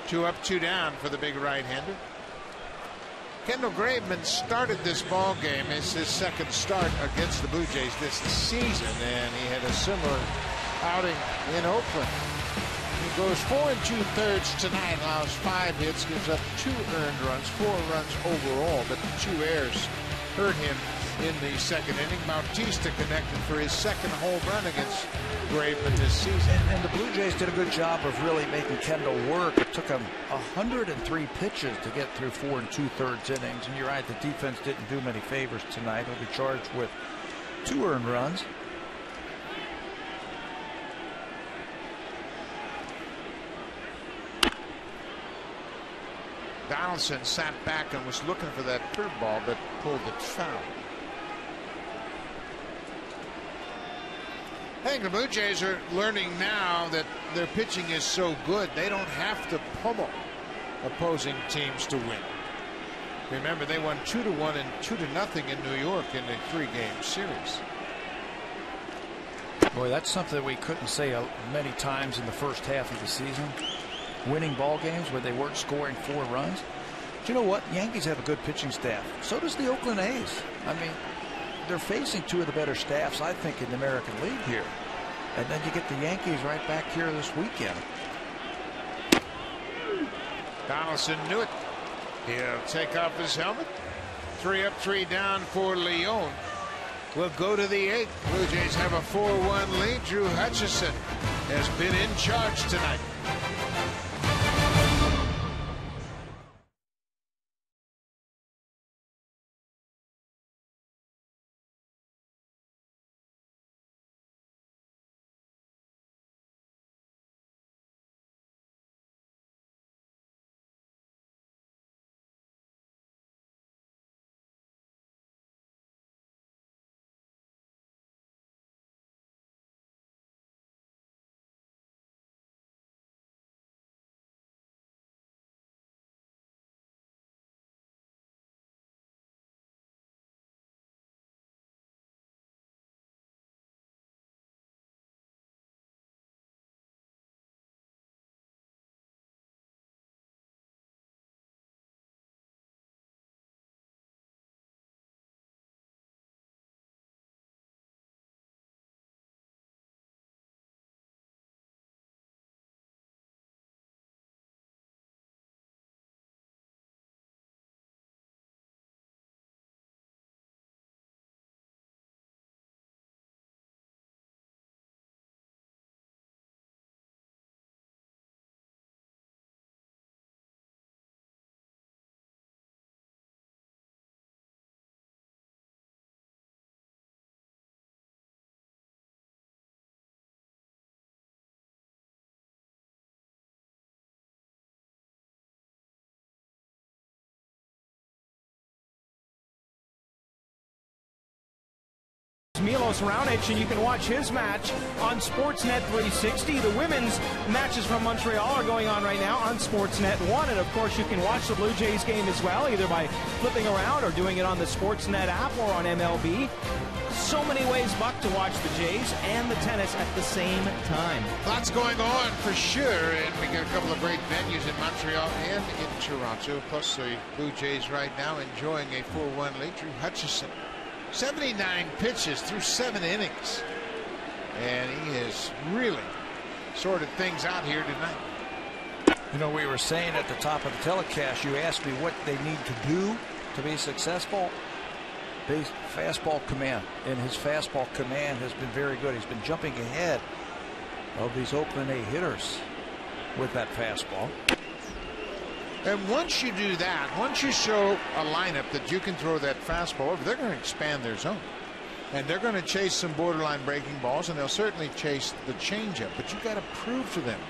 2 up, 2 down for the big right-hander. Kendall Graveman started this ball game. It's his second start against the Blue Jays this season, and he had a similar outing in Oakland. He goes 4 2/3 tonight, allows 5 hits, gives up 2 earned runs, 4 runs overall, but the 2 errors hurt him in the second inning. Bautista connected for his second home run against Graveman this season. And the Blue Jays did a good job of really making Kendall work. It took him 103 pitches to get through 4 2/3 innings. And you're right, the defense didn't do many favors tonight. He'll be charged with 2 earned runs. Donaldson sat back and was looking for that curveball, but pulled it foul. I think the Blue Jays are learning now that their pitching is so good they don't have to pummel opposing teams to win. Remember, they won 2-1 and 2-0 in New York in a 3-game series. Boy, that's something we couldn't say many times in the first half of the season. Winning ball games where they weren't scoring 4 runs. But you know what? Yankees have a good pitching staff. So does the Oakland A's. I mean, they're facing 2 of the better staffs, I think, in the American League here. And then you get the Yankees right back here this weekend. Donaldson knew it. He'll take off his helmet. 3 up, 3 down for Leon. We'll go to the 8th. Blue Jays have a 4-1 lead. Drew Hutchison has been in charge tonight. Carlos Raonic, and you can watch his match on Sportsnet 360. The women's matches from Montreal are going on right now on Sportsnet 1, and of course you can watch the Blue Jays game as well, either by flipping around or doing it on the Sportsnet app or on MLB. So many ways, Buck, to watch the Jays and the tennis at the same time. Lots going on for sure, and we got a couple of great venues in Montreal and in Toronto. Plus the Blue Jays right now enjoying a 4-1 lead. Drew Hutchison, 79 pitches through 7 innings, and he has really sorted things out here tonight. You know, we were saying at the top of the telecast, you asked me what they need to do to be successful. Fastball command, and his fastball command has been very good. He's been jumping ahead of these Oakland A hitters with that fastball. And once you do that, once you show a lineup that you can throw that fastball over, they're going to expand their zone, and they're going to chase some borderline breaking balls, and they'll certainly chase the changeup. But you got to prove to them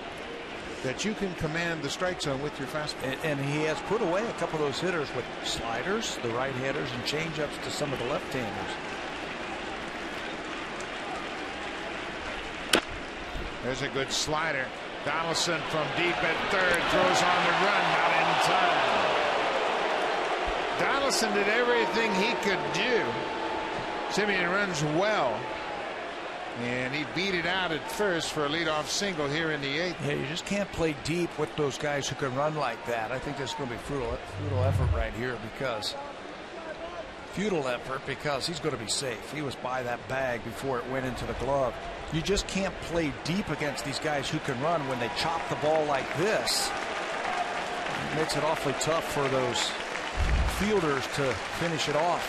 that you can command the strike zone with your fastball. And he has put away a couple of those hitters with sliders, the right hitters, and changeups to some of the left-handers. There's a good slider. Donaldson from deep at third throws on the run, not in time. Donaldson did everything he could do. Simeon runs well, and he beat it out at first for a leadoff single here in the 8th. Yeah, you just can't play deep with those guys who can run like that. I think there's going to be futile effort right here, because he's going to be safe. He was by that bag before it went into the glove. You just can't play deep against these guys who can run when they chop the ball like this. It makes it awfully tough for those fielders to finish it off.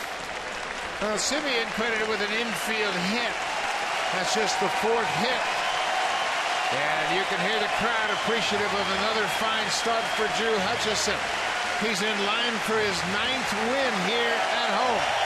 Well, Simeon credited with an infield hit. That's just the 4th hit. And you can hear the crowd appreciative of another fine start for Drew Hutchison. He's in line for his 9th win here at home.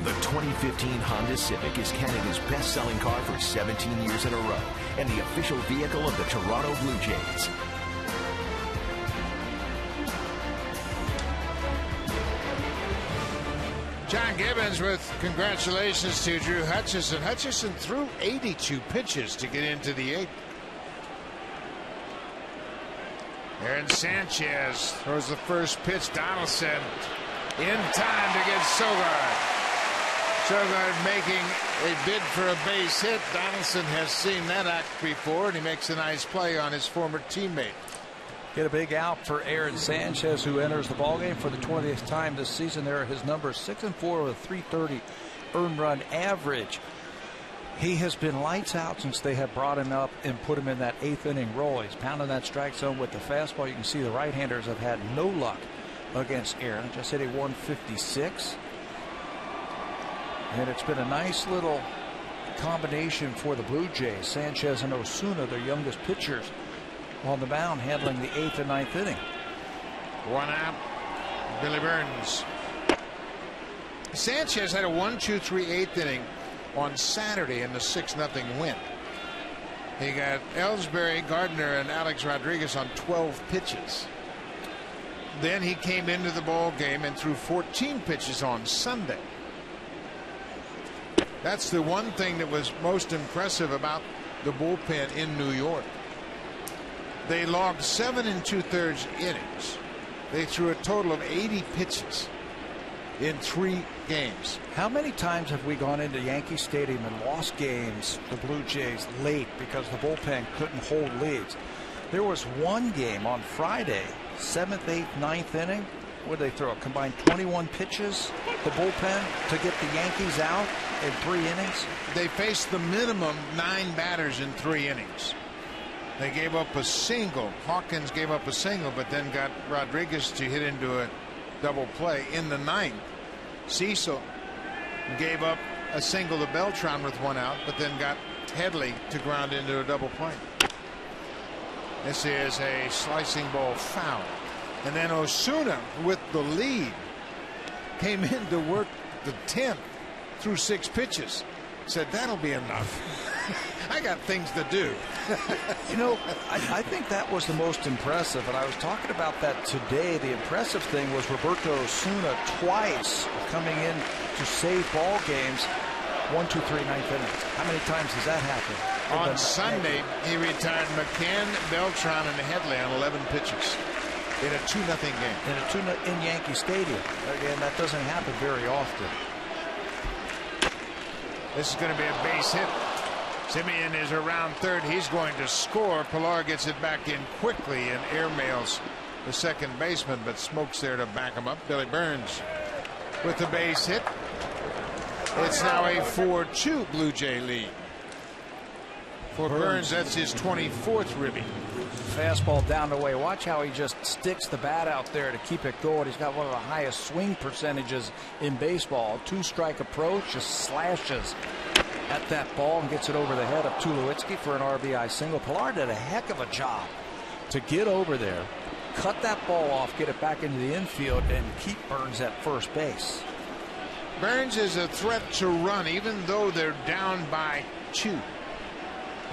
The 2015 Honda Civic is Canada's best-selling car for 17 years in a row and the official vehicle of the Toronto Blue Jays. John Gibbons with congratulations to Drew Hutchison. Hutchison threw 82 pitches to get into the 8th. Aaron Sanchez throws the first pitch. Donaldson in time to get Sogard. Sogard making a bid for a base hit. Donaldson has seen that act before, and he makes a nice play on his former teammate. Get a big out for Aaron Sanchez, who enters the ballgame for the 20th time this season. There are his numbers: 6-4 with a .330 earned run average. He has been lights out since they have brought him up and put him in that 8th inning role. He's pounding that strike zone with the fastball. You can see the right-handers have had no luck against Aaron. Just hit a 156. And it's been a nice little combination for the Blue Jays. Sanchez and Osuna, their youngest pitchers, on the mound handling the 8th and 9th inning. 1 out. Billy Burns. Sanchez had a 1-2-3 8th inning on Saturday in the 6-0 win. He got Ellsbury, Gardner, and Alex Rodriguez on 12 pitches. Then he came into the ball game and threw 14 pitches on Sunday. That's the one thing that was most impressive about the bullpen in New York. They logged 7 2/3 innings. They threw a total of 80 pitches in 3 games. How many times have we gone into Yankee Stadium and lost games, the Blue Jays, late because the bullpen couldn't hold leads? There was one game on Friday, 7th, 8th, 9th inning, where they throw a combined 21 pitches, the bullpen, to get the Yankees out in 3 innings. They faced the minimum 9 batters in 3 innings. They gave up a single. Hawkins gave up a single, but then got Rodriguez to hit into a double play in the 9th. Cecil gave up a single to Beltran with 1 out, but then got Headley to ground into a double play. This is a slicing ball foul. And then Osuna, with the lead, came in to work the 10th through 6 pitches. Said, that'll be enough. I got things to do. You know, I think that was the most impressive, and I was talking about that today. The impressive thing was Roberto Osuna twice coming in to save ball games. 1, 2, 3, 9th inning. How many times has that happened? On Sunday, he retired McCann, Beltran, and Headley on 11 pitches in a 2-0 game. In Yankee Stadium. Again, that doesn't happen very often. This is going to be a base hit. Simeon is around third. He's going to score. Pilar gets it back in quickly and airmails the second baseman, but Smoke's there to back him up. Billy Burns with the base hit. It's now a 4-2 Blue Jay lead. For Burns, that's his 24th ribby. Fastball down the way. Watch how he just sticks the bat out there to keep it going. He's got one of the highest swing percentages in baseball. 2-strike approach, just slashes at that ball and gets it over the head of Tulowitzki for an RBI single. Pilar did a heck of a job to get over there, cut that ball off, get it back into the infield, and keep Burns at first base. Burns is a threat to run even though they're down by 2.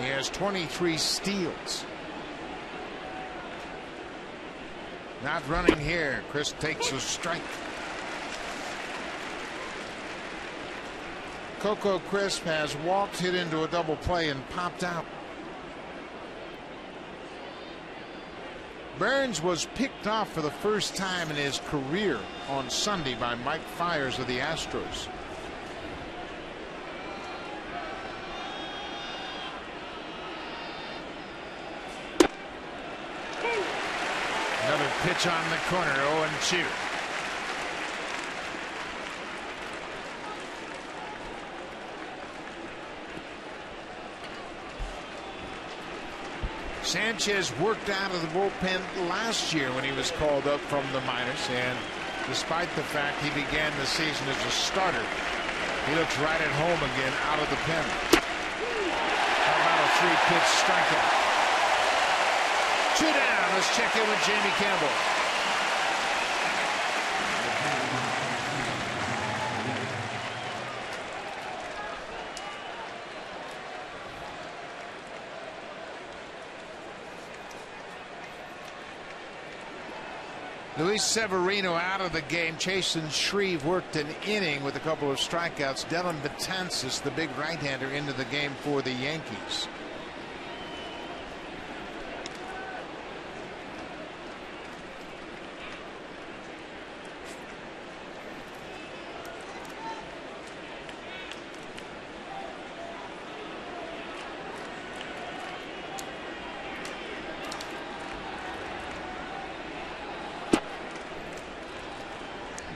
He has 23 steals. Not running here. Chris takes a strike. Coco Crisp has walked, hit into a double play, and popped out. Burns was picked off for the first time in his career on Sunday by Mike Fiers of the Astros. Another pitch on the corner, 0-2. Sanchez worked out of the bullpen last year when he was called up from the minors, and despite the fact he began the season as a starter, he looks right at home again out of the pen. How about a 3-pitch strikeout? 2 down. Let's check in with Jamie Campbell. Luis Severino out of the game. Chasen Shreve worked an inning with a couple of strikeouts. Dylan Betances, the big right-hander, into the game for the Yankees.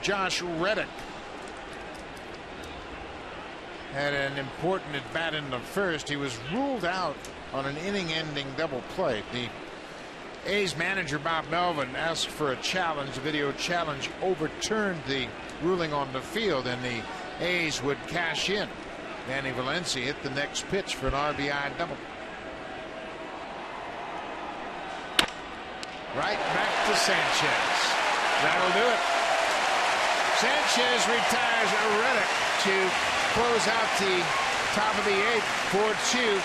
Josh Reddick had an important at bat in the first. He was ruled out on an inning-ending double play. The A's manager Bob Melvin asked for a challenge, a video challenge, overturned the ruling on the field, and the A's would cash in. Danny Valencia hit the next pitch for an RBI double. Right back to Sanchez. That'll do it. Sanchez retires Reddick to close out the top of the 8th, 4-2.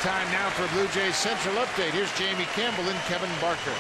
Time now for Blue Jays Central Update. Here's Jamie Campbell and Kevin Barker.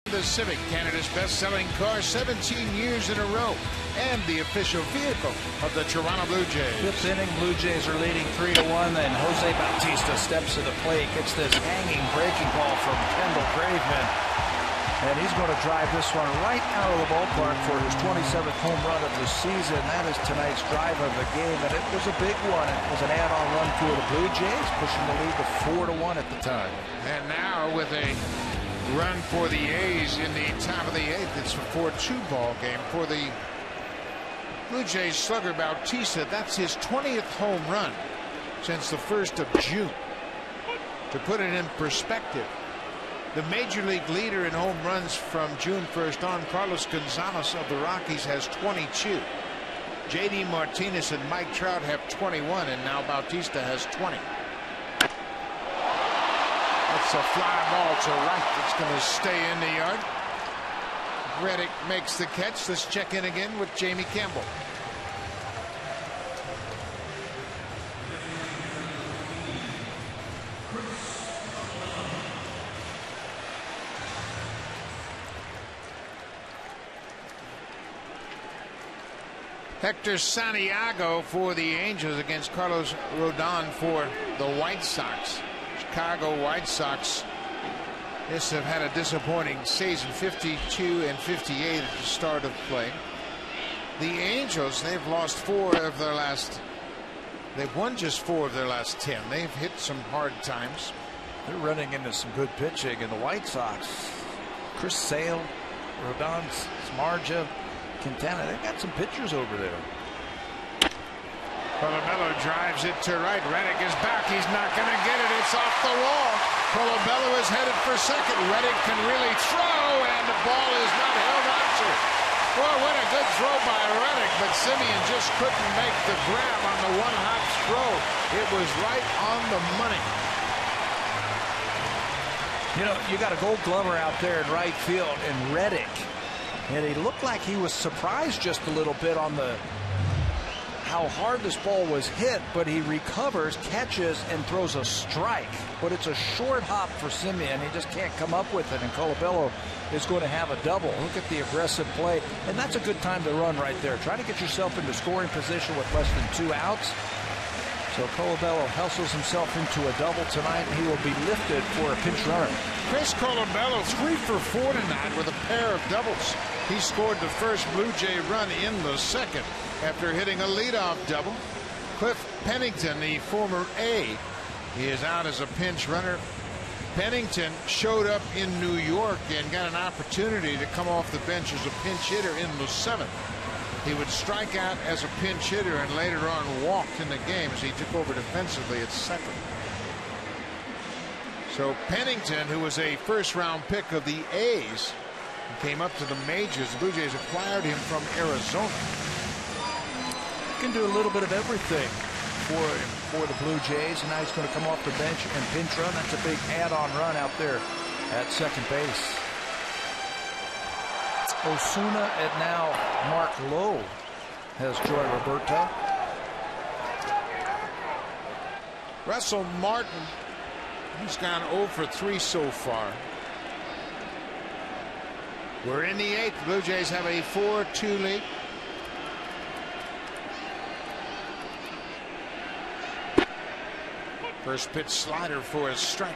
The Civic, Canada's best-selling car 17 years in a row, and the official vehicle of the Toronto Blue Jays. 5th inning, Blue Jays are leading 3-1. Then Jose Bautista steps to the plate, gets this hanging breaking ball from Kendall Graveman, and he's going to drive this one right out of the ballpark for his 27th home run of the season. That is tonight's drive of the game, and it was a big one. It was an add-on run for the Blue Jays, pushing the lead to 4-1 at the time. And now with a run for the A's in the top of the 8th. It's a 4-2 ball game for the Blue Jays slugger Bautista. That's his 20th home run since the 1st of June. To put it in perspective, the major league leader in home runs from June 1st on, Carlos Gonzalez of the Rockies, has 22. J.D. Martinez and Mike Trout have 21, and now Bautista has 20. It's a fly ball to right. It's going to stay in the yard. Reddick makes the catch. Let's check in again with Jamie Campbell. Hector Santiago for the Angels against Carlos Rodon for the White Sox. Chicago White Sox just have had a disappointing season, 52 and 58 at the start of play. The Angels, they've lost 4 of their last, they've won just 4 of their last 10. They've hit some hard times. They're running into some good pitching, and the White Sox, Chris Sale, Rodon, Smarja, Quintana, they've got some pitchers over there. Colabello drives it to right. Reddick is back. He's not going to get it. It's off the wall. Colabello is headed for second. Reddick can really throw, and the ball is not held on to. Boy, what a good throw by Reddick, but Simeon just couldn't make the grab on the one-hop throw. It was right on the money. You know, you got a Gold Glover out there in right field, and Reddick, and he looked like he was surprised just a little bit on how hard this ball was hit, but he recovers, catches, and throws a strike. But it's a short hop for Simeon. He just can't come up with it, and Colabello is going to have a double. Look at the aggressive play, and that's a good time to run right there. Try to get yourself into scoring position with less than 2 outs. So Colabello hustles himself into a double tonight, and he will be lifted for a pinch runner. Chris Colabello 3 for 4 tonight with a pair of doubles. He scored the first Blue Jay run in the second after hitting a leadoff double. Cliff Pennington, the former A, he is out as a pinch runner. Pennington showed up in New York and got an opportunity to come off the bench as a pinch hitter in the seventh. He would strike out as a pinch hitter and later on walked in the game as he took over defensively at second. So Pennington, who was a first-round pick of the A's, came up to the majors. The Blue Jays acquired him from Arizona. Can do a little bit of everything for the Blue Jays, and now he's going to come off the bench and pinch run. That's a big add-on run out there at second base. Osuna and now Mark Lowe has Joy Roberto. Russell Martin, he's gone 0 for 3 so far. We're in the eighth. Blue Jays have a 4-2 lead. First pitch slider for a strike.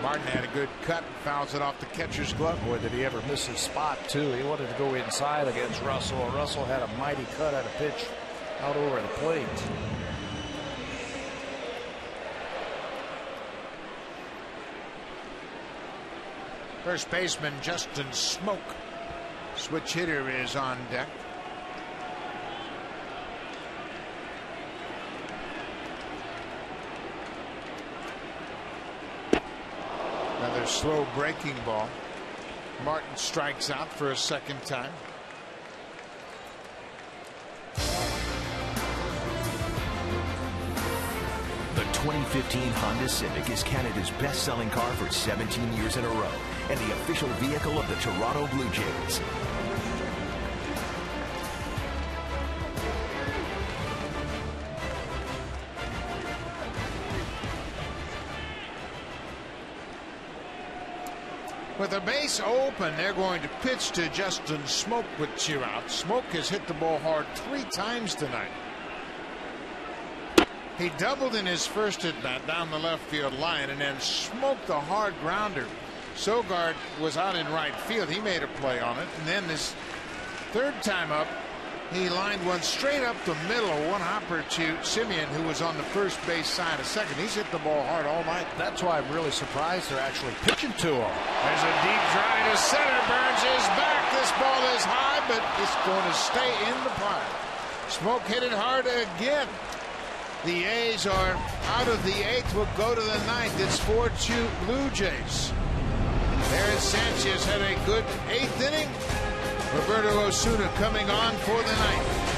Martin had a good cut, fouls it off the catcher's glove. Boy, did he ever miss his spot, too. He wanted to go inside against Russell. Russell had a mighty cut at a pitch out over the plate. First baseman Justin Smoke, switch hitter, is on deck. Another slow breaking ball. Martin strikes out for a second time. The 2015 Honda Civic is Canada's best-selling car for 17 years in a row and the official vehicle of the Toronto Blue Jays. With the base open, they're going to pitch to Justin Smoke with 2 outs. Smoke has hit the ball hard 3 times tonight. He doubled in his first at bat down the left field line and then smoked a hard grounder. Sogard was out in right field. He made a play on it. And then this third time up, he lined one straight up the middle, one hopper to Simeon, who was on the first base side of second. He's hit the ball hard all night. That's why I'm really surprised they're actually pitching to him. There's a deep drive to center. Burns is back. This ball is high, but it's going to stay in the pile. Smoke hit it hard again. The A's are out of the eighth. Will go to the ninth. It's 4-2 Blue Jays. Aaron Sanchez had a good eighth inning. Roberto Osuna coming on for the ninth.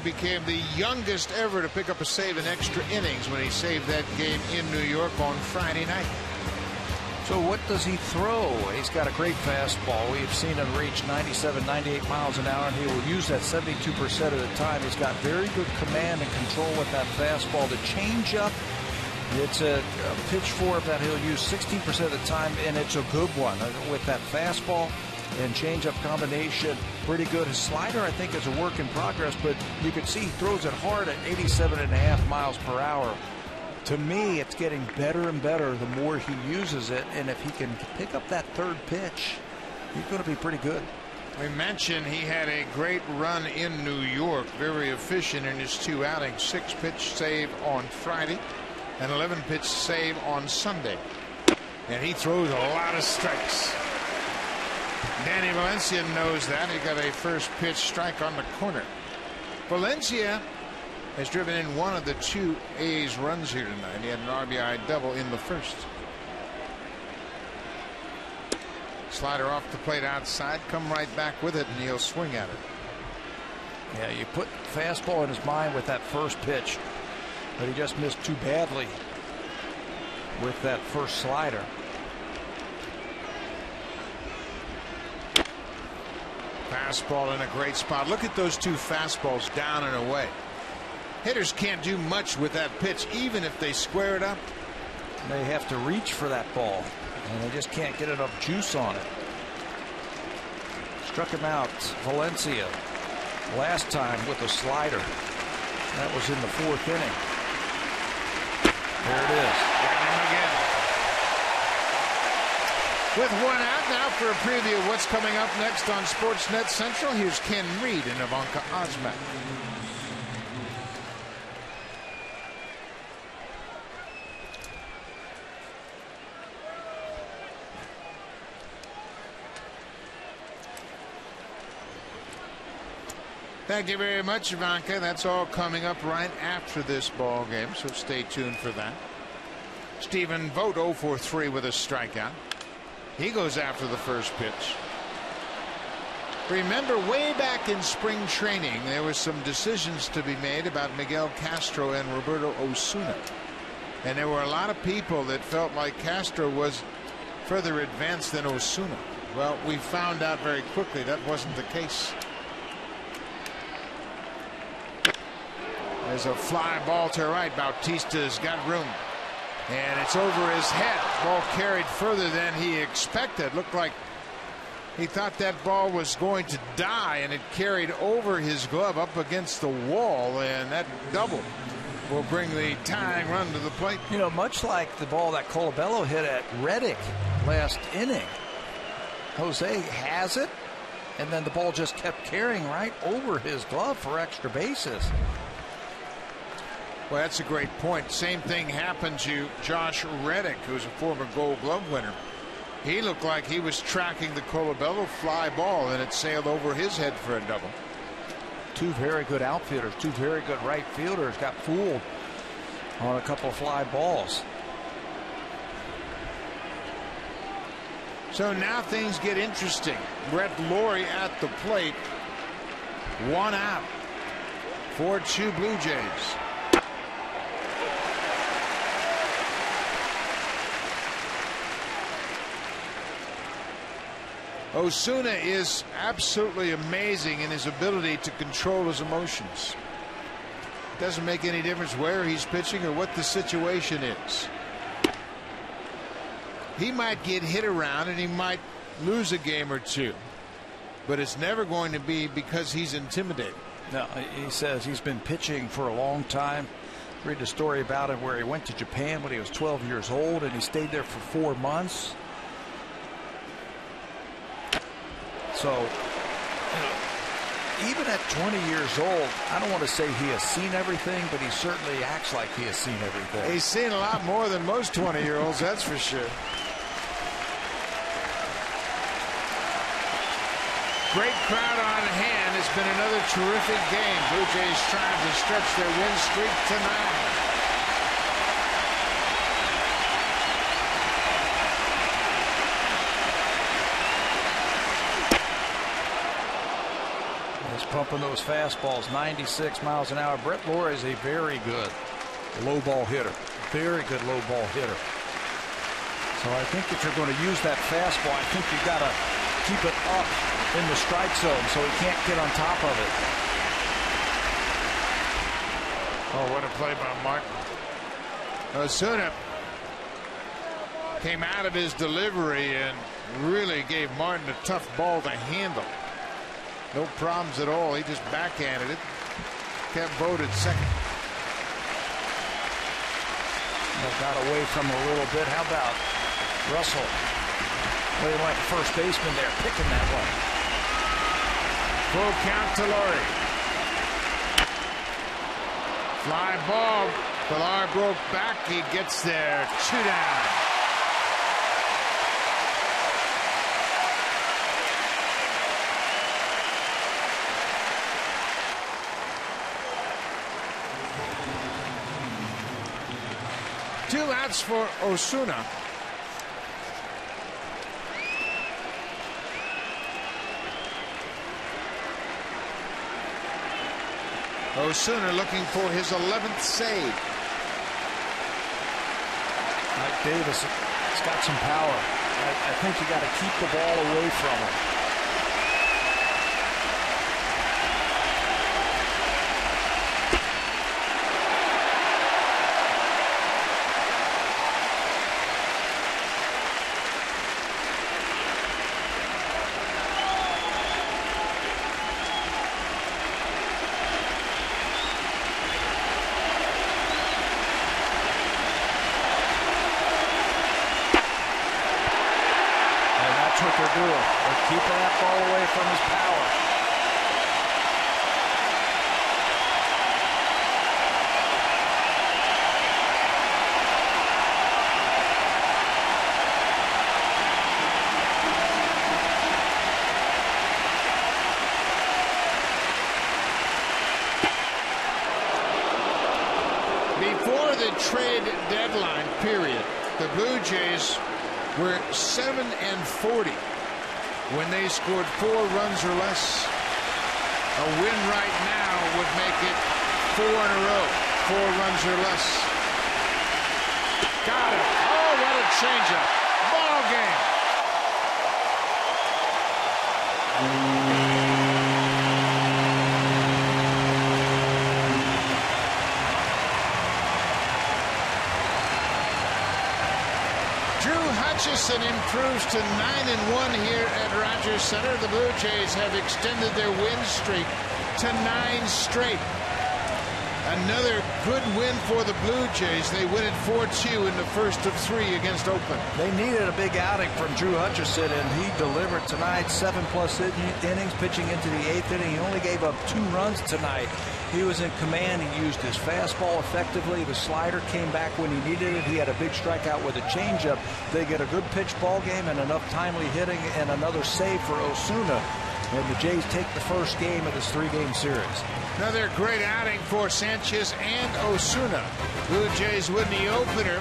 became the youngest ever to pick up a save in extra innings when he saved that game in New York on Friday night. So what does he throw? He's got a great fastball. We've seen him reach 97, 98 miles an hour, and he will use that 72% of the time. He's got very good command and control with that fastball. The changeup, it's a pitch for him that he'll use 16% of the time, and it's a good one. With that fastball and changeup combination, pretty good. His slider, I think, is a work in progress, but you can see he throws it hard at 87.5 miles per hour. To me, it's getting better and better the more he uses it, and if he can pick up that third pitch, he's going to be pretty good. We mentioned he had a great run in New York, very efficient in his 2 outings. 6-pitch save on Friday, and 11-pitch save on Sunday. And he throws a lot of strikes. Danny Valencia knows that. He got a first pitch strike on the corner. Valencia has driven in one of the 2 A's runs here tonight. He had an RBI double in the first. Slider off the plate outside, come right back with it, and he'll swing at it. Yeah, you put fastball in his mind with that first pitch, but he just missed too badly with that first slider. Fastball in a great spot. Look at those 2 fastballs down and away. Hitters can't do much with that pitch, even if they square it up. They have to reach for that ball, and they just can't get enough juice on it. Struck him out, Valencia, last time with a slider. That was in the 4th inning. There it is. Got him again. With 1 out now for a preview of what's coming up next on Sportsnet Central. Here's Ken Reed and Ivanka Osmak. Thank you very much, Ivanka. That's all coming up right after this ball game, so stay tuned for that. Stephen Vogt 0 for 3 with a strikeout. He goes after the first pitch. Remember, way back in spring training, there was some decisions to be made about Miguel Castro and Roberto Osuna. And there were a lot of people that felt like Castro was further advanced than Osuna. Well, we found out very quickly that wasn't the case. There's a fly ball to right. Bautista's got room. And it's over his head. Ball carried further than he expected. Looked like he thought that ball was going to die, and it carried over his glove up against the wall, and that double will bring the tying run to the plate. You know, much like the ball that Colabello hit at Reddick last inning. Jose has it, and then the ball just kept carrying right over his glove for extra bases. Well, that's a great point. Same thing happened to Josh Reddick, who's a former Gold Glove winner. He looked like he was tracking the Colabello fly ball, and it sailed over his head for a double. 2 very good outfielders, 2 very good right fielders got fooled on a couple of fly balls. So now things get interesting. Brett Lawrie at the plate. 1 out. 4-2 Blue Jays. Osuna is absolutely amazing in his ability to control his emotions. It doesn't make any difference where he's pitching or what the situation is. He might get hit around and he might lose a game or 2, but it's never going to be because he's intimidated. No, he says he's been pitching for a long time. Read a story about him where he went to Japan when he was 12 years old, and he stayed there for 4 months. So, even at 20 years old, I don't want to say he has seen everything, but he certainly acts like he has seen everything. He's seen a lot more than most 20-year-olds, that's for sure. Great crowd on hand. It's been another terrific game. Blue Jays trying to stretch their win streak to 9. pumping those fastballs, 96 miles an hour. Brett Lawrie is a very good low ball hitter. Very good low ball hitter. So I think if you're going to use that fastball, I think you've got to keep it up in the strike zone so he can't get on top of it. Oh, what a play by Martin. Osuna came out of his delivery and really gave Martin a tough ball to handle. No problems at all. He just backhanded it. Kept Vogt at second. Got away from him a little bit. How about Russell? Playing like a first baseman there, picking that one. Full count to Lawrie. Fly ball. Pilar broke back. He gets there. 2 down. Two outs for Osuna. Osuna looking for his 11th save. Mike Davis has got some power. I think you got to keep the ball away from him. They're keeping that ball away from his power. Before the trade deadline period, the Blue Jays were 7-40 when they scored 4 runs or less. A win right now would make it 4 in a row, 4 runs or less. Got it. Oh, what a changeup. Ball game. Hutchison improves to 9-1 here at Rogers Center. The Blue Jays have extended their win streak to 9 straight. Another good win for the Blue Jays. They win it 4-2 in the first of 3 against Oakland. They needed a big outing from Drew Hutchison, and he delivered tonight. 7+ innings, pitching into the 8th inning. He only gave up 2 runs tonight. He was in command. He used his fastball effectively. The slider came back when he needed it. He had a big strikeout with a changeup. They get a good pitch ball game and enough timely hitting and another save for Osuna. And the Jays take the first game of this 3-game series. Another great outing for Sanchez and Osuna. Blue Jays win the opener.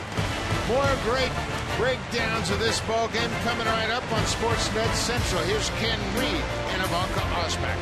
More great breakdowns of this ball game coming right up on Sportsnet Central. Here's Ken Reed and Ivanka Osback.